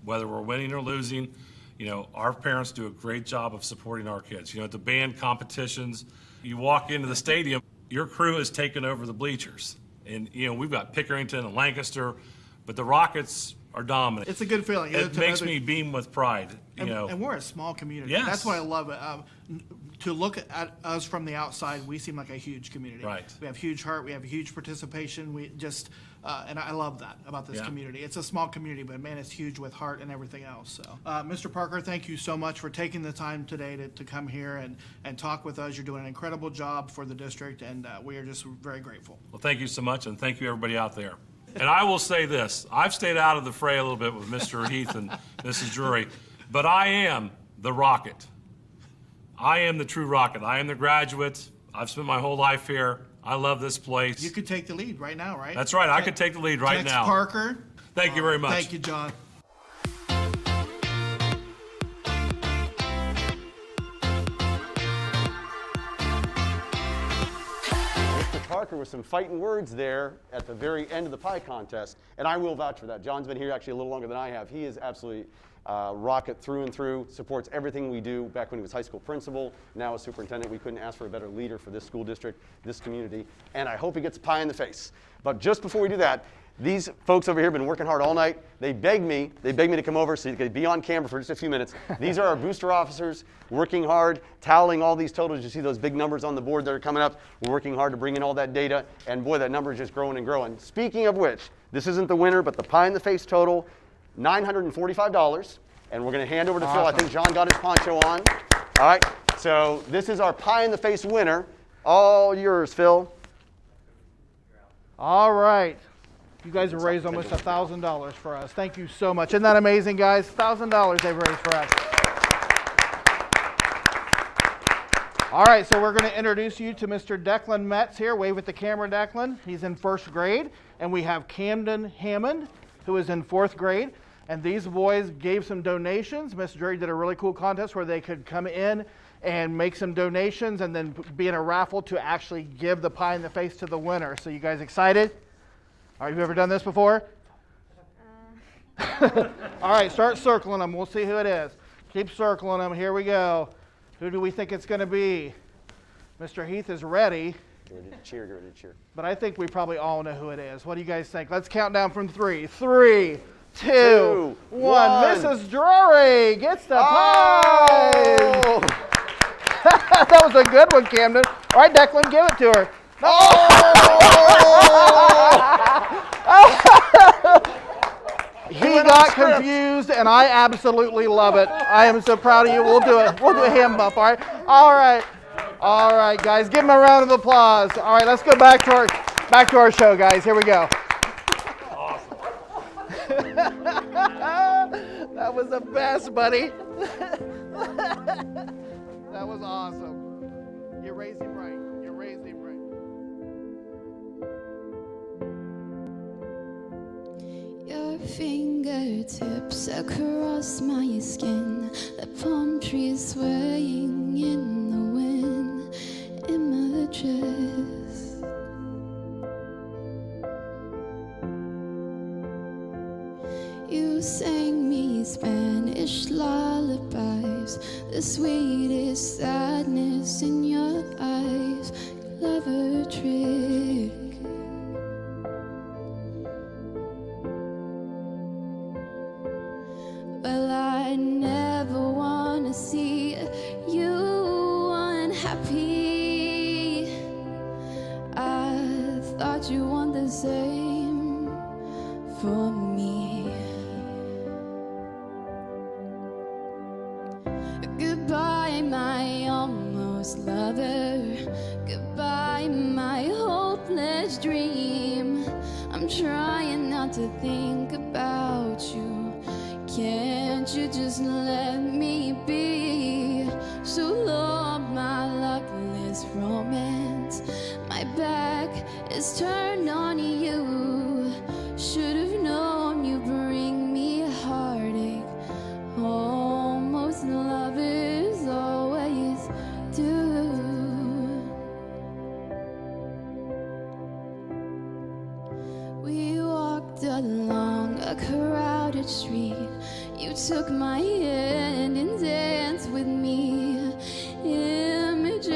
Whether we're winning or losing, you know, our parents do a great job of supporting our kids. You know, at the band competitions, you walk into the stadium, your crew has taken over the bleachers. And, you know, we've got Pickerington and Lancaster, but the Rockets are dominant. It's a good feeling. It makes me beam with pride, you know. And we're a small community. Yes. That's why I love it. To look at us from the outside, we seem like a huge community. Right. We have huge heart. We have huge participation. We just, and I love that about this community. It's a small community, but man, it's huge with heart and everything else. So, Mr. Parker, thank you so much for taking the time today to come here and talk with us. You're doing an incredible job for the district, and we are just very grateful. Well, thank you so much, and thank you everybody out there. And I will say this, I've stayed out of the fray a little bit with Mr. Heath and Mrs. Drury, but I am the Rocket. I am the true Rocket. I am the graduate. I've spent my whole life here. I love this place. You could take the lead right now, right? That's right. I could take the lead right Text now. Parker. Thank you very much. Thank you, John. Mr. Parker with some fighting words there at the very end of the pie contest, and I will vouch for that. John's been here actually a little longer than I have. He is absolutely Rocket through and through, supports everything we do. Back when he was high school principal, now as superintendent, we couldn't ask for a better leader for this school district, this community, and I hope he gets a pie in the face. But just before we do that, these folks over here have been working hard all night. They begged me to come over so you could be on camera for just a few minutes. These are our booster officers working hard, tallying all these totals. You see those big numbers on the board that are coming up. We're working hard to bring in all that data, and boy, that number is just growing and growing. Speaking of which, this isn't the winner, but the pie in the face total, $945, and we're going to hand over to Phil. I think John got his poncho on. All right, so this is our pie in the face winner. All yours, Phil. All right. You guys have raised almost $1,000 for us. Thank you so much. Isn't that amazing, guys? $1,000 they've raised for us. All right, so we're going to introduce you to Mr. Declan Metz here. Wave at the camera, Declan. He's in first grade. And we have Camden Hammond, who is in fourth grade. And these boys gave some donations. Miss Drury did a really cool contest where they could come in and make some donations and then be in a raffle to actually give the pie in the face to the winner. So you guys excited? All right, you ever done this before? All right, start circling them. We'll see who it is. Keep circling them. Here we go. Who do we think it's going to be? Mr. Heath is ready. Get ready to cheer, get ready to cheer. But I think we probably all know who it is. What do you guys think? Let's count down from 3. 3, 2, 1. Mrs. Drury gets the pie. That was a good one, Camden. All right, Declan, give it to her. He got confused, and I absolutely love it. I am so proud of you. We'll do a hand bump, all right? All right, guys, give him a round of applause. All right, let's go back to our show, guys. Here we go. Awesome. That was the best, buddy. That was awesome. You raised him right. You raised him right. Your fingertips across my skin, the palm trees swaying in the wind, images. You sang me Spanish lullabies, the sweetest sadness in your eyes, clever trick. Well, I never wanna see you unhappy. I thought you want the same for me. Goodbye, my almost lover. Goodbye, my hopeless dream. I'm trying not to think about you. Can't you just let me be? So Lord, my luckless romance, my back is turned on you. Should have known you bring me heartache almost street. You took my hand and danced with me. Images.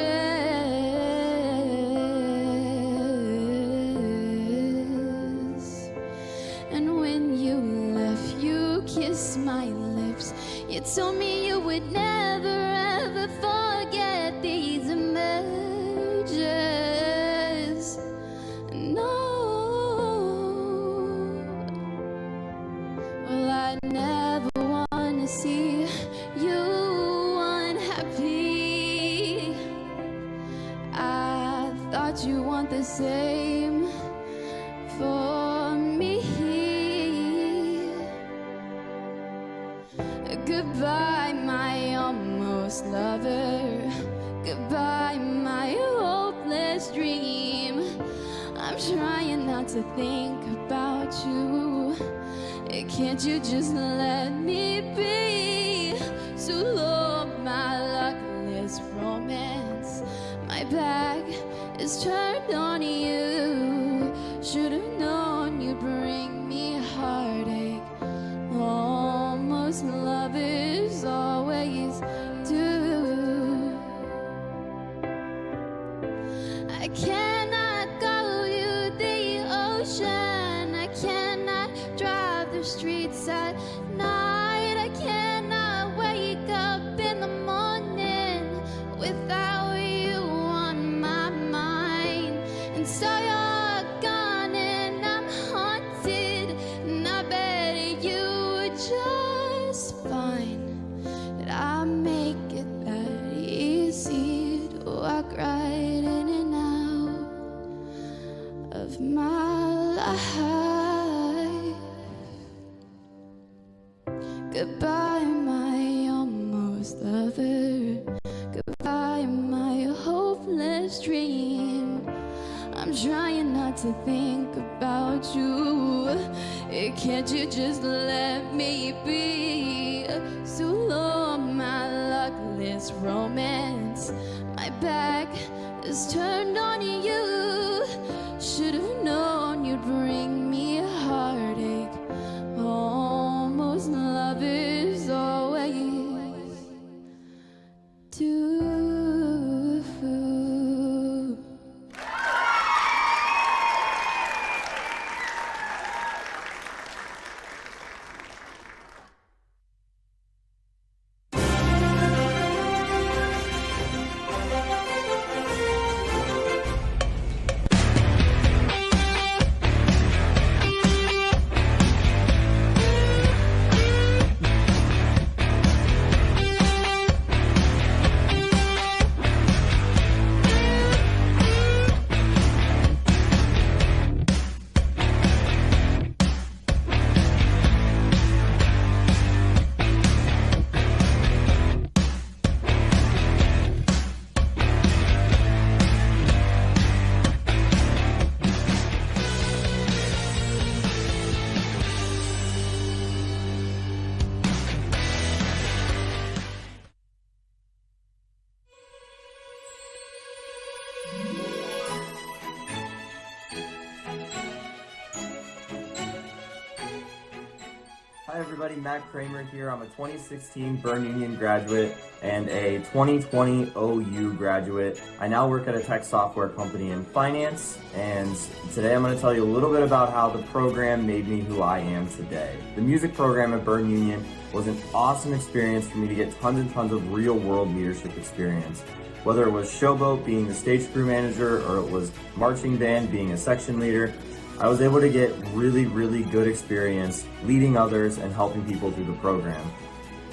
And when you left, you kissed my lips. You told me you would never ever forget these images. No. Well, I never wanna see you unhappy. I thought you want the same for me. Goodbye, my almost lover. Goodbye, my hopeless dream. I'm trying not to think about you. Can't you just let me be? So low, my luckless romance. My back is turned on you. Should've known you'd bring me heartache. Almost lovers always do. I cannot go to the ocean. I cannot drive the streets at night. I cannot wake up in the morning without you on my mind. And so you're gone and I'm haunted, and I bet you would just find that I make it that easy to walk right in and out of my life. Goodbye, my almost lover. Goodbye, my hopeless dream. I'm trying not to think about you. Can't you just let me be? So low, my luckless romance. My back is turned on you. Should've known you'd bring me heartache. Almost lovers always do. Hi everybody, Matt Kramer here. I'm a 2016 Berne Union graduate and a 2020 OU graduate. I now work at a tech software company in finance, and today I'm going to tell you a little bit about how the program made me who I am today. The music program at Berne Union was an awesome experience for me to get tons and tons of real world leadership experience. Whether it was Showboat being the stage crew manager or it was marching band being a section leader, I was able to get really good experience leading others and helping people through the program.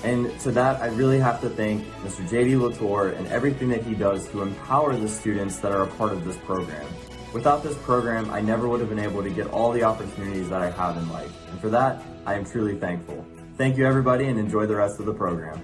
And to that, I really have to thank Mr. J.D. Latour and everything that he does to empower the students that are a part of this program. Without this program, I never would have been able to get all the opportunities that I have in life. And for that, I am truly thankful. Thank you everybody, and enjoy the rest of the program.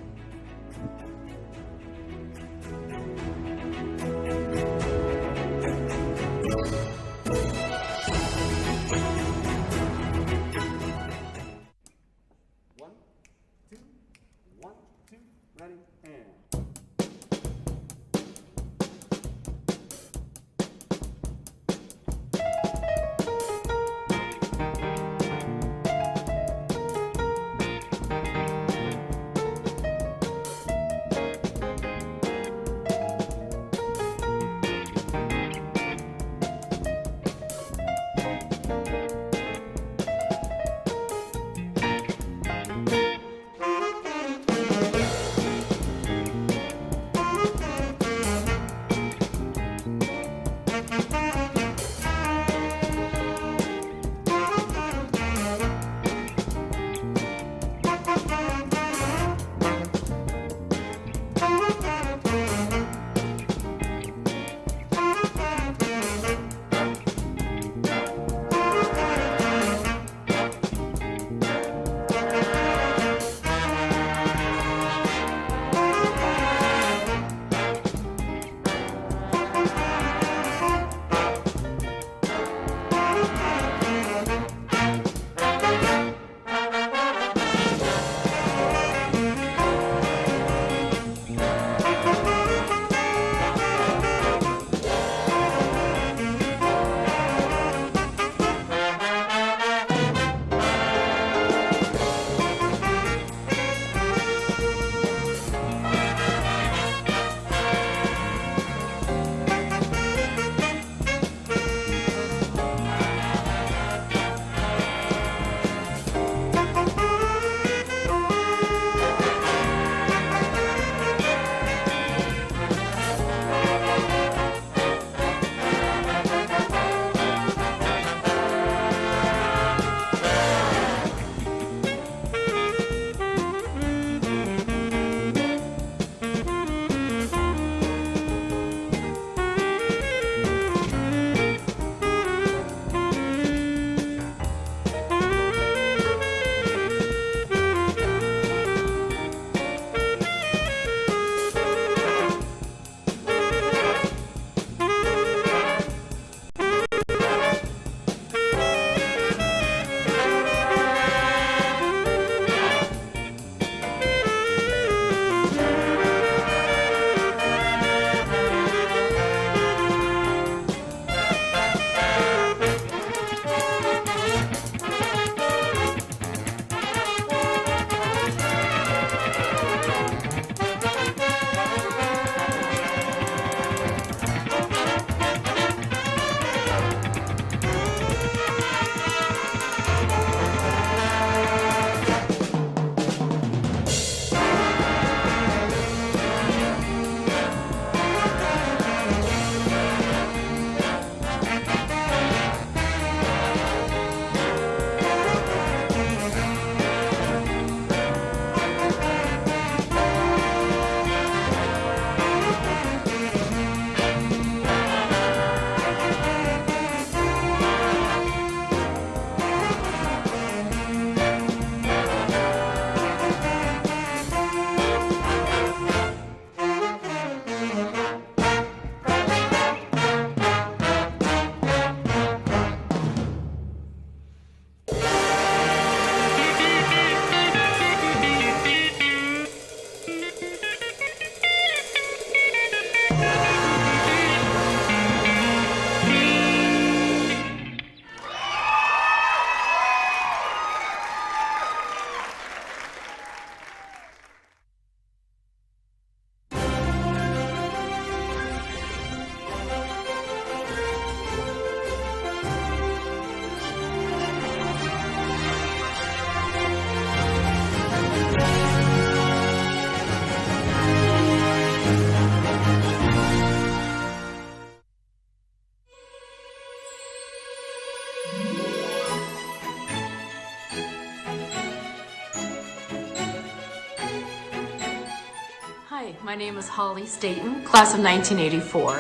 My name is Holly Staten, class of 1984.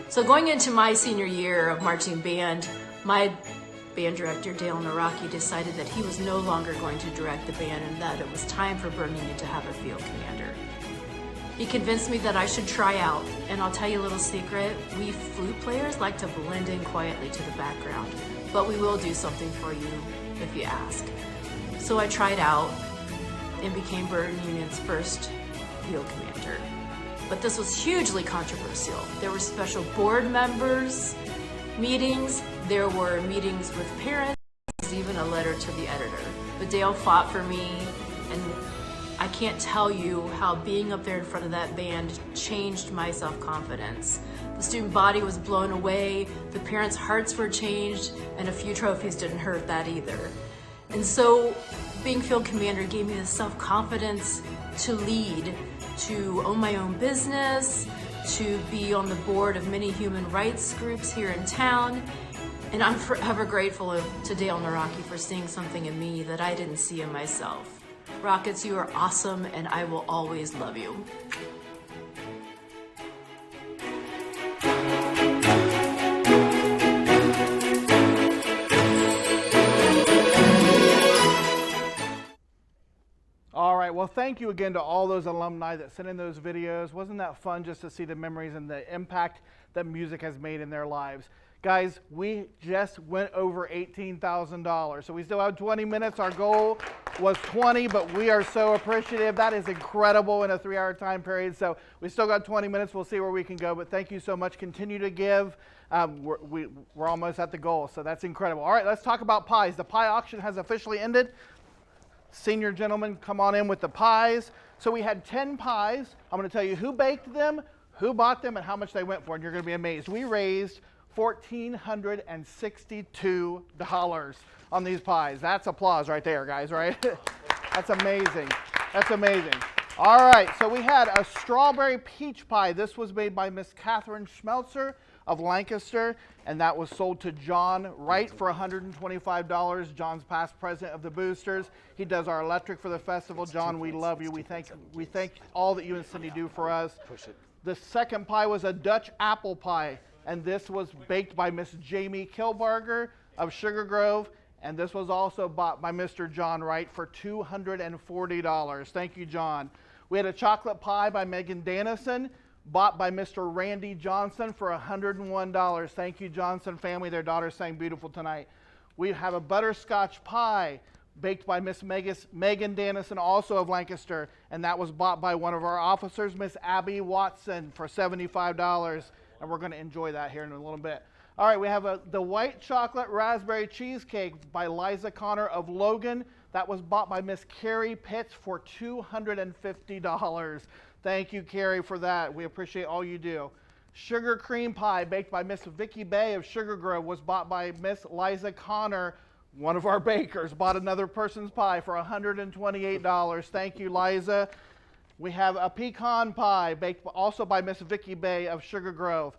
So going into my senior year of marching band, my band director, Dale Naraki, decided that he was no longer going to direct the band and that it was time for Berne Union to have a field commander. He convinced me that I should try out, and I'll tell you a little secret, we flute players like to blend in quietly to the background, but we will do something for you if you ask. So I tried out and became Berne Union's first field commander. But this was hugely controversial. There were special board members, meetings, there were meetings with parents, even a letter to the editor. But Dale fought for me, and I can't tell you how being up there in front of that band changed my self-confidence. The student body was blown away, the parents' hearts were changed, and a few trophies didn't hurt that either. And so being field commander gave me the self-confidence to lead, to own my own business, to be on the board of many human rights groups here in town. And I'm forever grateful to Dale Naraki for seeing something in me that I didn't see in myself. Rockets, you are awesome, and I will always love you. All right, well, thank you again to all those alumni that sent in those videos. Wasn't that fun just to see the memories and the impact that music has made in their lives? Guys, we just went over $18,000, so we still have 20 minutes. Our goal was 20, but we are so appreciative. That is incredible in a 3-hour time period, so we still got 20 minutes. We'll see where we can go, but thank you so much. Continue to give. We're almost at the goal, so that's incredible. All right, let's talk about pies. The pie auction has officially ended. Senior gentlemen, come on in with the pies. So we had 10 pies. I'm going to tell you who baked them, who bought them, and how much they went for, and you're going to be amazed. We raised $1,462 on these pies. That's applause right there, guys, right? That's amazing. That's amazing. All right, so we had a strawberry peach pie. This was made by Miss Catherine Schmelzer of Lancaster, and that was sold to John Wright for $125. John's past president of the Boosters. He does our electric for the festival. John, we love you. We thank all that you and Cindy do for us. The second pie was a Dutch apple pie, and this was baked by Miss Jamie Kilbarger of Sugar Grove, and this was also bought by Mr. John Wright for $240. Thank you, John. We had a chocolate pie by Megan Dannison, bought by Mr. Randy Johnson for $101. Thank you, Johnson family. Their daughter sang beautiful tonight. We have a butterscotch pie baked by Miss Megan Dannison, also of Lancaster, and that was bought by one of our officers, Miss Abby Watson, for $75. And we're going to enjoy that here in a little bit. All right, we have the white chocolate raspberry cheesecake by Liza Connor of Logan. That was bought by Miss Carrie Pitts for $250. Thank you, Carrie, for that. We appreciate all you do. Sugar cream pie baked by Miss Vicky Bay of Sugar Grove was bought by Miss Liza Connor. One of our bakers bought another person's pie for $128. Thank you, Liza. We have a pecan pie baked also by Miss Vicky Bay of Sugar Grove.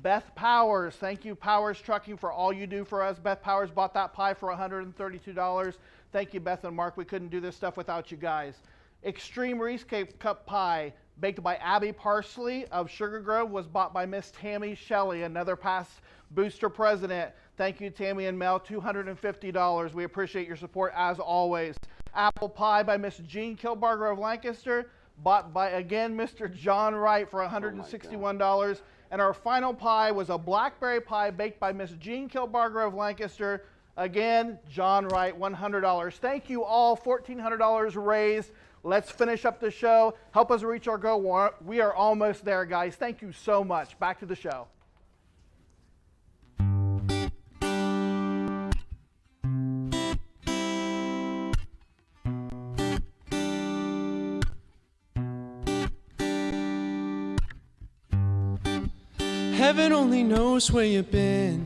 Beth Powers, thank you, Powers Trucking, for all you do for us. Beth Powers bought that pie for $132. Thank you, Beth and Mark. We couldn't do this stuff without you guys. Extreme Reese Cake Cup Pie, baked by Abby Parsley of Sugar Grove, was bought by Miss Tammy Shelley, another past booster president. Thank you, Tammy and Mel, $250. We appreciate your support as always. Apple pie by Miss Jean Kilbarger of Lancaster, bought by, again, Mr. John Wright for $161. And our final pie was a blackberry pie baked by Miss Jean Kilbarger of Lancaster. Again, John Wright, $100. Thank you all, $1,400 raised. Let's finish up the show. Help us reach our goal. We are almost there, guys. Thank you so much. Back to the show. Heaven only knows where you've been,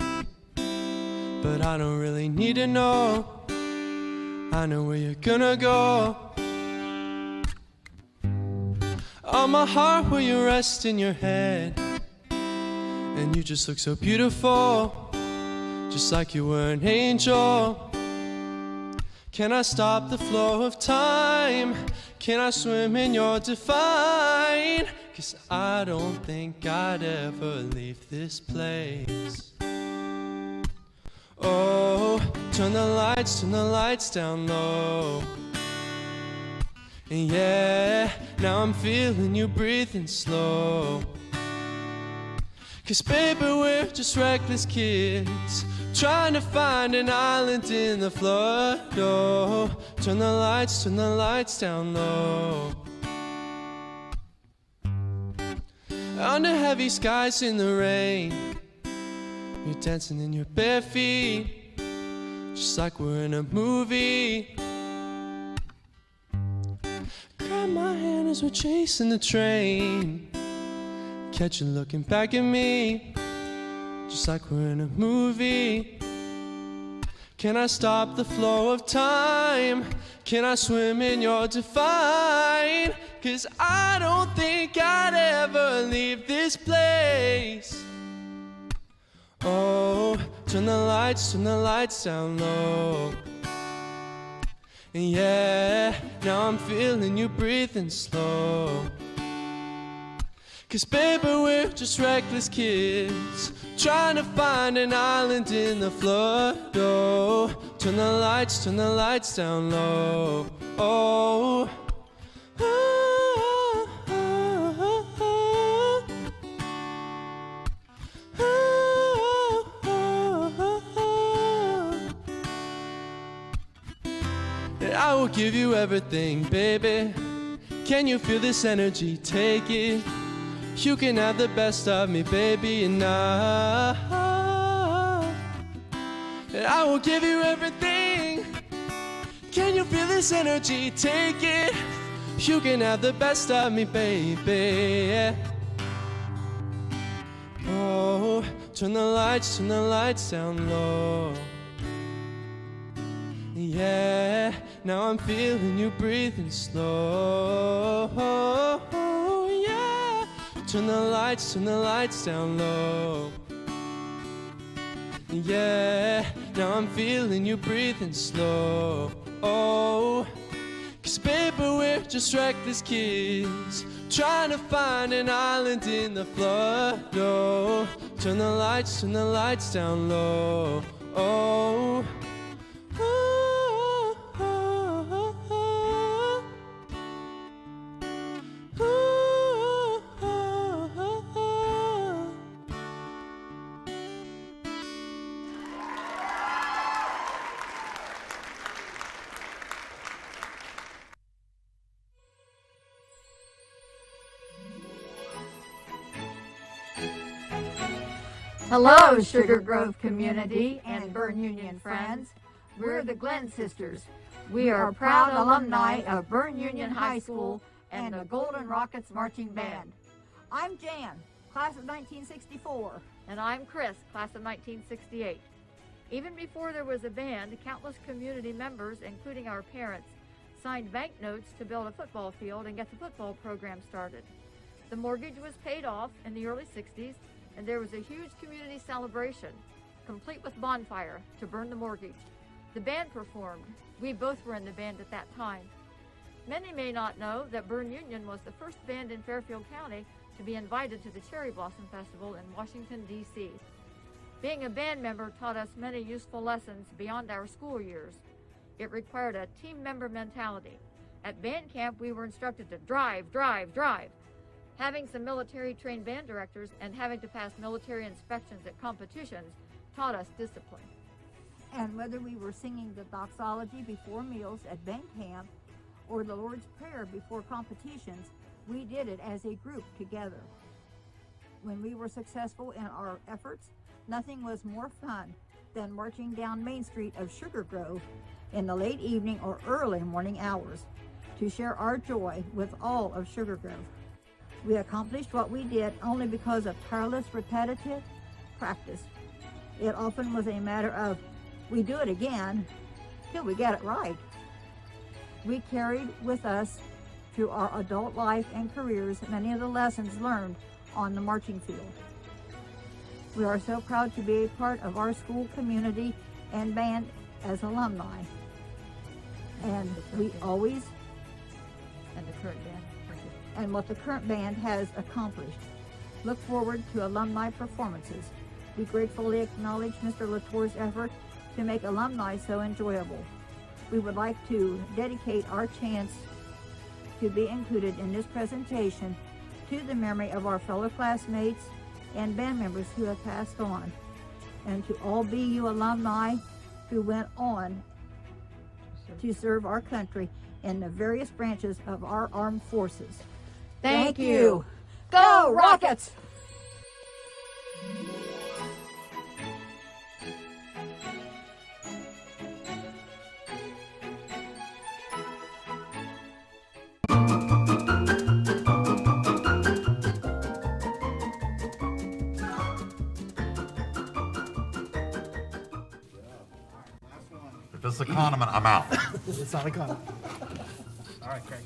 but I don't really need to know. I know where you're gonna go. On my heart where you rest in your head, and you just look so beautiful, just like you were an angel. Can I stop the flow of time? Can I swim in your define? 'Cause I don't think I'd ever leave this place. Oh, turn the lights down low. And yeah, now I'm feeling you breathing slow. 'Cause baby, we're just reckless kids trying to find an island in the flood. Oh, turn the lights down low. Under heavy skies in the rain, you're dancing in your bare feet, just like we're in a movie. Grab my hand as we're chasing the train, catch you looking back at me, just like we're in a movie. Can I stop the flow of time? Can I swim in your define? 'Cause I don't think I'd ever leave this place. Oh, turn the lights down low. And yeah, now I'm feeling you breathing slow. 'Cause baby, we're just reckless kids trying to find an island in the flood. Oh, turn the lights down low. Oh, and I will give you everything, baby. Can you feel this energy? Take it. You can have the best of me, baby, and I will give you everything. Can you feel this energy? Take it. You can have the best of me, baby. Oh, turn the lights down low. Yeah, now I'm feeling you breathing slow. Yeah, turn the lights down low. Yeah, now I'm feeling you breathing slow. Oh, 'cause baby, we're just reckless kids trying to find an island in the flood. Oh, turn the lights down low. Oh, Hello, Sugar Grove community and Berne Union friends. We're the Glenn Sisters. We are proud alumni of Berne Union High School and the Golden Rockets Marching Band. I'm Jan, class of 1964. And I'm Chris, class of 1968. Even before there was a band, countless community members, including our parents, signed banknotes to build a football field and get the football program started. The mortgage was paid off in the early 60s, and there was a huge community celebration, complete with bonfire, to burn the mortgage. The band performed. We both were in the band at that time. Many may not know that Berne Union was the first band in Fairfield County to be invited to the Cherry Blossom Festival in Washington, D.C. Being a band member taught us many useful lessons beyond our school years. It required a team member mentality. At band camp, we were instructed to drive, drive, drive. Having some military-trained band directors and having to pass military inspections at competitions taught us discipline. And whether we were singing the doxology before meals at band camp or the Lord's Prayer before competitions, we did it as a group together. When we were successful in our efforts, nothing was more fun than marching down Main Street of Sugar Grove in the late evening or early morning hours to share our joy with all of Sugar Grove. We accomplished what we did only because of tireless, repetitive practice. It often was a matter of, we do it again till we get it right. We carried with us through our adult life and careers many of the lessons learned on the marching field. We are so proud to be a part of our school community and band as alumni. and we always, and the current band, and what the current band has accomplished. Look forward to alumni performances. We gratefully acknowledge Mr. Latour's effort to make alumni so enjoyable. We would like to dedicate our chance to be included in this presentation to the memory of our fellow classmates and band members who have passed on, and to all BU alumni who went on to serve our country in the various branches of our armed forces. Thank you. Go Rockets! If it's a condiment, I'm out. It's not a condiment. All right, Craig.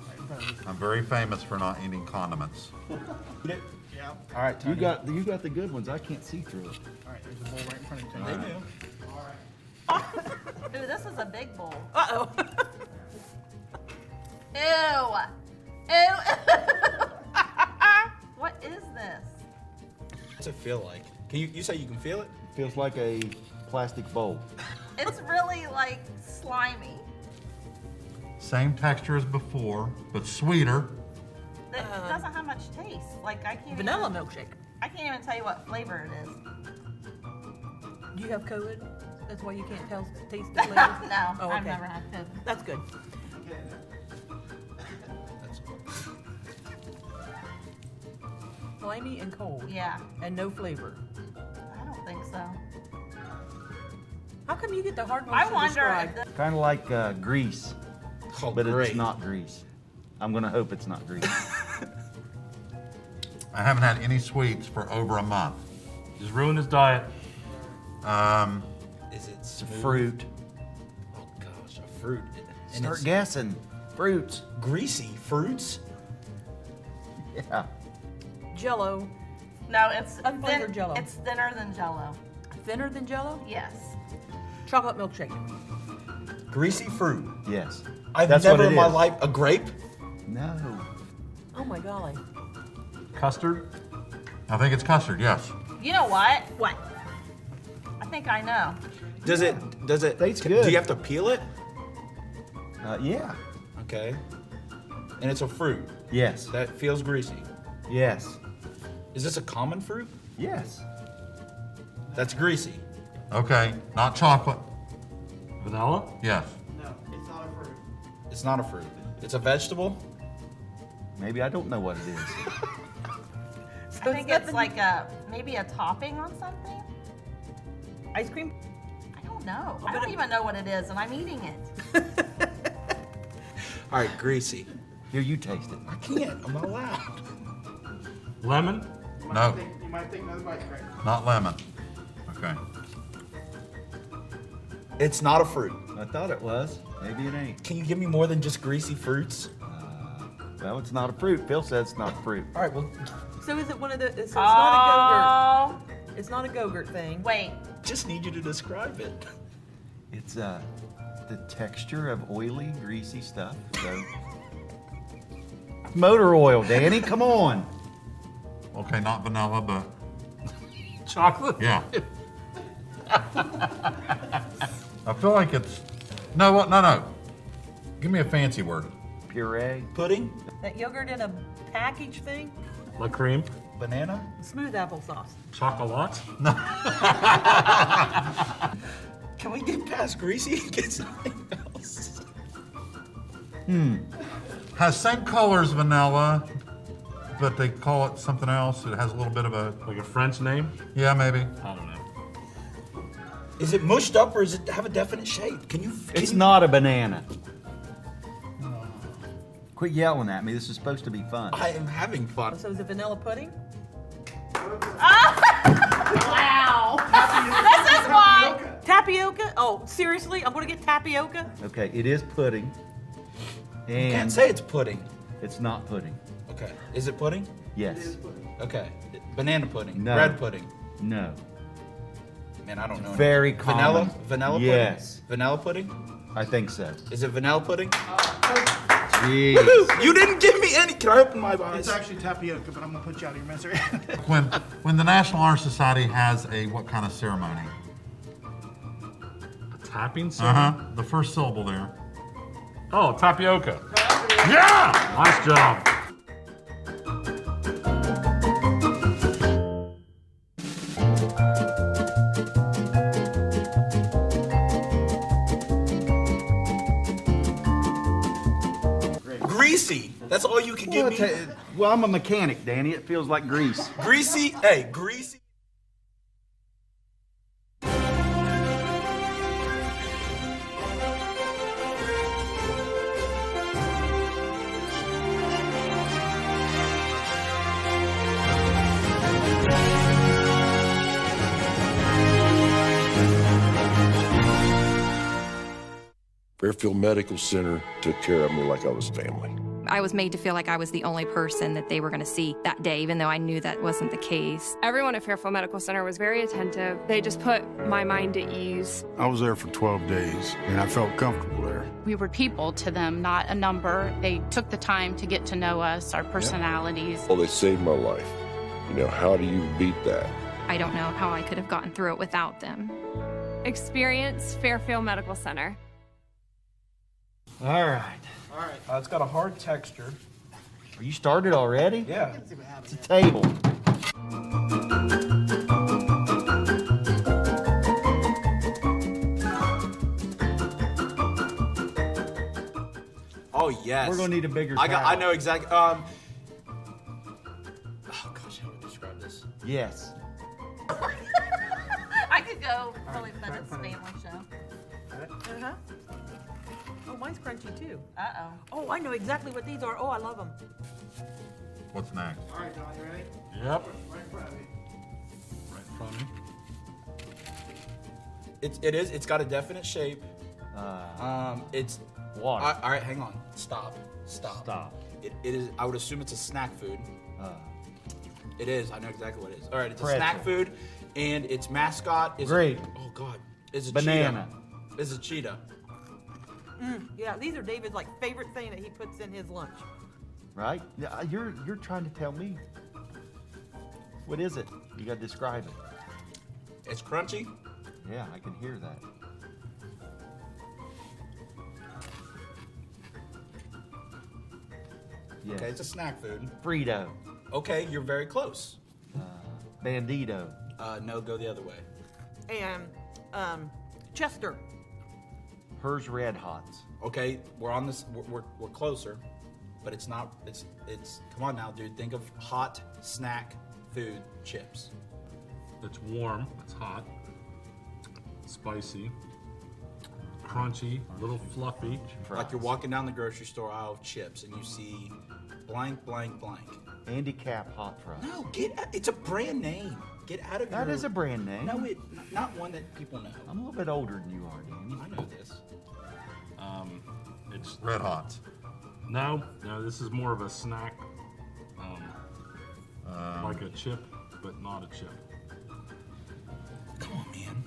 I'm very famous for not eating condiments. Yeah. All right, you got the good ones. I can't see through it. All right, there's a bowl right in front of you. They do. Ooh, this is a big bowl. Uh-oh. Ew. Ew. What is this? What's it feel like? Can you say you can feel it? Feels like a plastic bowl. It's really like slimy. Same texture as before, but sweeter. It doesn't have much taste. Like I can't Vanilla even, milkshake. I can't even tell you what flavor it is. Do you have COVID? That's why you can't taste the flavor? No, Oh, I've okay. never had COVID. That's good. Slimy and cold. Yeah. And no flavor. I don't think so. How come you get the hard ones I to wonder describe? if Kind of like grease, but great. it's not grease. I'm gonna hope it's not grease. I haven't had any sweets for over a month. Just ruined his diet. Is it It's a smooth? fruit. Oh gosh, a fruit. And Start it's guessing. Fruits. greasy fruits. Yeah. Jello. No, it's Unflavored Jell-O. It's thinner than Jell-O. Thinner than Jello? Yes. Chocolate milkshake. Greasy fruit. Yes. I've That's never what it in my is. life a grape. No. Oh my golly. Custard? I think it's custard, yes. You know what? What? I think I know. Does it? Tastes good. Do you have to peel it? Yeah. Okay. And it's a fruit Yes. that feels greasy. Yes. Is this a common fruit? Yes. That's greasy. Okay, not chocolate. Vanilla? Yes. No, it's not a fruit. It's not a fruit. It's a vegetable. Maybe I don't know what it is. I think it's like maybe a topping on something. Ice cream? I don't know. I don't even know what it is, and I'm eating it. All right, greasy. Here, you taste it. I can't. I'm not allowed. Lemon? No, You might think another bite, Craig. not lemon. Okay. It's not a fruit. I thought it was. Maybe it ain't. Can you give me more than just greasy fruits? Well, it's not a fruit. Phil says it's not a fruit. All right, well, So is it one of the, so it's not a Go-Gurt? It's not a Go-Gurt thing. Wait. just need you to describe it. It's the texture of oily, greasy stuff. So. Motor oil, Danny. Come on. Okay, not vanilla, but Chocolate? yeah. I feel like it's, no, what? No. Give me a fancy word. Puree. Pudding? That yogurt in a package thing? La cream? Banana? Smooth applesauce. Chocolat? Can we get past greasy and get something else? Has same color as vanilla, but they call it something else. It has a little bit of a, Like a French name? yeah, maybe. I don't know. Is it mushed up or does it have a definite shape? It's not a banana. Quit yelling at me. This is supposed to be fun. I am having fun. So is it vanilla pudding? Wow. This is why. Tapioca? Oh, seriously? I'm gonna get tapioca? Okay, it is pudding. And You can't say it's pudding. it's not pudding. Okay. Is it pudding? Yes. Okay. Banana pudding. No. Bread pudding. No. Man, I don't know. Very Vanilla? common. Vanilla pudding? Yes. Vanilla pudding? I think so. Is it vanilla pudding? Jeez. Woohoo! You didn't give me any. Can I open my eyes? It's actually tapioca, but I'm gonna put you out of your misery. When the National Honor Society has a what kind of ceremony? A tapping ceremony? The first syllable there. Oh, tapioca. Yeah! Nice job. Greasy. That's all you can give me. Well, I'm a mechanic, Danny. It feels like grease. Greasy. Hey, greasy. Fairfield Medical Center took care of me like I was family. I was made to feel like I was the only person that they were going to see that day, even though I knew that wasn't the case. Everyone at Fairfield Medical Center was very attentive. They just put my mind at ease. I was there for 12 days, and I felt comfortable there. We were people to them, not a number. They took the time to get to know us, our personalities. Well, they saved my life. You know, how do you beat that? I don't know how I could have gotten through it without them. Experience Fairfield Medical Center. All right. All right. It's got a hard texture. Are you started already? Yeah. It's a table. Oh yes. We're gonna need a bigger I towel. know exactly. Oh gosh, how would I describe this? Yes. I could go really bet it's family show. Uh-huh. Oh, mine's crunchy too. Uh-oh. Oh, I know exactly what these are. Oh, I love them. What's next? All right, Don, you ready? Yep. Right in front of you. Right in front of me. It's got a definite shape. It's water. All right, hang on. Stop. It is. I would assume it's a snack food. It is. I know exactly what it is. All right, it's Pretzel. a snack food, and its mascot is Grape. Oh God, is a Banana. cheetah. Is a cheetah. Yeah, these are David's favorite thing that he puts in his lunch. Right? Yeah, you're trying to tell me. What is it? You gotta describe it. It's crunchy. Yeah, I can hear that. Yes. Okay, it's a snack food. Frito. Okay, you're very close. Bandito. No, go the other way. And Chester. Hers Red Hots. Okay, we're on this. We're closer, but it's not. It's. Come on now, dude. Think of hot snack food chips. It's warm. It's hot. Spicy. Crunchy. A little fluffy. Like you're walking down the grocery store aisle of chips and you see blank, blank, blank. Andy Cap Hot Fries. No, it's a brand name. Get out of That your... is a brand name. No, not one that people know. I'm a little bit older than you are, Danny. I know this. It's Red Hots. No, this is more of a snack. Like a chip, but not a chip. Come on, man.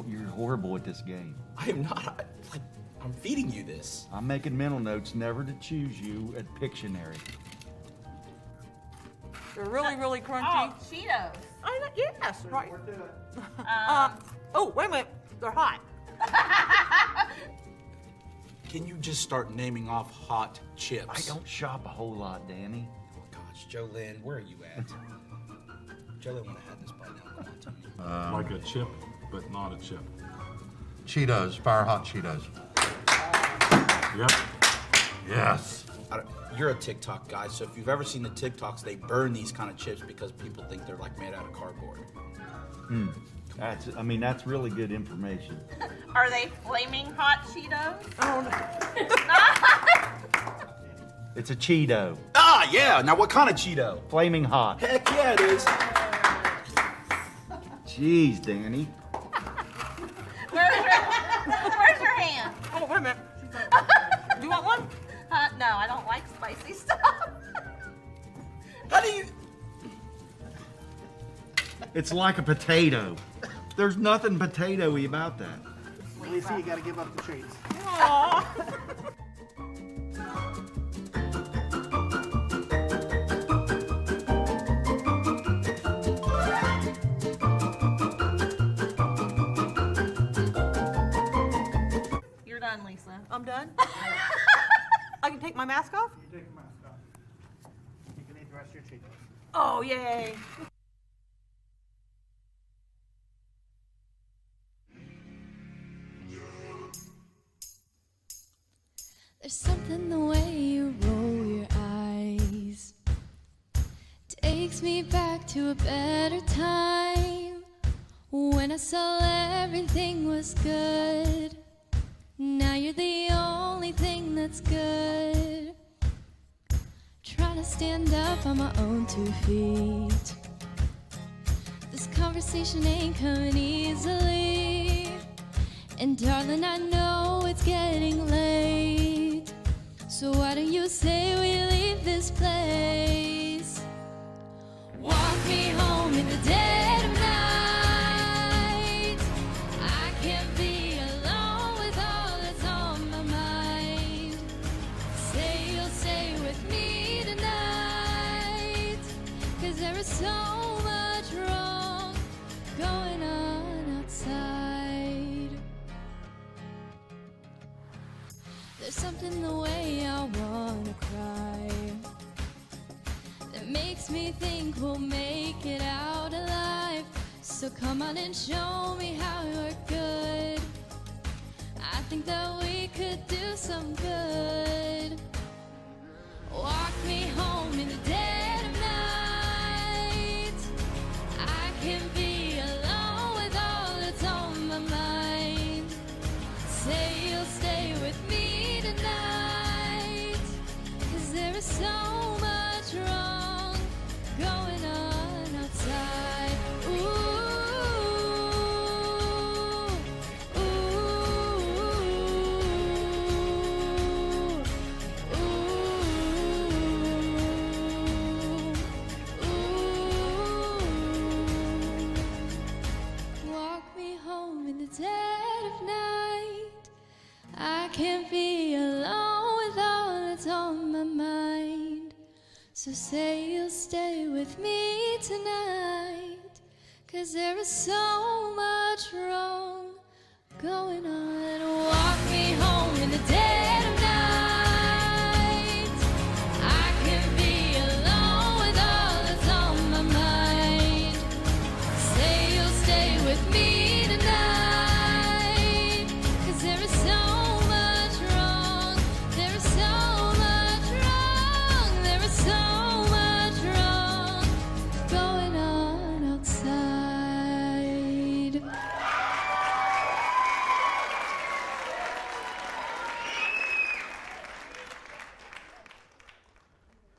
You're horrible at this game. I am not. I'm feeding you this. I'm making mental notes never to choose you at Pictionary. They're really, really crunchy. Oh, Cheetos. Yes, right. Oh, wait a minute. They're hot. Can you just start naming off hot chips? I don't shop a whole lot, Danny. Oh gosh, Jolynn, where are you at? Jolynn would have had this by now. Come on, tell me. Like a chip, but not a chip. Cheetos, Fire Hot Cheetos. Yep. Yes. You're a TikTok guy, so if you've ever seen the TikToks, they burn these kind of chips because people think they're made out of cardboard. That's really good information. Are they flaming hot Cheetos? Oh, no. It's a Cheeto. Ah, yeah. Now, what kind of Cheeto? Flaming hot. Heck yeah, it is. Jeez, Danny. Where's your hand? Oh, wait a minute. Do you want one? No, I don't like spicy stuff. How do you... It's like a potato. There's nothing potato-y about that. Lisa, you got to give up the treats. You're done, Lisa. I'm done. I can take my mask off? You take your mask off. You can eat the rest of your Cheetos. Oh, yay. There's something the way you roll your eyes takes me back to a better time when I saw everything was good. Now you're the only thing that's good. Trying to stand up on my own 2 feet. This conversation ain't coming easily. And darling, I know it's getting late. So why don't you say we leave this place? Walk me home in the dead of night. I can't be alone with all that's on my mind. Say you'll stay with me tonight. 'Cause there is so much wrong going on outside. There's something the way I wanna cry that makes me think we'll make it out alive. So come on and show me how you're good. I think that we could do some good. Walk me home in the dead of night. I can't be alone with all that's on my mind. Say you'll stay with me tonight. 'Cause there is so much wrong going on outside. Ooh, ooh, ooh. Walk me home in the dead of night. I can't be alone with all that's on my mind. So say you'll stay with me tonight. 'Cause there is so much wrong going on. Walk me home in the dead of night. I can't be alone with all that's on my mind. Say you'll stay with me tonight. 'Cause there is so much wrong. There is so much wrong. There is so much wrong going on outside.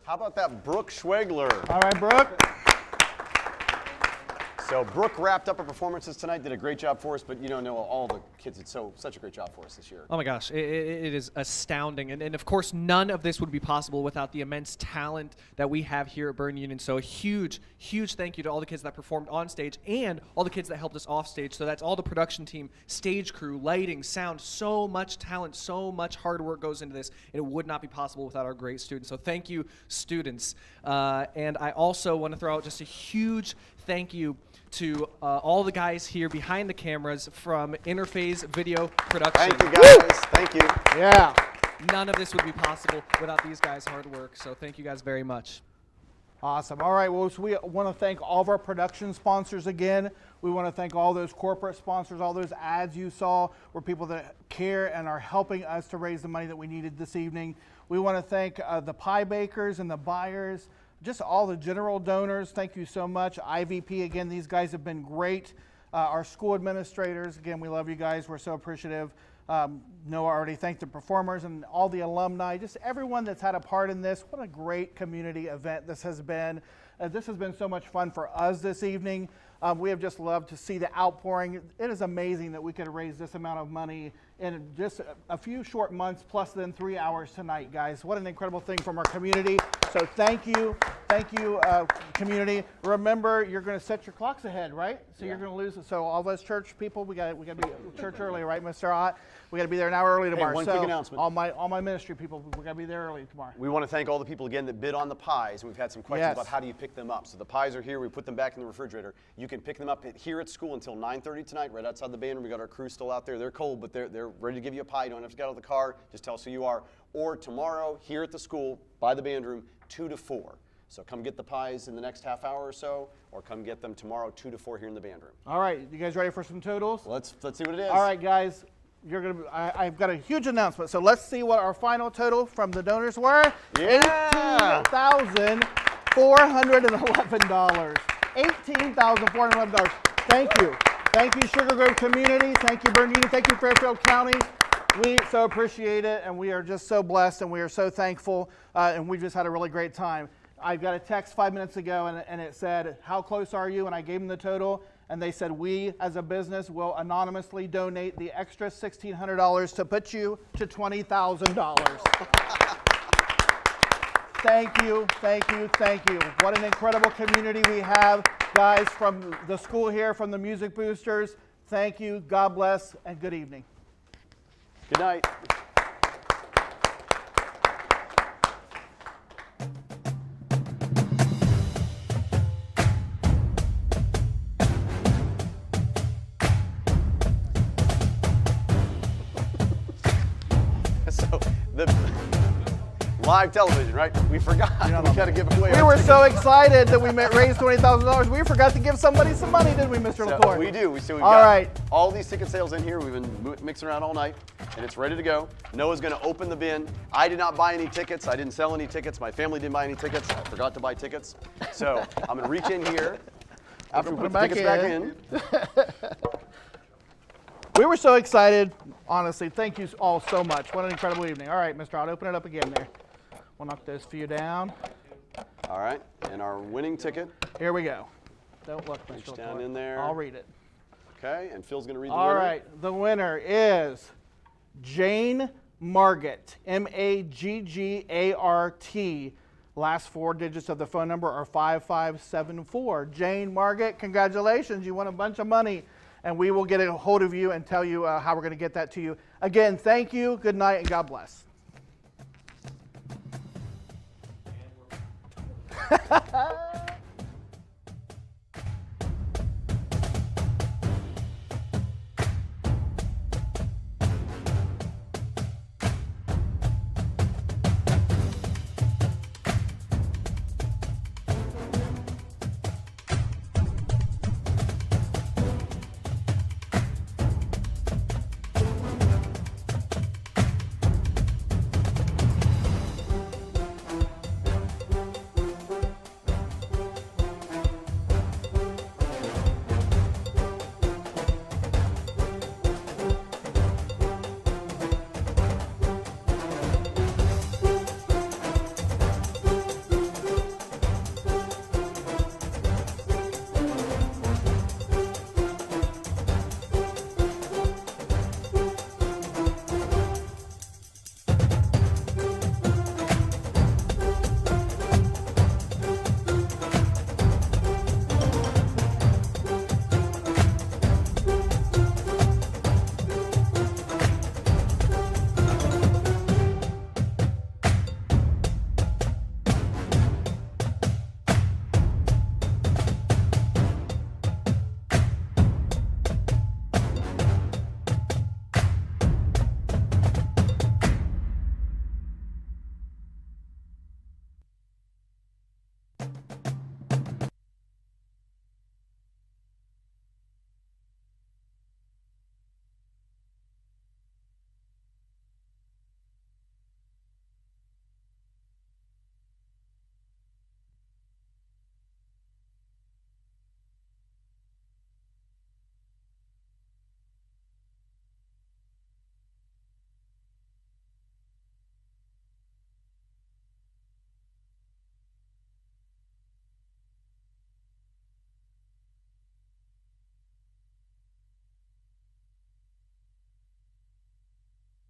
How about that Brooke Schwegler? All right, Brooke. So Brooke wrapped up her performances tonight, did a great job for us, but you don't know all the kids did such a great job for us this year. Oh my gosh, it is astounding. And of course, none of this would be possible without the immense talent that we have here at Berne Union. So a huge, huge thank you to all the kids that performed on stage and all the kids that helped us off stage. So that's all the production team, stage crew, lighting, sound, so much talent, so much hard work goes into this. And it would not be possible without our great students. So thank you, students. And I also want to throw out just a huge thank you to all the guys here behind the cameras from Interphase Video Production. Thank you, guys. Thank you. Yeah. None of this would be possible without these guys' hard work. So thank you guys very much. Awesome. All right. Well, so we want to thank all of our production sponsors again. We want to thank all those corporate sponsors, all those ads you saw were people that care and are helping us to raise the money that we needed this evening. We want to thank the pie bakers and the buyers, just all the general donors. Thank you so much. IVP, again, these guys have been great. Our school administrators, again, we love you guys. We're so appreciative. Noah already thanked the performers and all the alumni, just everyone that's had a part in this. What a great community event this has been. This has been so much fun for us this evening. We have just loved to see the outpouring. It is amazing that we could raise this amount of money in just a few short months, plus then 3 hours tonight, guys. What an incredible thing from our community. So thank you, community. Remember, you're going to set your clocks ahead, right? So you're going to lose. So all of us church people, we got to be at church early, right, Mr. Ott? We got to be there an hour early tomorrow. Hey, one so quick announcement. All my ministry people, we got to be there early tomorrow. We want to thank all the people again that bid on the pies. We've had some questions about how do you pick them up. So the pies are here. We put them back in the refrigerator. You can pick them up here at school until 9:30 tonight, right outside the band room. We got our crew still out there. They're cold, but they're ready to give you a pie. You don't have to get out of the car. Just tell us who you are. Or tomorrow here at the school by the band room, 2 to 4. So come get the pies in the next half hour or so, or come get them tomorrow 2 to 4 here in the band room. All right, you guys ready for some totals? Let's see what it is. All right, guys. I've got a huge announcement. So let's see what our final total from the donors were. Yeah. $18,411. $18,411. Thank you. Thank you, Sugar Grove community. Thank you, Berne Union. Thank you, Fairfield County. We so appreciate it, and we are just so blessed, and we are so thankful, and we just had a really great time. I got a text 5 minutes ago, and it said, how close are you? And I gave them the total, and they said, we as a business will anonymously donate the extra $1,600 to put you to $20,000. Thank you, thank you, thank you. What an incredible community we have, guys, from the school here, from the Music Boosters. Thank you, God bless, and good evening. Good night. So the live television, right? We forgot. We got to give away. We were so excited that we raised $20,000. We forgot to give somebody some money, didn't we, Mr. LaCour? We do. So we've all got right. all these ticket sales in here. We've been mixing around all night, and it's ready to go. Noah's going to open the bin. I did not buy any tickets. I didn't sell any tickets. My family didn't buy any tickets. I forgot to buy tickets. So I'm going to reach in here after we put the tickets back in. We were so excited. Honestly, thank you all so much. What an incredible evening. All right, Mr. I'll open it up again there. We'll knock those few down. All right, and our winning ticket. Here we go. Don't look, Mr. Reach down in there. I'll read it. Okay, and Phil's going to read the winner. winner. All right, the winner is Jane Margett, M-A-G-G-A-R-T. Last 4 digits of the phone number are 5574. Jane Margett, congratulations. You won a bunch of money. And we will get a hold of you and tell you how we're going to get that to you. Again, thank you, good night, and God bless.